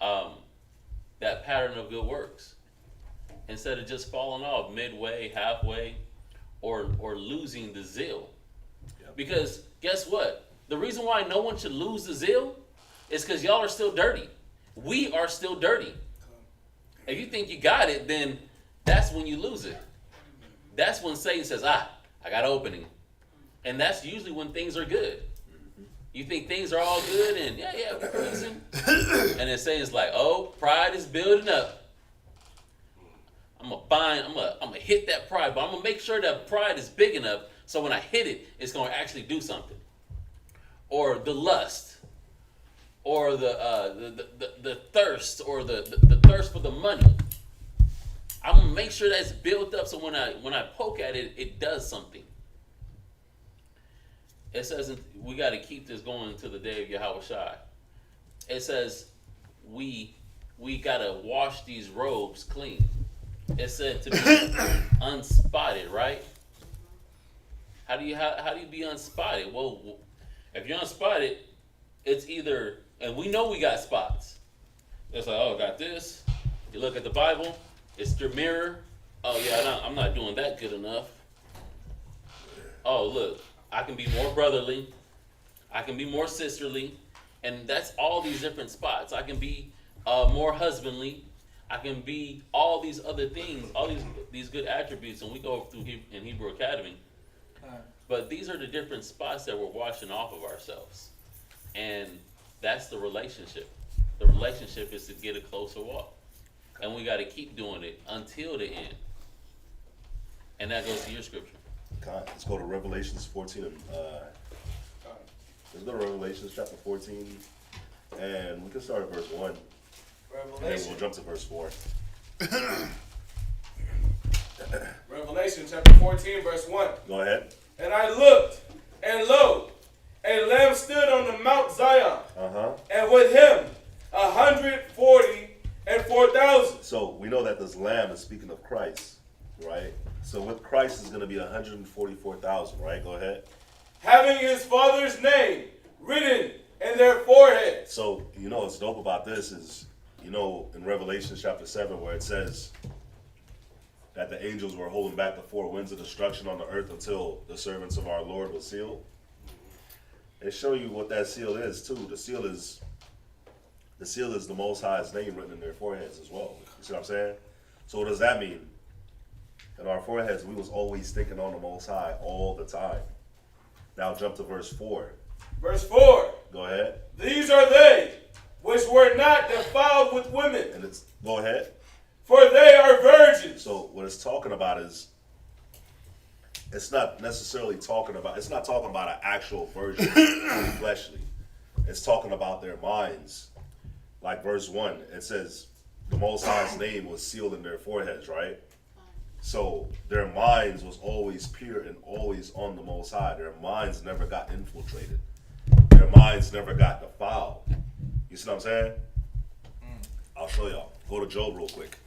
Speaker 2: that pattern of good works instead of just falling off midway, halfway, or losing the zeal. Yep. Because guess what? The reason why no one should lose the zeal is because y'all are still dirty. We are still dirty. If you think you got it, then that's when you lose it. That's when Satan says, I got an opening. And that's usually when things are good. You think things are all good and we're cruising. And then Satan's like, oh, pride is building up. I'm gonna hit that pride, but I'm gonna make sure that pride is big enough so when I hit it, it's gonna actually do something. Or the lust, or the thirst, or the thirst for the money. I'm gonna make sure that's built up so when I poke at it, it does something. It says we got to keep this going to the day of Yahweh Shai. It says we got to wash these robes clean. It said to be unspotted, right? How do you be unspotted? Well, if you're unspotted, it's either, and we know we got spots. It's like, oh, got this. You look at the Bible, it's your mirror. Oh yeah, I'm not doing that good enough. Oh look, I can be more brotherly. I can be more sisterly, and that's all these different spots. I can be more husbandly. I can be all these other things, all these good attributes, and we go through in Hebrew Academy. But these are the different spots that we're washing off of ourselves. And that's the relationship. The relationship is to get a closer walk. And we got to keep doing it until the end. And that goes to your scripture.
Speaker 3: Okay, let's go to Revelations 14. Let's go to Revelations chapter 14. And we can start at verse 1. And then we'll jump to verse 4.
Speaker 6: Revelation chapter 14, verse 1.
Speaker 3: Go ahead.
Speaker 6: And I looked, and lo, a lamb stood on the Mount Zion, and with him 144,000.
Speaker 3: So we know that this lamb is speaking of Christ, right? So with Christ is going to be 144,000, right? Go ahead.
Speaker 6: Having his father's name written in their foreheads.
Speaker 3: So, you know, what's dope about this is, you know, in Revelation chapter 7 where it says that the angels were holding back the four winds of destruction on the earth until the servants of our Lord was sealed. They show you what that seal is too. The seal is the Most High's name written in their foreheads as well. You see what I'm saying? So what does that mean? In our foreheads, we was always thinking on the Most High all the time. Now jump to verse 4.
Speaker 6: Verse 4.
Speaker 3: Go ahead.
Speaker 6: These are they which were not defiled with women.
Speaker 3: And it's, go ahead.
Speaker 6: For they are virgins.
Speaker 3: So what it's talking about is, it's not necessarily talking about, it's not talking about an actual virgin, fleshly. It's talking about their minds. Like verse 1, it says, the Most High's name was sealed in their foreheads, right? So their minds was always pure and always on the Most High. Their minds never got infiltrated. Their minds never got defiled. You see what I'm saying? I'll show y'all. Go to Job real quick.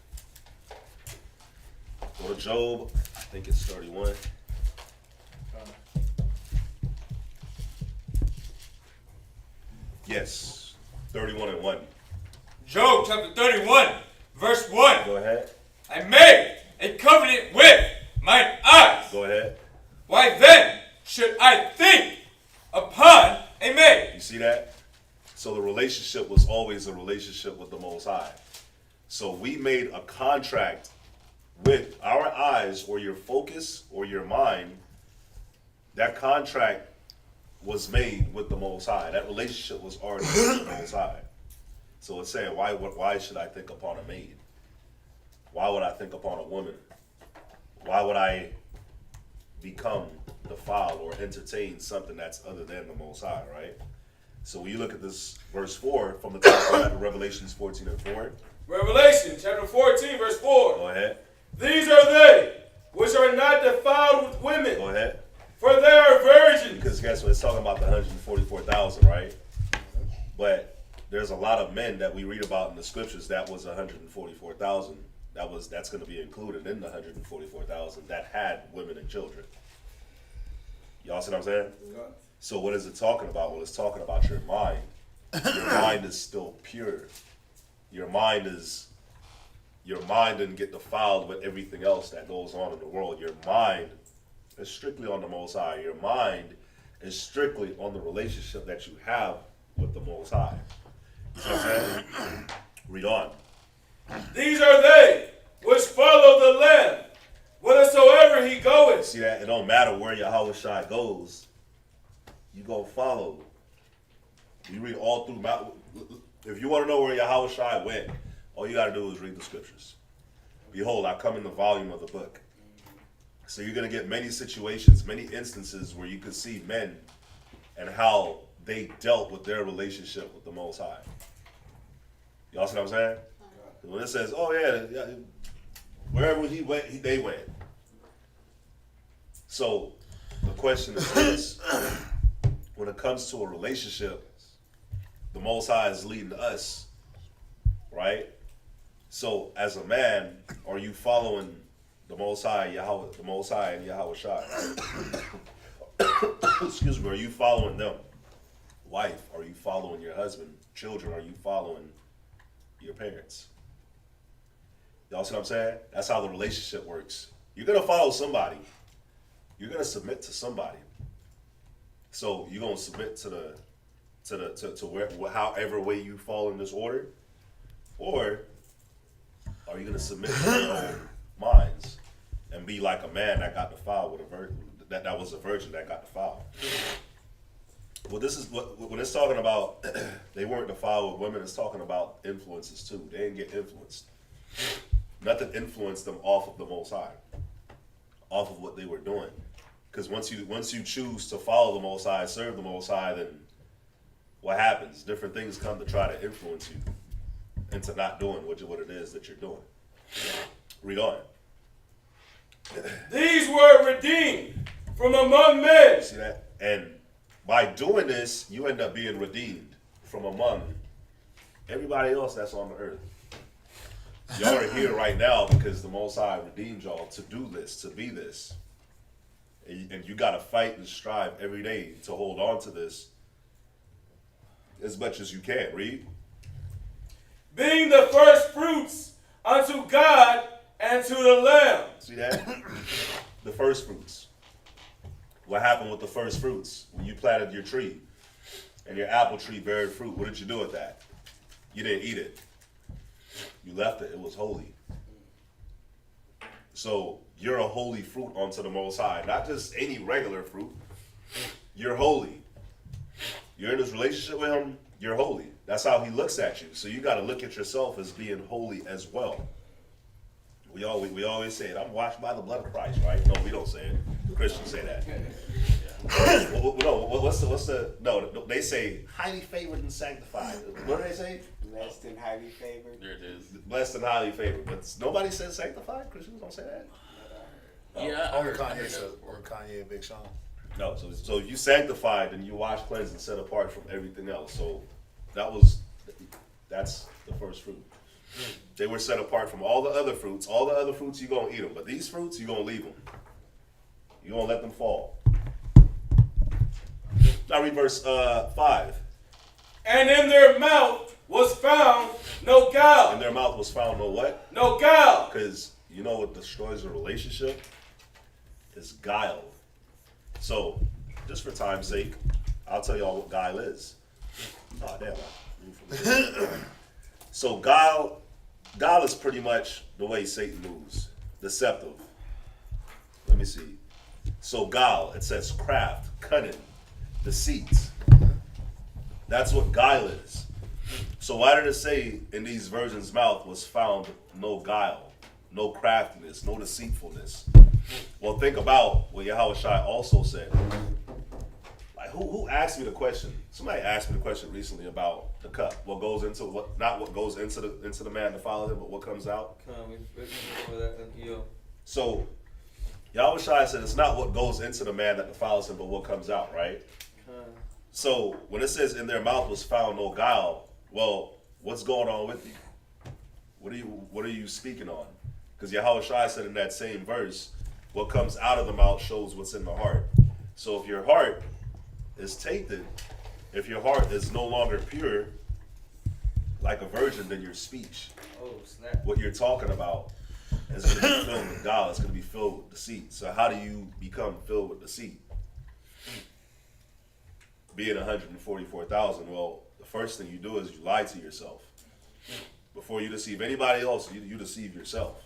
Speaker 3: Go to Job, I think it's 31. Yes, 31 and 1.
Speaker 8: Job chapter 31, verse 1.
Speaker 3: Go ahead.
Speaker 8: I made a covenant with mine eyes.
Speaker 3: Go ahead.
Speaker 8: Why then should I think upon a maid?
Speaker 3: You see that? So the relationship was always a relationship with the Most High. So we made a contract with our eyes or your focus or your mind. That contract was made with the Most High. That relationship was already with the Most High. So it's saying, why should I think upon a maid? Why would I think upon a woman? Why would I become defiled or entertain something that's other than the Most High, right? So when you look at this verse 4 from the top of Revelations 14 and 4.
Speaker 6: Revelation chapter 14, verse 4.
Speaker 3: Go ahead.
Speaker 6: These are they which are not defiled with women.
Speaker 3: Go ahead.
Speaker 6: For they are virgins.
Speaker 3: Because guess what? It's talking about the 144,000, right? But there's a lot of men that we read about in the scriptures that was 144,000. That's going to be included in the 144,000 that had women and children. Y'all see what I'm saying? So what is it talking about? Well, it's talking about your mind. Your mind is still pure. Your mind didn't get defiled with everything else that goes on in the world. Your mind is strictly on the Most High. Your mind is strictly on the relationship that you have with the Most High. You see what I'm saying? Read on.
Speaker 6: These are they which follow the Lamb, whithersoever he goeth.
Speaker 3: See that? It don't matter where Yahweh Shai goes. You gonna follow. You read all through. If you want to know where Yahweh Shai went, all you got to do is read the scriptures. Behold, I come in the volume of the book. So you're going to get many situations, many instances where you could see men and how they dealt with their relationship with the Most High. Y'all see what I'm saying? When it says, oh yeah, wherever he went, they went. So the question is this: when it comes to a relationship, the Most High is leading us, right? So as a man, are you following the Most High, Yahweh, the Most High and Yahweh Shai? Excuse me, are you following them? Wife, are you following your husband? Children, are you following your parents? Y'all see what I'm saying? That's how the relationship works. You're gonna follow somebody. You're gonna submit to somebody. So you're gonna submit to where, however way you fall in this order, or are you gonna submit to your own minds and be like a man that got defiled with a virgin, that was a virgin that got defiled? Well, this is when it's talking about they weren't defiled with women. It's talking about influences too. They didn't get influenced. Nothing influenced them off of the Most High, off of what they were doing. Because once you choose to follow the Most High, serve the Most High, then what happens? Different things come to try to influence you into not doing what it is that you're doing. Read on.
Speaker 6: These were redeemed from among men.
Speaker 3: See that? And by doing this, you end up being redeemed from among everybody else that's on the earth. Y'all are here right now because the Most High redeemed y'all to do this, to be this. And you got to fight and strive every day to hold on to this as much as you can. Read.
Speaker 6: Being the first fruits unto God and to the Lamb.
Speaker 3: See that? The first fruits. What happened with the first fruits? When you planted your tree and your apple tree beared fruit, what did you do with that? You didn't eat it. You left it. It was holy. So you're a holy fruit unto the Most High. Not just any regular fruit. You're holy. You're in this relationship with him, you're holy. That's how he looks at you. So you got to look at yourself as being holy as well. We always say it. I'm washed by the blood of Christ, right? No, we don't say it. Christians say that. No, they say highly favored and sanctified. What do they say?
Speaker 1: Blessed and highly favored.
Speaker 2: There it is.
Speaker 3: Blessed and highly favored. But nobody says sanctified. Christians don't say that.
Speaker 2: Yeah, I
Speaker 4: Only
Speaker 2: heard
Speaker 4: Kanye
Speaker 2: that
Speaker 4: said,
Speaker 2: before.
Speaker 4: or Kanye and Big Sean.
Speaker 3: No, so you sanctified and you wash, cleanse, and set apart from everything else. So that's the first fruit. They were set apart from all the other fruits. All the other fruits, you're going to eat them. But these fruits, you're going to leave them. You're going to let them fall. Now read verse 5.
Speaker 6: And in their mouth was found no guile.
Speaker 3: In their mouth was found no what?
Speaker 6: No guile.
Speaker 3: Because you know what destroys a relationship? Is guile. So, just for time's sake, I'll tell y'all what guile is. Oh, damn. So guile is pretty much the way Satan moves. Deceptive. Let me see. So guile, it says craft, cunning, deceit. That's what guile is. So why did it say in these virgins' mouth was found no guile, no craftiness, no deceitfulness? Well, think about what Yahweh Shai also said. Like, who asked me the question? Somebody asked me the question recently about the cup. What goes into what? Not what goes into the man to follow him, but what comes out. So Yahweh Shai said it's not what goes into the man that defiles him, but what comes out, right? So when it says in their mouth was found no guile, well, what's going on with you? What are you speaking on? Because Yahweh Shai said in that same verse, what comes out of the mouth shows what's in the heart. So if your heart is tainted, if your heart is no longer pure, like a virgin, then your speech, what you're talking about, is going to be filled with guile. It's going to be filled with deceit. So how do you become filled with deceit? Being 144,000, well, the first thing you do is you lie to yourself. Before you deceive anybody else, you deceive yourself.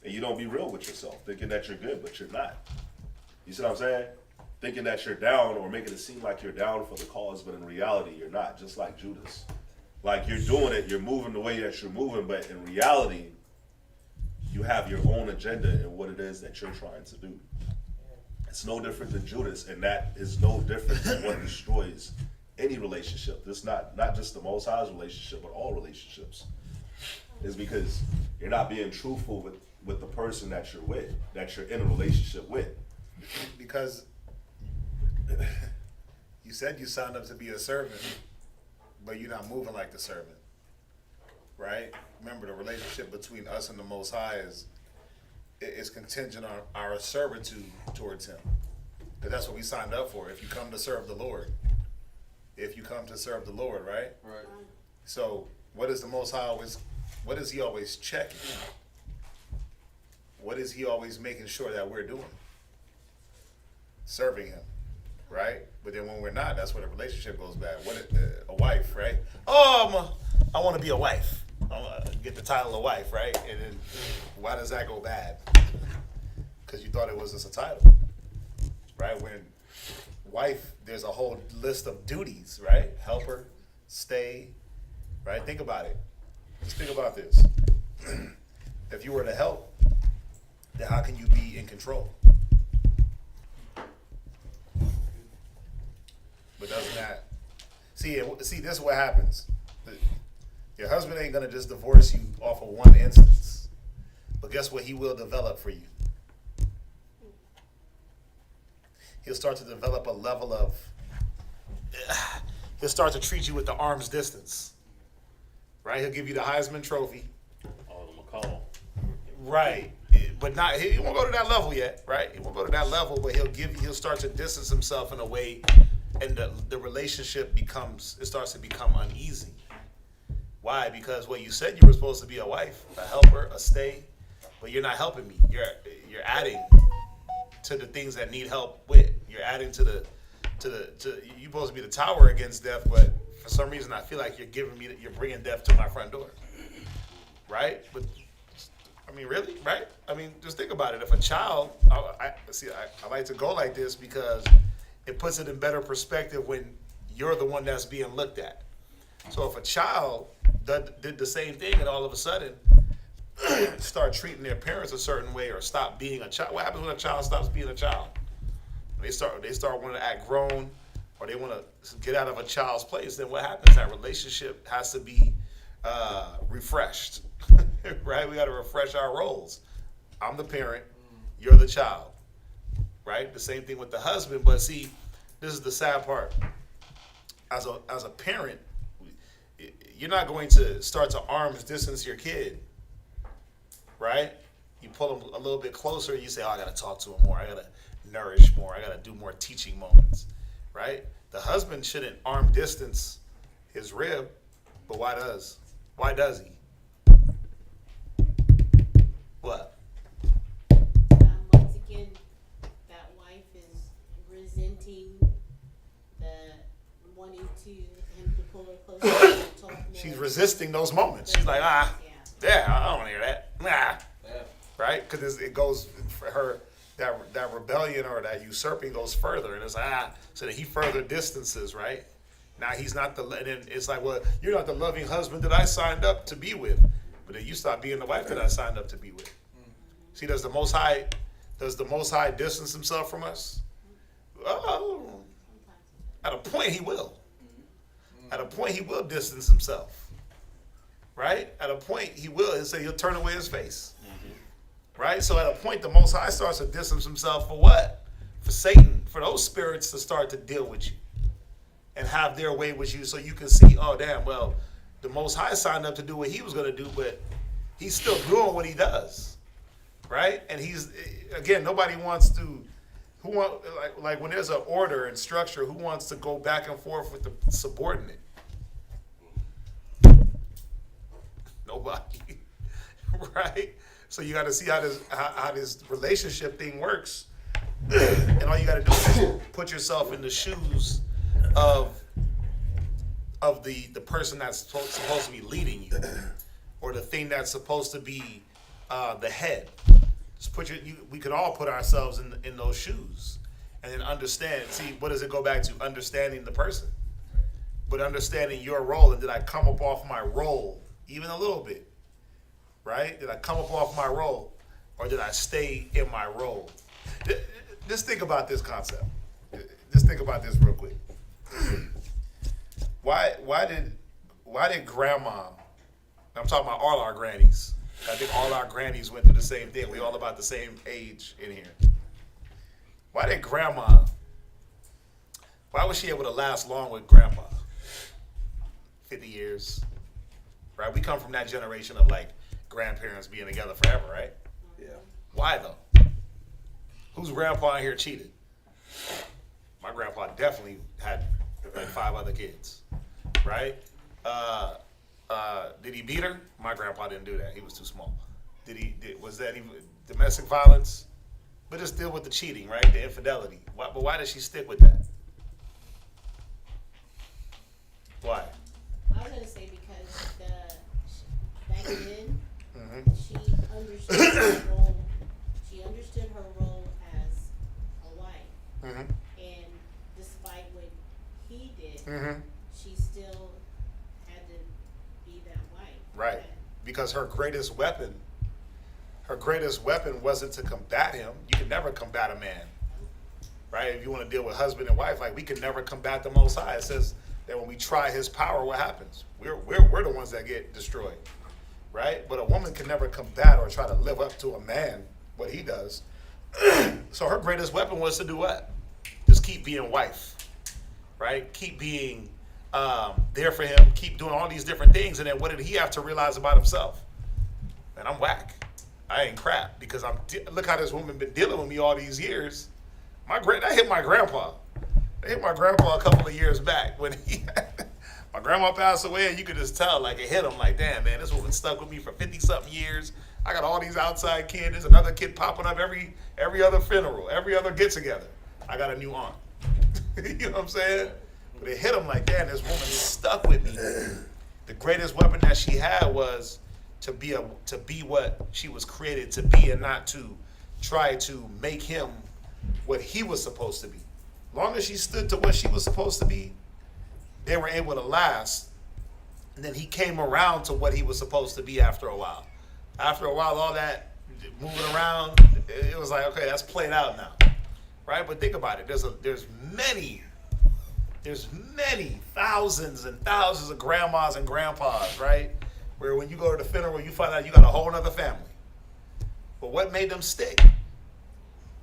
Speaker 3: And you don't be real with yourself, thinking that you're good, but you're not. You see what I'm saying? Thinking that you're down or making it seem like you're down for the cause, but in reality, you're not, just like Judas. Like you're doing it, you're moving the way that you're moving, but in reality, you have your own agenda in what it is that you're trying to do. It's no different than Judas, and that is no different than what destroys any relationship. This not just the Most High's relationship, but all relationships. Is because you're not being truthful with the person that you're with, that you're in a relationship with.
Speaker 4: Because you said you signed up to be a servant, but you're not moving like the servant, right? Remember, the relationship between us and the Most High is contingent on our servitude towards Him, because that's what we signed up for. If you come to serve the Lord, right?
Speaker 8: Right.
Speaker 4: So, what is the Most High always? What is He always checking? What is He always making sure that we're doing? Serving Him, right? But then when we're not, that's where the relationship goes bad. A wife, right? Oh, I want to be a wife. I want to get the title of wife, right? And then why does that go bad? Because you thought it was just a title, right? When wife, there's a whole list of duties, right? Helper, stay, right? Think about it. Just think about this. If you were to help, then how can you be in control? But doesn't that see? This is what happens. Your husband ain't gonna just divorce you off of one instance, but guess what? He will develop for you. He'll start to develop a level of. He'll start to treat you with the arm's distance. Right? He'll give you the Heisman Trophy.
Speaker 2: Oh, the McCall.
Speaker 4: Right. But not, he won't go to that level yet, right? He won't go to that level, but he'll start to distance himself in a way, and the relationship starts to become uneasy. Why? Because what you said you were supposed to be a wife, a helper, a stay, but you're not helping me. You're adding to the things that need help with. You're adding to you're supposed to be the tower against death, but for some reason I feel like you're bringing death to my front door, right? But I mean, really, right? I mean, just think about it. If a child, I like to go like this because it puts it in better perspective when you're the one that's being looked at. So if a child did the same thing and all of a sudden start treating their parents a certain way or stop being a child, what happens when a child stops being a child? They start wanting to act grown, or they want to get out of a child's place. Then what happens? That relationship has to be refreshed, right? We got to refresh our roles. I'm the parent, you're the child, right? The same thing with the husband. But see, this is the sad part. As a parent, you're not going to start to arm's distance your kid, right? You pull them a little bit closer. You say, "Oh, I got to talk to him more. I got to nourish more. I got to do more teaching moments," right? The husband shouldn't arm distance his rib, but why does he? What?
Speaker 7: Once again, that wife is resenting the wanting him to pull her closer and talk more.
Speaker 4: She's resisting those moments. She's like, I don't want to hear that.
Speaker 8: Yeah.
Speaker 4: Right? Because it goes for her, that rebellion or that usurping goes further, and it's like, so that he further distances, right? Now he's not and then it's like, well, you're not the loving husband that I signed up to be with, but then you stop being the wife that I signed up to be with. See, does the Most High distance himself from us? Oh, at a point he will. At a point he will distance himself, right? At a point he will. He'll say he'll turn away his face, right? So at a point the Most High starts to distance himself for what? For Satan, for those spirits to start to deal with you and have their way with you, so you can see, oh damn, well, the Most High signed up to do what he was going to do, but he's still doing what he does, right? And nobody wants to, like when there's an order and structure, who wants to go back and forth with the subordinate? Nobody, right? So you got to see how this relationship thing works, and all you got to do is put yourself in the shoes of of the person that's supposed to be leading you, or the thing that's supposed to be the head. Just we could all put ourselves in those shoes, and then understand. See, what does it go back to? Understanding the person, but understanding your role. And did I come up off my role even a little bit? Right? Did I come up off my role, or did I stay in my role? Just think about this concept. Just think about this real quick. Why did grandma? I'm talking about all our grannies. I think all our grannies went through the same thing. We all about the same age in here. Why did grandma? Why was she able to last long with grandpa? 50 years, right? We come from that generation of like grandparents being together forever, right?
Speaker 1: Yeah.
Speaker 4: Why though? Whose grandpa in here cheated? My grandpa definitely had like 5 other kids, right? Did he beat her? My grandpa didn't do that. He was too small. Was that even domestic violence? But just deal with the cheating, right? The infidelity. But why did she stick with that? Why?
Speaker 7: I was gonna say because back then, she understood her role. She understood her role as a wife, and despite what he did, she still had to be that wife.
Speaker 4: Right. Because her greatest weapon wasn't to combat him. You can never combat a man, right? If you want to deal with husband and wife, like we can never combat the Most High. It says that when we try His power, what happens? We're the ones that get destroyed, right? But a woman can never combat or try to live up to a man what he does. So her greatest weapon was to do what? Just keep being wife, right? Keep being there for him. Keep doing all these different things. And then what did he have to realize about himself? Man, I'm whack. I ain't crap because look how this woman been dealing with me all these years. I hit my grandpa. I hit my grandpa a couple of years back when my grandma passed away, and you could just tell, like it hit him. Like, damn, man, this woman stuck with me for 50-something years. I got all these outside kids. There's another kid popping up every other funeral, every other get together. I got a new aunt. You know what I'm saying? But it hit him like, damn, this woman stuck with me. The greatest weapon that she had was to be what she was created to be, and not to try to make him what he was supposed to be. Long as she stood to what she was supposed to be, they were able to last. And then he came around to what he was supposed to be after a while. After a while, all that moving around, it was like, okay, that's played out now, right? But think about it. There's many thousands and thousands of grandmas and grandpas, right? Where when you go to the funeral, you find out you got a whole other family. But what made them stick?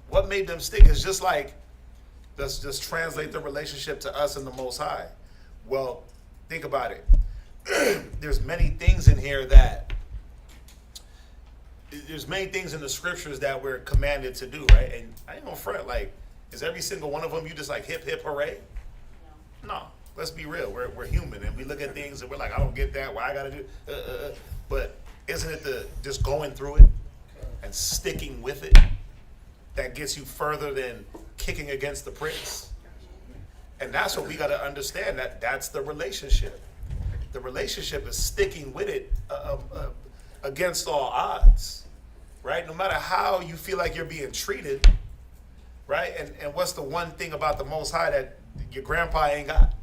Speaker 4: What made them stick is just like, let's just translate the relationship to us and the Most High. Well, think about it. There's many things in here there's many things in the scriptures that we're commanded to do, right? And I ain't gonna front, like, is every single one of them you just like hip, hip, hooray? No. Let's be real. We're human, and we look at things and we're like, I don't get that. Why I gotta do? But isn't it the just going through it and sticking with it that gets you further than kicking against the pricks? And that's what we got to understand. That's the relationship. The relationship is sticking with it against all odds, right? No matter how you feel like you're being treated, right? And what's the one thing about the Most High that your grandpa ain't got?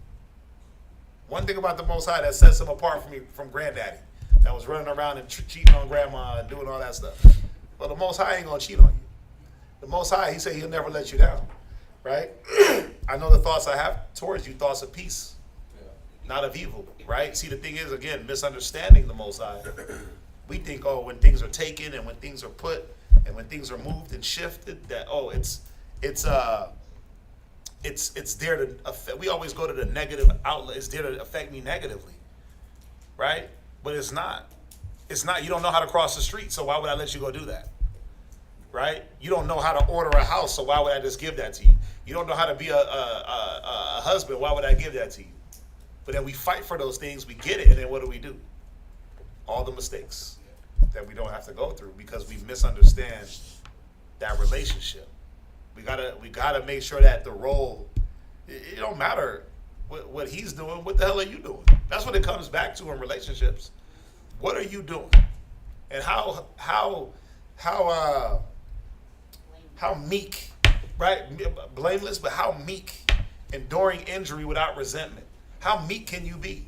Speaker 4: One thing about the Most High that sets him apart from granddaddy that was running around and cheating on grandma and doing all that stuff. Well, the Most High ain't gonna cheat on you. The Most High, He said He'll never let you down, right? I know the thoughts I have towards you, thoughts of peace, not of evil, right? See, the thing is, again, misunderstanding the Most High. We think, when things are taken and when things are put and when things are moved and shifted, that it's there to affect. We always go to the negative outlet. It's there to affect me negatively, right? But it's not. It's not. You don't know how to cross the street, so why would I let you go do that? Right? You don't know how to order a house, so why would I just give that to you? You don't know how to be a husband, why would I give that to you? But then we fight for those things, we get it, and then what do? All the mistakes that we don't have to go through because we misunderstand that relationship. We gotta make sure that the role, it don't matter what he's doing, what the hell are you doing? That's what it comes back to in relationships. What are you doing? And how meek, right? Blameless, but how meek, enduring injury without resentment. How meek can you be?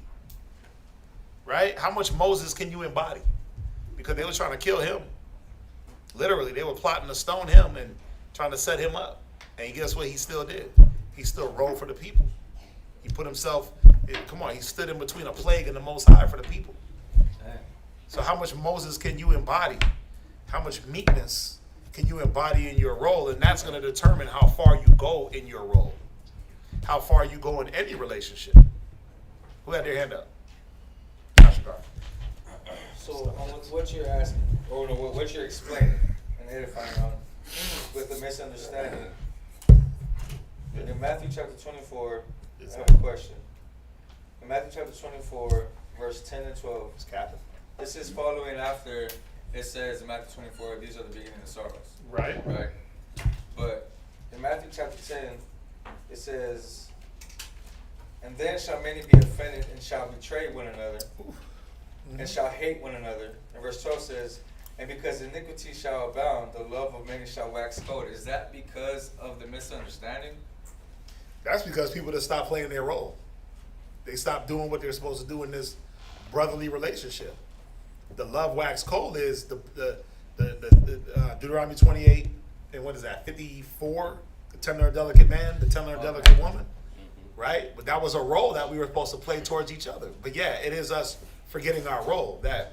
Speaker 4: Right? How much Moses can you embody? Because they were trying to kill him. Literally, they were plotting to stone him and trying to set him up. And guess what he still did? He still rode for the people. He put himself, he stood in between a plague and the Most High for the people. So how much Moses can you embody? How much meekness can you embody in your role? And that's going to determine how far you go in your role. How far you go in any relationship. Who had their hand up?
Speaker 8: So what you're asking, or no, what you're explaining and edifying on with the misunderstanding. In Matthew chapter 24, I have a question. In Matthew chapter 24, verse 10 and 12,
Speaker 4: It's Captain.
Speaker 8: this is following after it says in Matthew 24, these are the beginning of sorrows.
Speaker 4: Right.
Speaker 8: Right. But in Matthew chapter 10, it says, and then shall many be offended and shall betray one another, and shall hate one another. And verse 12 says, and because iniquity shall abound, the love of many shall wax cold. Is that because of the misunderstanding?
Speaker 4: That's because people just stop playing their role. They stop doing what they're supposed to do in this brotherly relationship. The love wax cold is the Deuteronomy 28 and what is that, 54? The tender and delicate man, the tender and delicate woman, right? But that was a role that we were supposed to play towards each other. But yeah, it is us forgetting our role. That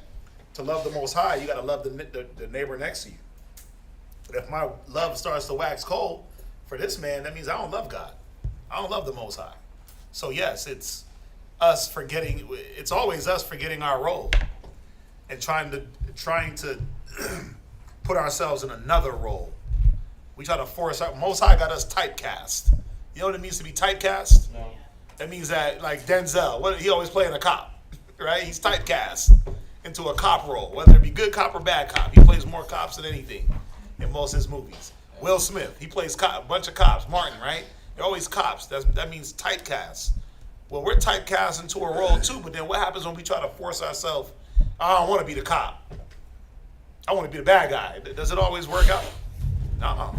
Speaker 4: to love the Most High, you got to love the neighbor next to you. But if my love starts to wax cold for this man, that means I don't love God. I don't love the Most High. So yes, it's us forgetting. It's always us forgetting our role and trying to put ourselves in another role. We try to force our. Most High got us typecast. You know what it means to be typecast?
Speaker 8: No.
Speaker 4: That means that, like Denzel, he always playing a cop, right? He's typecast into a cop role, whether it be good cop or bad cop. He plays more cops than anything in most of his movies. Will Smith, he plays a bunch of cops. Martin, right? They're always cops. That means typecast. Well, we're typecast into a role too, but then what happens when we try to force ourselves? I don't want to be the cop. I want to be the bad guy. Does it always work out? Uh-uh.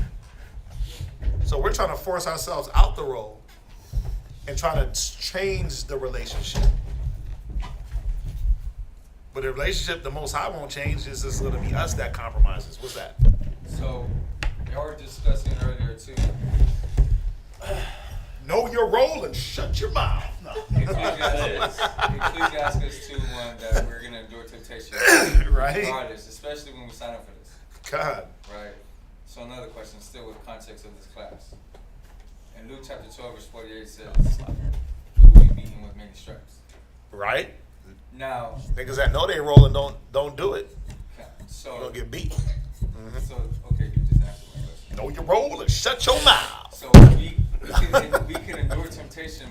Speaker 4: So we're trying to force ourselves out the role and trying to change the relationship. But the relationship, the Most High won't change. It's just going to be us that compromises. What's that?
Speaker 8: So, y'all were discussing earlier too.
Speaker 4: Know your role and shut your mouth. No.
Speaker 8: Ecclesiasticus 2:1 that we're gonna endure temptation,
Speaker 4: Right.
Speaker 8: regardless, especially when we sign up for this.
Speaker 4: God.
Speaker 8: Right. So another question, still with context of this class. In Luke chapter 12, verse 48 says, "We will be beaten with many stripes."
Speaker 4: Right?
Speaker 8: Now,
Speaker 4: Niggas that know they role and don't do it,
Speaker 8: so
Speaker 4: you'll get beat.
Speaker 8: so okay, you just answered my question.
Speaker 4: Know your role and shut your mouth.
Speaker 8: So we can endure temptation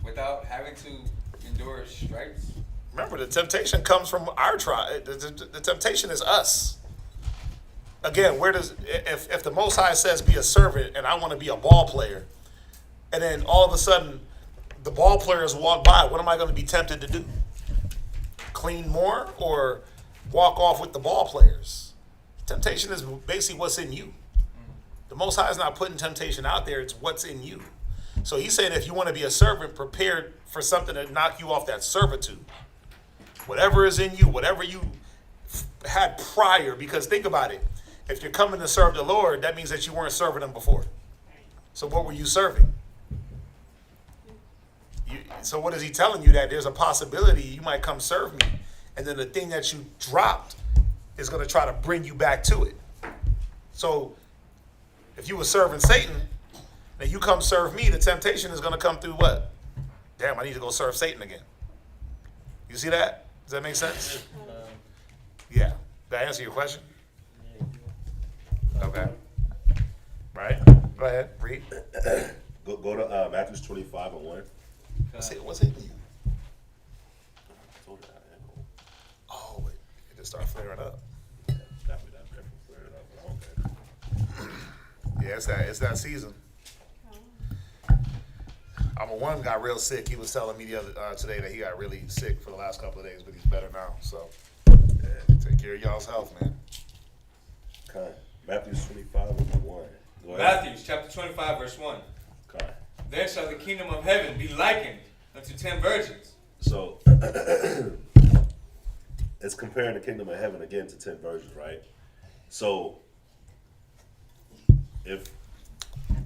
Speaker 8: without having to endure stripes.
Speaker 4: Remember, the temptation comes from our tribe. The temptation is us. Again, if the Most High says be a servant and I want to be a ball player, and then all of a sudden the ball players walk by, what am I going to be tempted to do? Clean more or walk off with the ball players? Temptation is basically what's in you. The Most High is not putting temptation out there, it's what's in you. So he's saying if you want to be a servant, prepare for something to knock you off that servitude. Whatever is in you, whatever you had prior, because think about it. If you're coming to serve the Lord, that means that you weren't serving him before. So what were you serving? So what is he telling you? That there's a possibility you might come serve me, and then the thing that you dropped is going to try to bring you back to it. So if you were serving Satan, and you come serve me, the temptation is going to come through what? Damn, I need to go serve Satan again. You see that? Does that make sense? Yeah. Did I answer your question? Okay. Right? Go ahead. Read.
Speaker 3: Go to Matthew 25 and 1.
Speaker 4: What's hitting you? Oh, wait. It just started flaring up. Yeah, it's that season. I'm one got real sick. He was telling me the other today that he got really sick for the last couple of days, but he's better now. So take care of y'all's health, man.
Speaker 3: Okay. Matthew 25 and 1. Go ahead.
Speaker 8: Matthew chapter 25, verse 1.
Speaker 3: Okay.
Speaker 8: Then shall the kingdom of heaven be likened unto 10 virgins.
Speaker 3: So it's comparing the kingdom of heaven again to 10 virgins, right? So if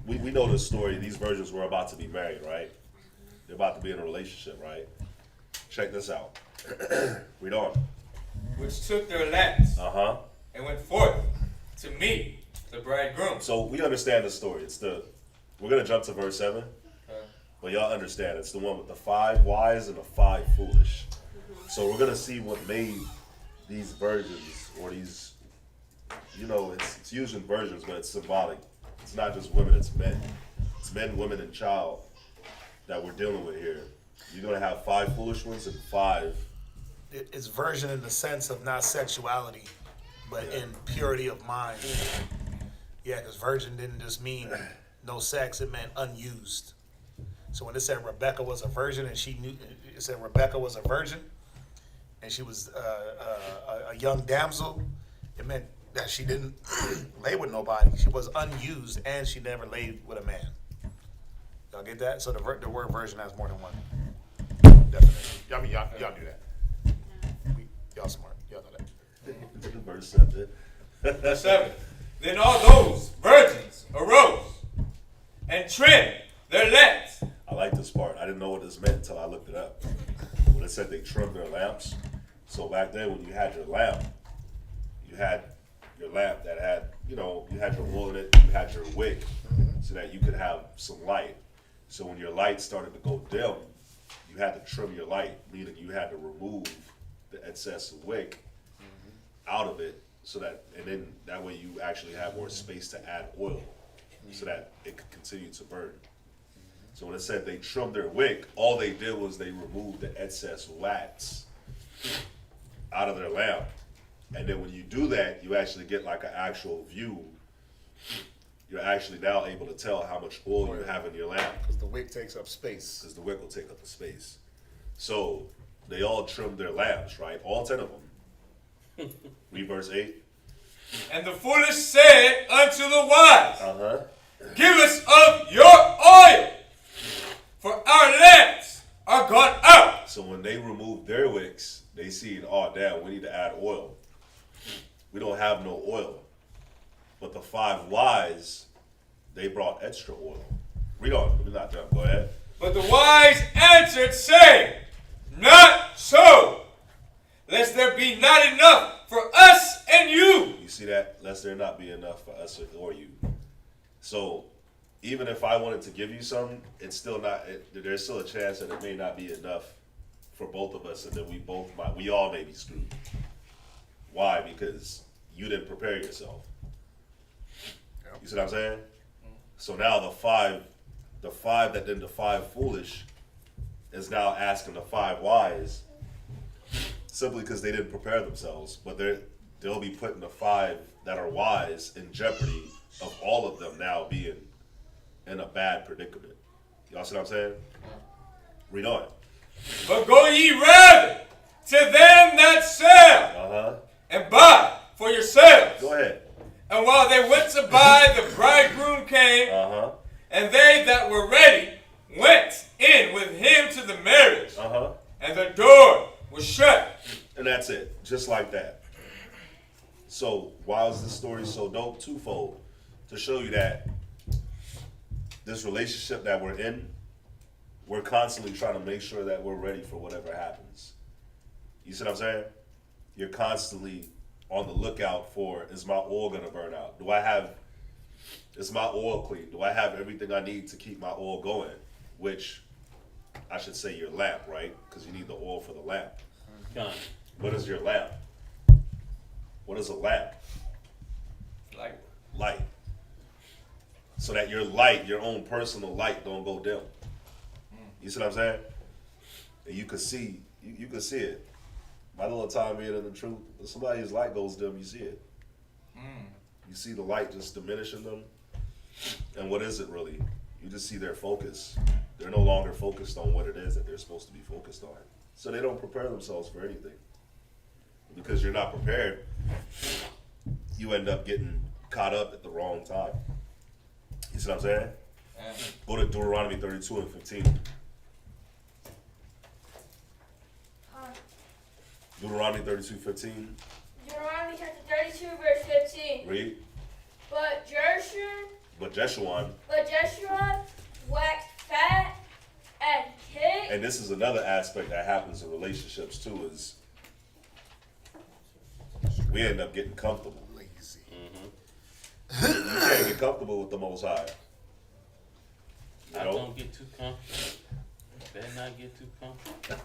Speaker 3: we know the story, these virgins were about to be married, right? They're about to be in a relationship, right? Check this out. Read on.
Speaker 8: Which took their lamps
Speaker 3: Uh-huh.
Speaker 8: and went forth to meet the bridegroom.
Speaker 3: So we understand the story. We're gonna jump to verse 7. But y'all understand, it's the one with the 5 wise and the 5 foolish. So we're going to see what made these virgins, or these, it's using virgins, but it's symbolic. It's not just women, it's men. It's men, women, and child that we're dealing with here. You're going to have 5 foolish ones and 5.
Speaker 4: It's virgin in the sense of not sexuality, but in purity of mind. Yeah, because virgin didn't just mean no sex, it meant unused. So when it said Rebecca was a virgin, and it said Rebecca was a virgin, and she was a young damsel, it meant that she didn't lay with nobody. She was unused, and she never laid with a man. Y'all get that? So the word virgin has more than one. Definitely. I mean, y'all do that. Y'all smart. Y'all know that.
Speaker 3: Verse 7.
Speaker 8: Verse 7. Then all those virgins arose and trimmed their lamps.
Speaker 3: I like this part. I didn't know what this meant until I looked it up. When it said they trimmed their lamps. So back then when you had your lamp, you had your lamp that had, you had your oil in it, you had your wick, so that you could have some light. So when your light started to go dim, you had to trim your light, meaning you had to remove the excess wick out of it, and then that way you actually have more space to add oil, so that it could continue to burn. So when it said they trimmed their wick, all they did was they removed the excess wax out of their lamp. And then when you do that, you actually get like an actual view. You're actually now able to tell how much oil you have in your lamp.
Speaker 4: Because the wick takes up space.
Speaker 3: Because the wick will take up the space. So they all trimmed their lamps, right? All 10 of them. Read verse 8.
Speaker 8: And the foolish said unto the wise,
Speaker 3: Uh-huh.
Speaker 8: Give us of your oil, for our lamps are gone out.
Speaker 3: So when they removed their wicks, they see, oh, damn, we need to add oil. We don't have no oil. But the 5 wise, they brought extra oil. Read on. Let me not jump. Go ahead.
Speaker 8: But the wise answered, saying, Not so, lest there be not enough for us and you.
Speaker 3: You see that? Lest there not be enough for us or you. So even if I wanted to give you some, it's still not. There's still a chance that it may not be enough for both of us, and then we all may be screwed. Why? Because you didn't prepare yourself. You see what I'm saying? So now the five that did the 5 foolish is now asking the 5 wise, simply because they didn't prepare themselves. But they'll be putting the 5 that are wise in jeopardy of all of them now being in a bad predicament. Y'all see what I'm saying? Read on.
Speaker 8: But go ye rather to them that sell and buy for yourselves.
Speaker 3: Go ahead.
Speaker 8: And while they went to buy, the bridegroom came, and they that were ready went in with him to the marriage, and the door was shut.
Speaker 3: And that's it, just like that. So why is this story so dope? Twofold. To show you that this relationship that we're in, we're constantly trying to make sure that we're ready for whatever happens. You see what I'm saying? You're constantly on the lookout for, is my oil gonna burn out? Is my oil clean? Do I have everything I need to keep my oil going? Which, I should say your lamp, right? Because you need the oil for the lamp. What is your lamp? What is a lamp? Light. So that your light, your own personal light, don't go dim. You see what I'm saying? And you could see, you could see it. My little time being in the truth, if somebody's light goes dim, you see it. You see the light just diminishing them. And what is it really? You just see their focus. They're no longer focused on what it is that they're supposed to be focused on. So they don't prepare themselves for anything. Because you're not prepared, you end up getting caught up at the wrong time. You see what I'm saying?
Speaker 8: Yeah.
Speaker 3: Go to Deuteronomy 32 and 15. Deuteronomy 32, 15.
Speaker 5: Deuteronomy chapter 32, verse 15.
Speaker 3: Read.
Speaker 5: But Jeshurun
Speaker 3: But Jeshurun
Speaker 5: waxed fat and kicked.
Speaker 3: and this is another aspect that happens in relationships too, is we end up getting comfortable.
Speaker 4: Lazy.
Speaker 3: You can't get comfortable with the Most High. You
Speaker 2: I
Speaker 3: know?
Speaker 2: don't get too comfortable. Better not get too comfortable.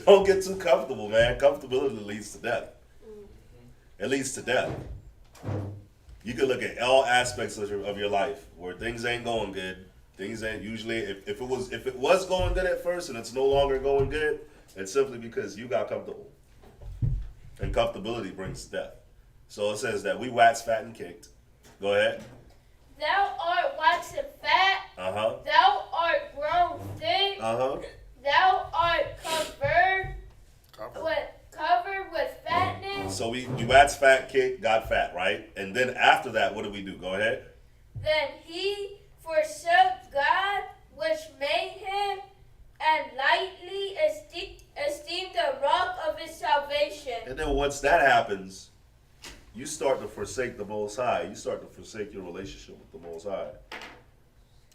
Speaker 3: Don't get too comfortable, man. Comfortability leads to death. It leads to death. You can look at all aspects of your life where things ain't going good. Things ain't usually, if it was going good at first and it's no longer going good, it's simply because you got comfortable. And comfortability brings death. So it says that we waxed, fat, and kicked. Go ahead.
Speaker 5: Thou art waxed fat.
Speaker 3: Uh-huh.
Speaker 5: Thou art grown thick.
Speaker 3: Uh-huh.
Speaker 5: Thou art covered with fatness.
Speaker 3: So we waxed, fat, kicked, got fat, right? And then after that, what do we do? Go ahead.
Speaker 5: Then he forsook God, which made him, and lightly esteemed the rock of his salvation.
Speaker 3: And then once that happens, you start to forsake the Most High. You start to forsake your relationship with the Most High.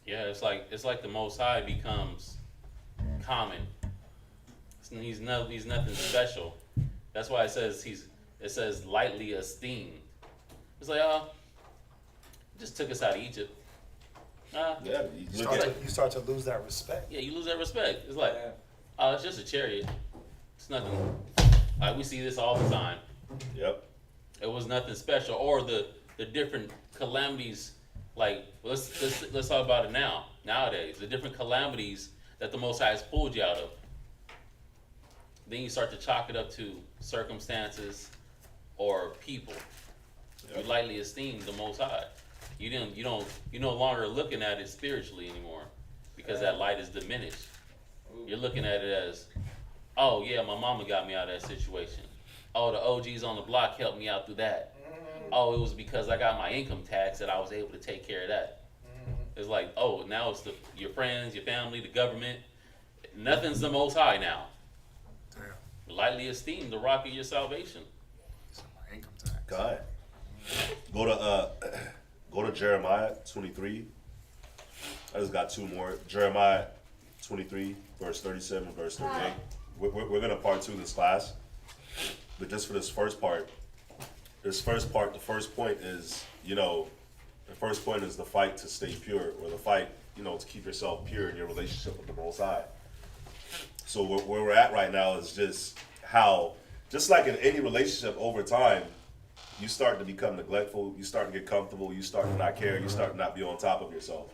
Speaker 2: Yeah, it's like the Most High becomes common. He's nothing special. That's why it says lightly esteemed. It's like, just took us out of Egypt.
Speaker 3: Yeah,
Speaker 4: You start to lose that respect.
Speaker 2: Yeah, you lose that respect. It's like, it's just a chariot. It's nothing. Like we see this all the time.
Speaker 3: Yep.
Speaker 2: It was nothing special, or the different calamities. Like let's talk about it now. Nowadays, the different calamities that the Most High has pulled you out of. Then you start to chalk it up to circumstances or people.
Speaker 3: Yep.
Speaker 2: You lightly esteem the Most High. You're no longer looking at it spiritually anymore because that light is diminished. You're looking at it as, oh yeah, my mama got me out of that situation. Oh, the OGs on the block helped me out through that. Oh, it was because I got my income tax that I was able to take care of that. It's like, oh, now it's your friends, your family, the government. Nothing's the Most High now.
Speaker 4: Damn.
Speaker 2: Lightly esteem the rock of your salvation.
Speaker 4: It's my income tax.
Speaker 3: Go ahead. Go to Jeremiah 23. I just got two more. Jeremiah 23, verse 37, verse 38. We're going to part 2 of this class. But just for this first part, the first point is, the first point is the fight to stay pure, or the fight, to keep yourself pure in your relationship with the Most High. So where we're at right now is just like in any relationship over time, you start to become neglectful, you start to get comfortable, you start to not care, you start to not be on top of yourself.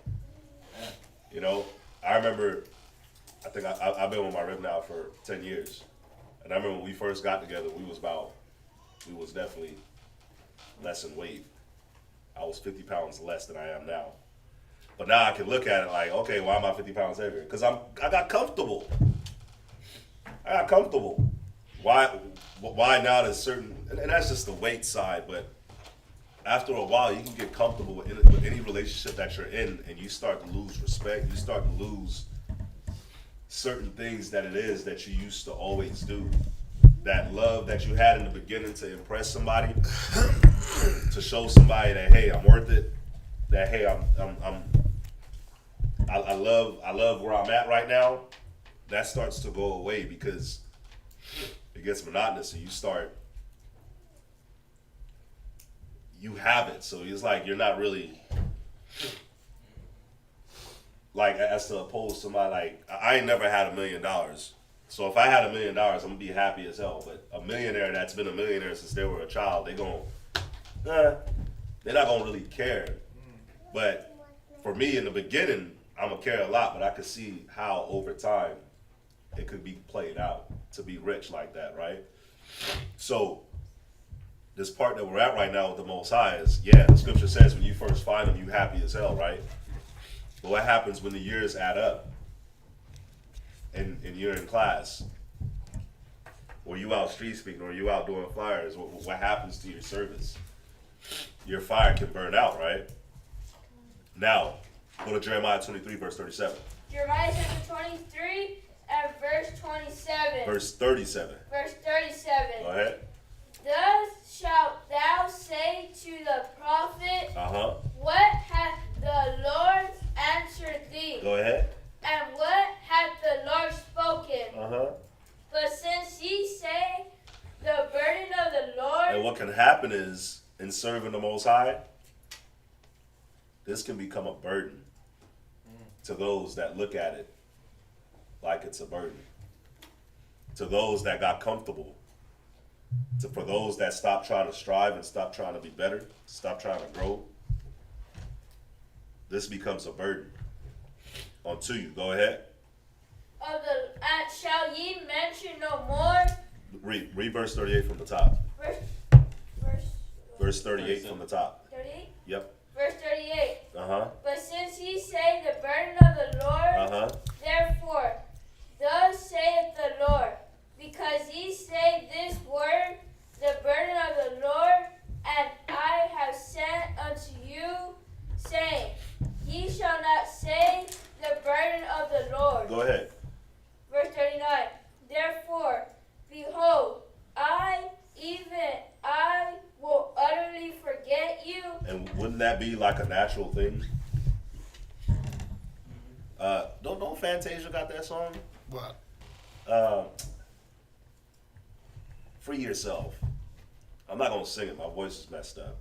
Speaker 3: I remember, I think I've been with my rib now for 10 years. And I remember when we first got together, we was definitely less in weight. I was 50 pounds less than I am now. But now I can look at it like, okay, why am I 50 pounds heavier? Because I got comfortable. Why now there's certain, and that's just the weight side, but after a while you can get comfortable with any relationship that you're in, and you start to lose respect, you start to lose certain things that it is that you used to always do. That love that you had in the beginning to impress somebody, to show somebody that, hey, I'm worth it, that, hey, I love where I'm at right now, that starts to go away because it gets monotonous, and you have it. So it's like you're not really, like, as to oppose somebody, like, I ain't never had $1 million. So if I had $1 million, I'm gonna be happy as hell. But a millionaire that's been a millionaire since they were a child, they're not gonna really care. But for me, in the beginning, I'm gonna care a lot, but I could see how over time it could be played out to be rich like that, right? So this part that we're at right now with the Most High is, the scripture says when you first find him, you happy as hell, right? But what happens when the years add up and you're in class? Or you out street speaking, or you out doing flyers? What happens to your service? Your fire can burn out, right? Now, go to Jeremiah 23, verse 37.
Speaker 5: Jeremiah chapter 23 and verse 27.
Speaker 3: Verse 37.
Speaker 5: Verse 37.
Speaker 3: Go ahead.
Speaker 5: Thus shalt thou say to the prophet, what hath the Lord answered thee?
Speaker 3: Go ahead.
Speaker 5: And what hath the Lord spoken? But since ye say the burden of the Lord.
Speaker 3: And what can happen is, in serving the Most High, this can become a burden to those that look at it like it's a burden. To those that got comfortable. For those that stop trying to strive and stop trying to be better, stop trying to grow. This becomes a burden unto you. Go ahead.
Speaker 5: And shall ye mention no more?
Speaker 3: Read verse 38 from the top. Verse 38 from the top.
Speaker 5: 38?
Speaker 3: Yep.
Speaker 5: Verse 38.
Speaker 3: But
Speaker 5: since ye say the burden of the Lord, therefore, thus saith the Lord, because ye say this word, the burden of the Lord, and I have sent unto you, saying, ye shall not say the burden of the Lord.
Speaker 3: Go ahead.
Speaker 5: Verse 39. Therefore, behold, even I will utterly forget you.
Speaker 3: And wouldn't that be like a natural thing? Don't Fantasia got that song?
Speaker 4: What?
Speaker 3: Free Yourself. I'm not gonna sing it. My voice is messed up.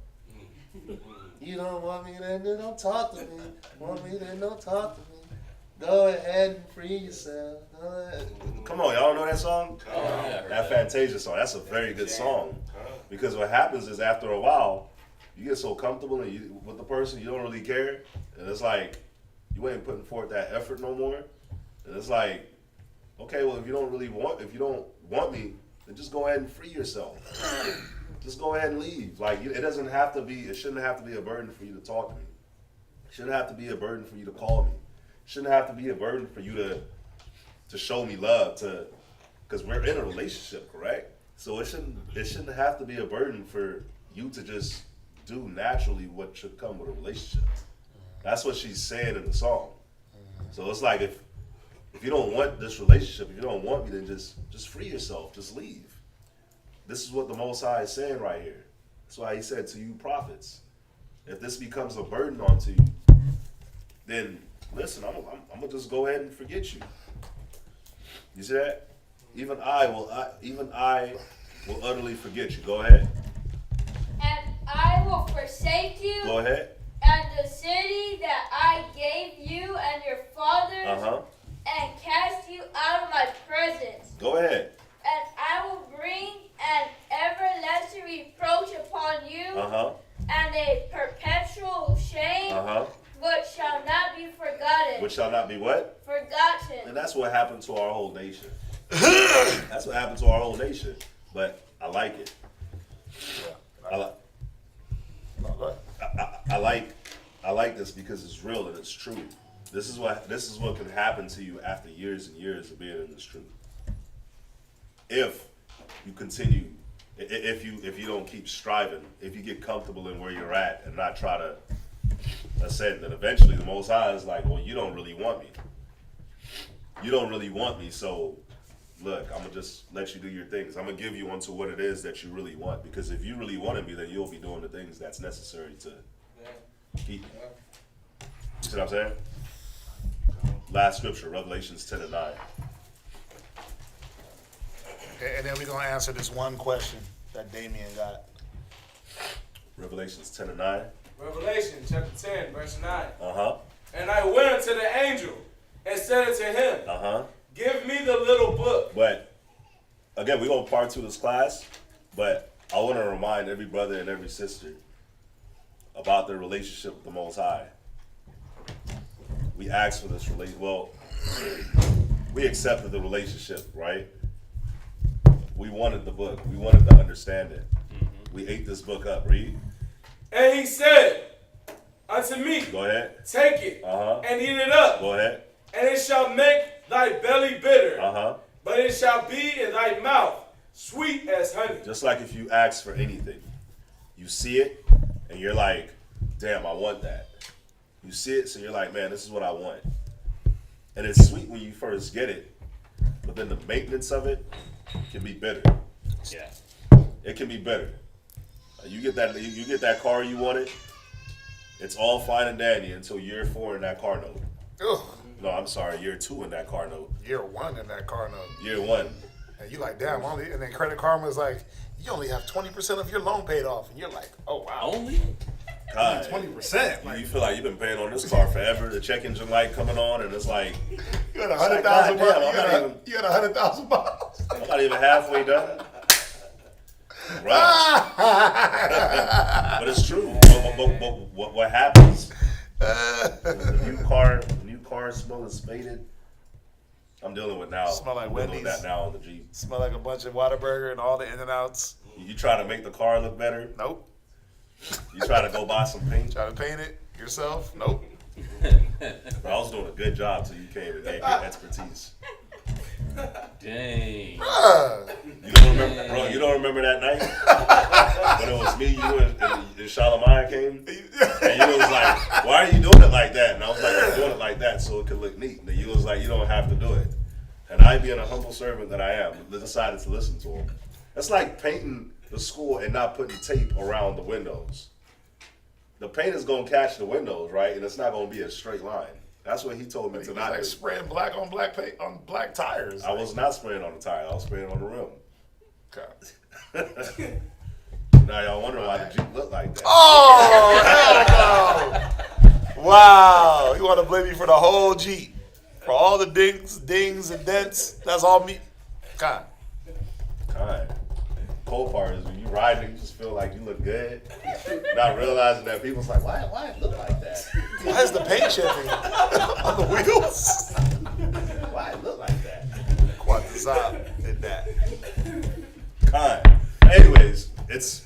Speaker 3: You don't want me, then don't talk to me. Want me, then don't talk to me. Go ahead and free yourself. Come on, y'all know that song? That Fantasia song. That's a very good song. Because what happens is after a while, you get so comfortable with the person, you don't really care. And it's like, you ain't putting forth that effort no more. And it's like, okay, well, if you don't want me, then just go ahead and free yourself. Just go ahead and leave. Like, it shouldn't have to be a burden for you to talk to me. It shouldn't have to be a burden for you to call me. It shouldn't have to be a burden for you to show me love, because we're in a relationship, correct? So it shouldn't have to be a burden for you to just do naturally what should come with a relationship. That's what she's saying in the song. So it's like, if you don't want this relationship, if you don't want me, then just free yourself, just leave. This is what the Most High is saying right here. That's why he said to you prophets, if this becomes a burden onto you, then listen, I'm gonna just go ahead and forget you. You see that? Even I will utterly forget you. Go ahead.
Speaker 5: And I will forsake you.
Speaker 3: Go ahead.
Speaker 5: And the city that I gave you and your fathers, and cast you out of my presence.
Speaker 3: Go ahead.
Speaker 5: And I will bring an everlasting reproach upon you, and a perpetual shame, which shall not be forgotten.
Speaker 3: Which shall not be what?
Speaker 5: Forgotten.
Speaker 3: And that's what happened to our whole nation. That's what happened to our whole nation. But I like it.
Speaker 4: Yeah.
Speaker 3: I like this because it's real and it's true. This is what can happen to you after years and years of being in this truth. If you continue, if you don't keep striving, if you get comfortable in where you're at and not try to ascend, then eventually the Most High is like, well, you don't really want me. You don't really want me, so look, I'm gonna just let you do your things. I'm gonna give you onto what it is that you really want. Because if you really wanted me, then you'll be doing the things that's necessary to keep me. You see what I'm saying? Last scripture, Revelations 10 and 9.
Speaker 4: And then we're going to answer this one question that Damien got.
Speaker 3: Revelations 10 and 9.
Speaker 6: Revelation chapter 10, verse 9.
Speaker 3: Uh-huh.
Speaker 6: And I went unto the angel and said unto him,
Speaker 3: Uh-huh.
Speaker 6: give me the little book.
Speaker 3: But, again, we're going to part 2 this class, but I want to remind every brother and every sister about their relationship with the Most High. We asked for this we accepted the relationship, right? We wanted the book. We wanted to understand it. We ate this book up. Read.
Speaker 6: And he said unto me.
Speaker 3: Go ahead.
Speaker 6: Take it and eat it up.
Speaker 3: Go ahead.
Speaker 6: And it shall make thy belly bitter. But it shall be in thy mouth sweet as honey.
Speaker 3: Just like if you ask for anything, you see it and you're like, damn, I want that. You see it, so you're like, man, this is what I want. And it's sweet when you first get it, but then the maintenance of it can be bitter.
Speaker 2: Yeah.
Speaker 3: It can be bitter. You get that car you wanted, it's all fine and dandy until year 4 in that car note.
Speaker 4: Ugh.
Speaker 3: No, I'm sorry, year 2 in that car note.
Speaker 4: Year 1 in that car note.
Speaker 3: Year 1.
Speaker 4: And you like, damn, only, and then Credit Karma's like, you only have 20% of your loan paid off. And you're like, oh, wow.
Speaker 2: Only?
Speaker 3: God,
Speaker 4: 20%.
Speaker 3: you feel like you've been paying on this car forever. The check engine light coming on, and it's like,
Speaker 4: You had 100,000
Speaker 3: God damn,
Speaker 4: miles. You had 100,000 miles.
Speaker 3: I'm not even halfway done. Right. But it's true. But what happens? The new car smell is faded. I'm dealing with now.
Speaker 4: Smell like
Speaker 3: I'm dealing
Speaker 4: Wendy's.
Speaker 3: with that now on the Jeep.
Speaker 4: Smell like a bunch of Whataburger and all the in and outs.
Speaker 3: You try to make the car look better.
Speaker 4: Nope.
Speaker 3: You try to go buy some paint.
Speaker 4: Try to paint it yourself. Nope.
Speaker 3: Bro, I was doing a good job till you came and gave your expertise.
Speaker 2: Dang.
Speaker 3: You don't remember, bro? You don't remember that night when it was me, you, and Charlemagne came, and you was like, "Why are you doing it like that?" And I was like, "I'm doing it like that so it could look neat." And you was like, "You don't have to do it." And I, being a humble servant that I am, decided to listen to him. It's like painting the school and not putting tape around the windows. The paint is gonna catch the windows, right? And it's not gonna be a straight line. That's what he told me
Speaker 4: He
Speaker 3: to
Speaker 4: was
Speaker 3: not
Speaker 4: like
Speaker 3: do.
Speaker 4: spraying black on black paint on black tires.
Speaker 3: I was not spraying on the tire. I was spraying on the rim.
Speaker 4: Okay.
Speaker 3: Now y'all wonder why the Jeep look like that.
Speaker 4: Oh, hell no. Wow. You want to blame me for the whole Jeep? For all the dings and dents? That's all me. God.
Speaker 3: Alright. Cold part is when you riding, you just feel like you look good. Not realizing that people's like, why it look like that?
Speaker 4: Why is the paint chipping on the wheels?
Speaker 3: Why it look like that?
Speaker 4: Quantazab did that.
Speaker 3: Anyways, it's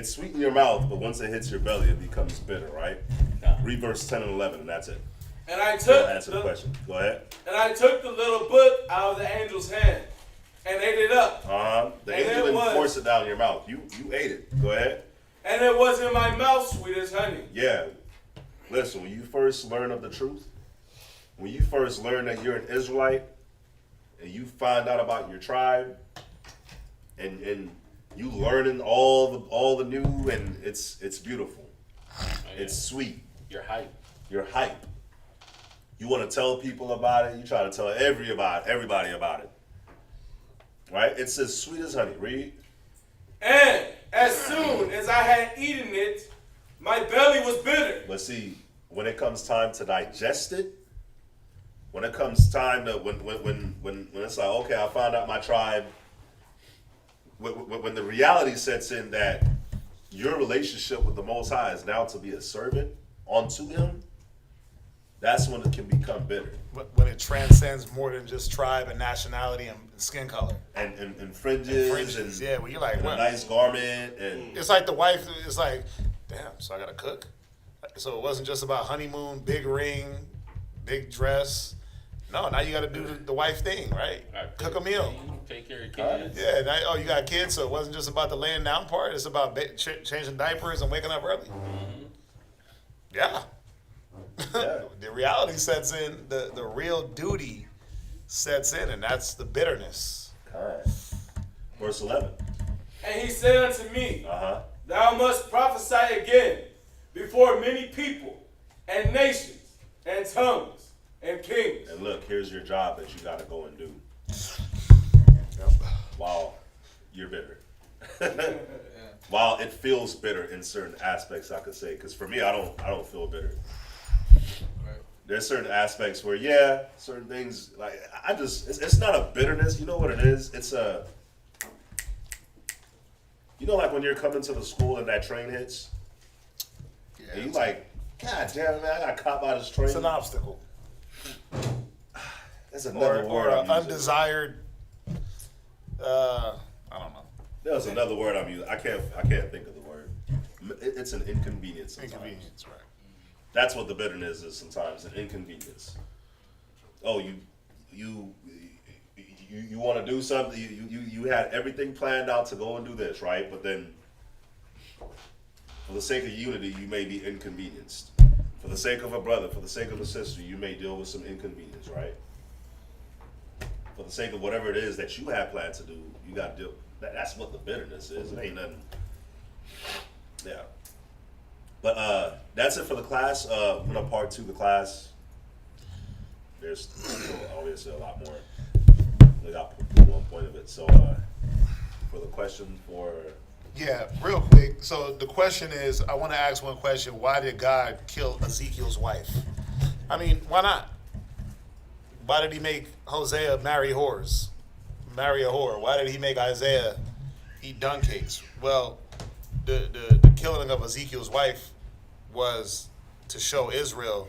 Speaker 3: sweet in your mouth, but once it hits your belly, it becomes bitter, right? Read verse 10 and 11, and that's it.
Speaker 6: And I
Speaker 3: Don't
Speaker 6: took
Speaker 3: answer the question. Go ahead.
Speaker 6: And I took the little book out of the angel's hand and ate it up.
Speaker 3: The
Speaker 6: And
Speaker 3: angel
Speaker 6: it
Speaker 3: didn't
Speaker 6: was-
Speaker 3: force it down your mouth. You ate it. Go ahead.
Speaker 6: And it was in my mouth sweet as honey.
Speaker 3: Yeah. Listen, when you first learn of the truth, when you first learn that you're an Israelite, and you find out about your tribe, and you learning all the new, and it's beautiful. It's sweet.
Speaker 2: You're hype.
Speaker 3: You're hype. You want to tell people about it. You try to tell everybody about it. Right? It's as sweet as honey. Read.
Speaker 6: And as soon as I had eaten it, my belly was bitter.
Speaker 3: But see, when it comes time to digest it, when it comes time to when it's like, okay, I found out my tribe. When the reality sets in that your relationship with the Most High is now to be a servant unto Him, that's when it can become bitter.
Speaker 4: When it transcends more than just tribe and nationality and skin color.
Speaker 3: And fringes, and
Speaker 4: yeah, well, you're like,
Speaker 3: and a
Speaker 4: what?
Speaker 3: nice garment, and
Speaker 4: It's like the wife is like, damn, so I gotta cook. So it wasn't just about honeymoon, big ring, big dress. No, now you gotta do the wife thing, right? Cook a meal.
Speaker 2: Take care of kids.
Speaker 4: Yeah, now, you got kids, so it wasn't just about the laying down part. It's about changing diapers and waking up early.
Speaker 2: Mm-hmm.
Speaker 4: Yeah.
Speaker 3: Yeah.
Speaker 4: The reality sets in, the real duty sets in, and that's the bitterness.
Speaker 3: Verse 11.
Speaker 6: And he said unto me,
Speaker 3: Uh-huh.
Speaker 6: Thou must prophesy again before many people and nations and tongues and kings.
Speaker 3: And look, here's your job that you got to go and do. While you're bitter. While it feels bitter in certain aspects, I could say, because for me, I don't feel bitter. There's certain aspects where, yeah, certain things, like, it's not a bitterness. You know what it is? It's a, you know, like when you're coming to the school and that train hits, and you like, God damn it, man, I got caught by this train.
Speaker 4: It's an obstacle.
Speaker 3: That's another
Speaker 4: Or
Speaker 3: word I'm using.
Speaker 4: undesired, I don't know.
Speaker 3: There's another word I'm using. I can't think of the word. It's an inconvenience sometimes.
Speaker 4: Inconvenience, right.
Speaker 3: That's what the bitterness is sometimes, an inconvenience. Oh, you want to do something, you had everything planned out to go and do this, right? But then, for the sake of unity, you may be inconvenienced. For the sake of a brother, for the sake of a sister, you may deal with some inconvenience, right? For the sake of whatever it is that you have planned to do, you got to deal. That's what the bitterness is. It ain't nothing. Yeah. But that's it for the class. We're gonna part 2 of the class. There's obviously a lot more. We got 1 point of it. So for the question for.
Speaker 4: Yeah, real quick. So the question is, I want to ask one question. Why did God kill Ezekiel's wife? I mean, why not? Why did he make Hosea marry whores? Marry a whore? Why did he make Isaiah eat dung cakes? Well, the killing of Ezekiel's wife was to show Israel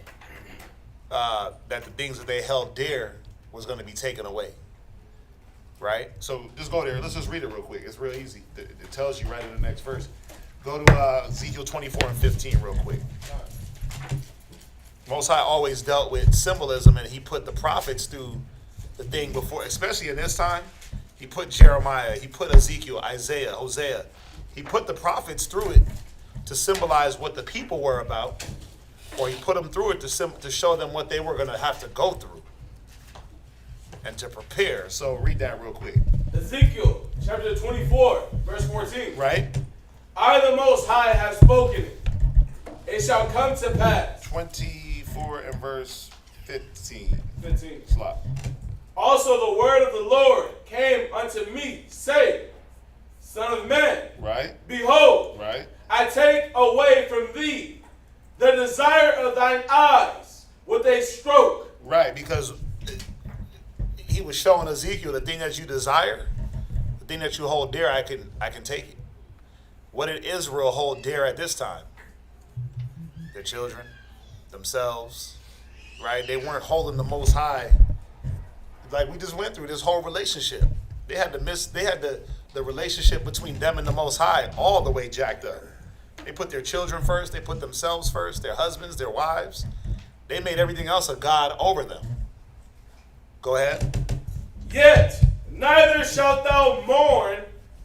Speaker 4: that the things that they held dear was going to be taken away. Right? So just go there. Let's just read it real quick. It's real easy. It tells you right in the next verse. Go to Ezekiel 24 and 15 real quick. Most High always dealt with symbolism, and he put the prophets through the thing before, especially in this time. He put Jeremiah, he put Ezekiel, Isaiah, Hosea. He put the prophets through it to symbolize what the people were about, or he put them through it to show them what they were going to have to go through and to prepare. So read that real quick.
Speaker 6: Ezekiel chapter 24, verse 14.
Speaker 4: Right?
Speaker 6: I, the Most High, have spoken it. It shall come to pass.
Speaker 4: 24 and verse 15.
Speaker 6: 15.
Speaker 4: Slot.
Speaker 6: Also the word of the Lord came unto me, saying, Son of man,
Speaker 4: Right?
Speaker 6: behold,
Speaker 4: Right?
Speaker 6: I take away from thee the desire of thine eyes with a stroke.
Speaker 4: Right, because he was showing Ezekiel the thing that you desire, the thing that you hold dear, I can take it. What did Israel hold dear at this time? Their children, themselves, right? They weren't holding the Most High. Like we just went through this whole relationship. They had the relationship between them and the Most High all the way jacked up. They put their children first, they put themselves first, their husbands, their wives. They made everything else a god over them. Go ahead.
Speaker 6: Yet neither shalt thou mourn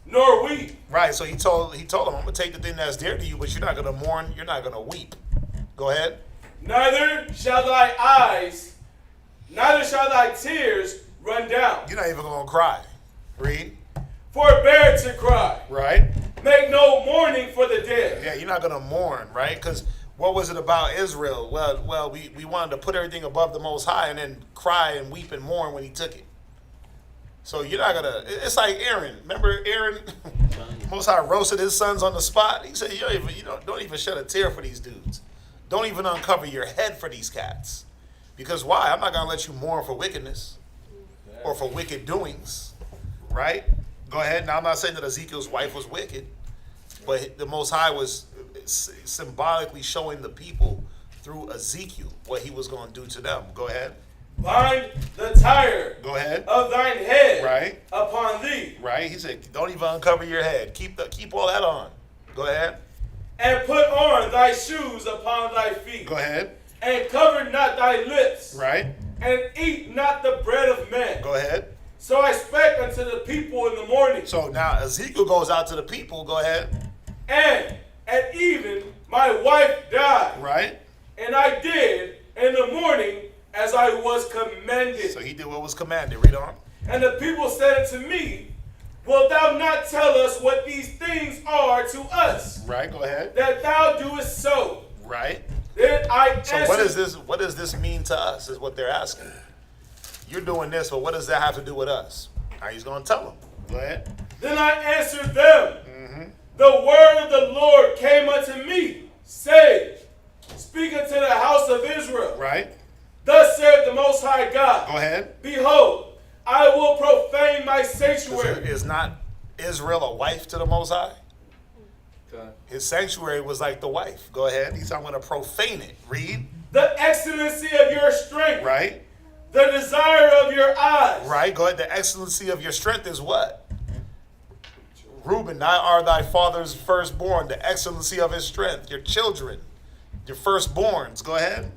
Speaker 6: nor weep.
Speaker 4: Right, so he told him, I'm gonna take the thing that's dear to you, but you're not gonna mourn, you're not gonna weep. Go ahead.
Speaker 6: Neither shall thy tears run down.
Speaker 4: You're not even gonna cry. Read.
Speaker 6: Forbear to cry.
Speaker 4: Right?
Speaker 6: Make no mourning for the dead.
Speaker 4: Yeah, you're not gonna mourn, right? Because what was it about Israel? Well, we wanted to put everything above the Most High and then cry and weep and mourn when he took it. So you're not gonna. It's like Aaron. Remember Aaron? Most High roasted his sons on the spot. He said, don't even shed a tear for these dudes. Don't even uncover your head for these cats. Because why? I'm not gonna let you mourn for wickedness or for wicked doings, right? Go ahead. Now I'm not saying that Ezekiel's wife was wicked, but the Most High was symbolically showing the people through Ezekiel what he was going to do to them. Go ahead.
Speaker 6: Bind the tire.
Speaker 4: Go ahead.
Speaker 6: Of thine head.
Speaker 4: Right.
Speaker 6: Upon thee.
Speaker 4: Right. He said, don't even uncover your head. Keep all that on. Go ahead.
Speaker 6: And put on thy shoes upon thy feet.
Speaker 4: Go ahead.
Speaker 6: And cover not thy lips.
Speaker 4: Right.
Speaker 6: And eat not the bread of men.
Speaker 4: Go ahead.
Speaker 6: So I spake unto the people in the morning.
Speaker 4: So now Ezekiel goes out to the people. Go ahead.
Speaker 6: And at even my wife died.
Speaker 4: Right.
Speaker 6: And I did in the morning as I was commanded.
Speaker 4: So he did what was commanded. Read on.
Speaker 6: And the people said unto me, Wilt thou not tell us what these things are to us?
Speaker 4: Right. Go ahead.
Speaker 6: That thou doest so.
Speaker 4: Right.
Speaker 6: Then I answered.
Speaker 4: So what does this mean to us is what they're asking. You're doing this, but what does that have to do with us? Now he's going to tell them. Go ahead.
Speaker 6: Then I answered them. The word of the Lord came unto me, saying, Speak unto the house of Israel.
Speaker 4: Right.
Speaker 6: Thus saith the Most High God.
Speaker 4: Go ahead.
Speaker 6: Behold, I will profane my sanctuary.
Speaker 4: Is not Israel a wife to the Most High?
Speaker 8: Okay.
Speaker 4: His sanctuary was like the wife. Go ahead. He said, I'm going to profane it. Read.
Speaker 6: The excellency of your strength.
Speaker 4: Right.
Speaker 6: The desire of your eyes.
Speaker 4: Right. Go ahead. The excellency of your strength is what? Reuben, thou art thy father's firstborn. The excellency of his strength. Your children. Your firstborns. Go ahead.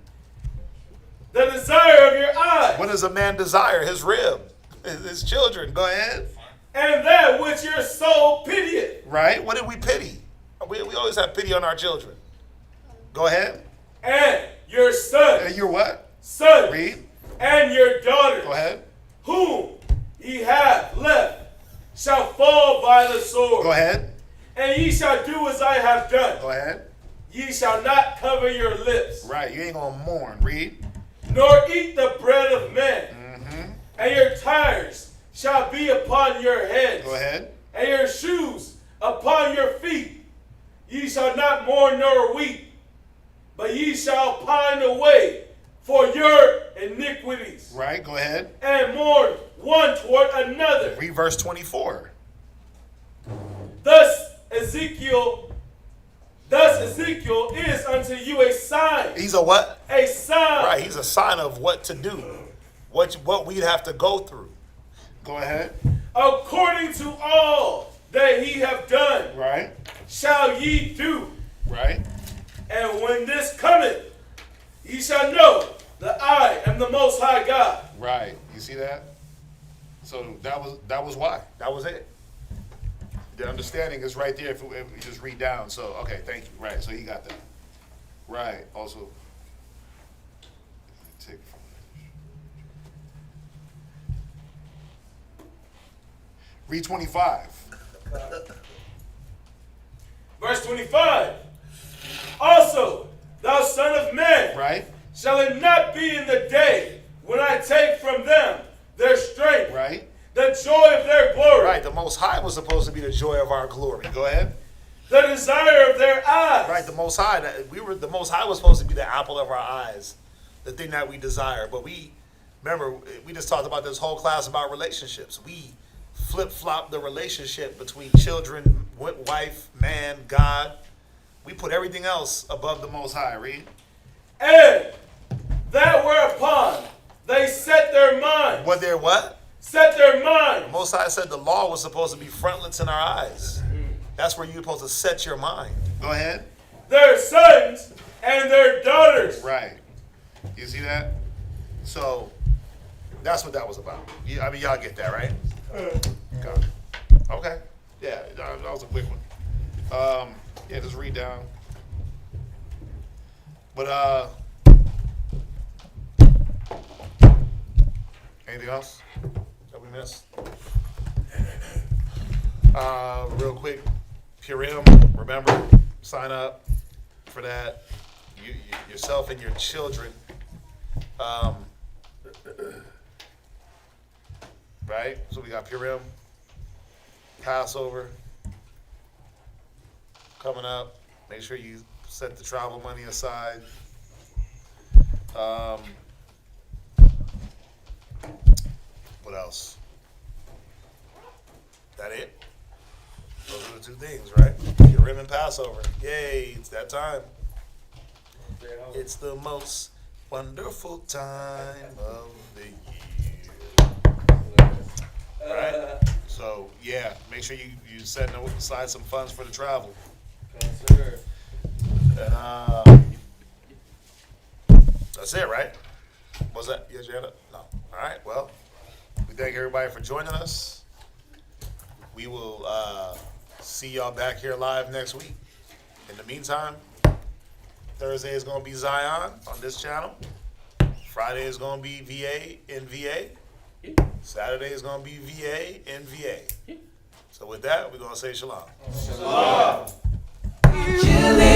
Speaker 6: The desire of your eyes.
Speaker 4: What does a man desire? His rib. His children. Go ahead.
Speaker 6: And that which your soul pitieth.
Speaker 4: Right? What did we pity? We always have pity on our children. Go ahead.
Speaker 6: And your sons.
Speaker 4: And your what?
Speaker 6: Sons.
Speaker 4: Read.
Speaker 6: And your daughters.
Speaker 4: Go ahead.
Speaker 6: Whom ye have left shall fall by the sword.
Speaker 4: Go ahead.
Speaker 6: And ye shall do as I have done.
Speaker 4: Go ahead.
Speaker 6: Ye shall not cover your lips.
Speaker 4: Right. You ain't going to mourn. Read.
Speaker 6: Nor eat the bread of men. Mm-hmm. And your tires shall be upon your heads.
Speaker 4: Go ahead.
Speaker 6: And your shoes upon your feet. Ye shall not mourn nor weep, but ye shall pine away for your iniquities.
Speaker 4: Right. Go ahead.
Speaker 6: And mourn one toward another.
Speaker 4: Read verse 24.
Speaker 6: Thus Ezekiel is unto you a sign.
Speaker 4: He's a what?
Speaker 6: A sign.
Speaker 4: Right. He's a sign of what to do. What we'd have to go through. Go ahead.
Speaker 6: According to all that he have done.
Speaker 4: Right.
Speaker 6: Shall ye do.
Speaker 4: Right.
Speaker 6: And when this cometh, ye shall know that I am the Most High God.
Speaker 4: Right. You see that? So that was why. That was it. The understanding is right there if we just read down. So, okay, thank you. Right, so he got that. Right, also. Take from read 25.
Speaker 6: Verse 25. Also, thou son of man,
Speaker 4: Right.
Speaker 6: shall it not be in the day when I take from them their strength,
Speaker 4: Right.
Speaker 6: the joy of their glory,
Speaker 4: Right, the Most High was supposed to be the joy of our glory. Go ahead.
Speaker 6: the desire of their eyes.
Speaker 4: Right, the Most High. The Most High was supposed to be the apple of our eyes, the thing that we desire. But we just talked about this whole class about relationships. We flip-flop the relationship between children, wife, man, God. We put everything else above the Most High. Read.
Speaker 6: And that whereupon they set their mind.
Speaker 4: What they're what?
Speaker 6: Set their mind.
Speaker 4: The Most High said the law was supposed to be frontlets in our eyes. That's where you're supposed to set your mind. Go ahead.
Speaker 6: Their sons and their daughters.
Speaker 4: Right. You see that? So that's what that was about. I mean, y'all get that, right? Okay. Yeah, that was a quick one. Yeah, just read down. But anything else that we missed? Real quick, Purim, remember, sign up for that. You yourself and your children. Right? So we got Purim, Passover coming up. Make sure you set the travel money aside. What else? That it? Those are the two things, right? Purim and Passover. Yay, it's that time. It's the most wonderful time of the year. Right? So, yeah, make sure you set aside some funds for the travel.
Speaker 6: Yes, sir.
Speaker 4: And, that's it, right? Was that? Yeah, Jana? No. All right, well, we thank everybody for joining us. We will see y'all back here live next week. In the meantime, Thursday is going to be Zion on this channel. Friday is going to be VA in VA. Saturday is going to be VA in VA. So with that, we're going to say shalom.
Speaker 6: Shalom.
Speaker 9: Chilling.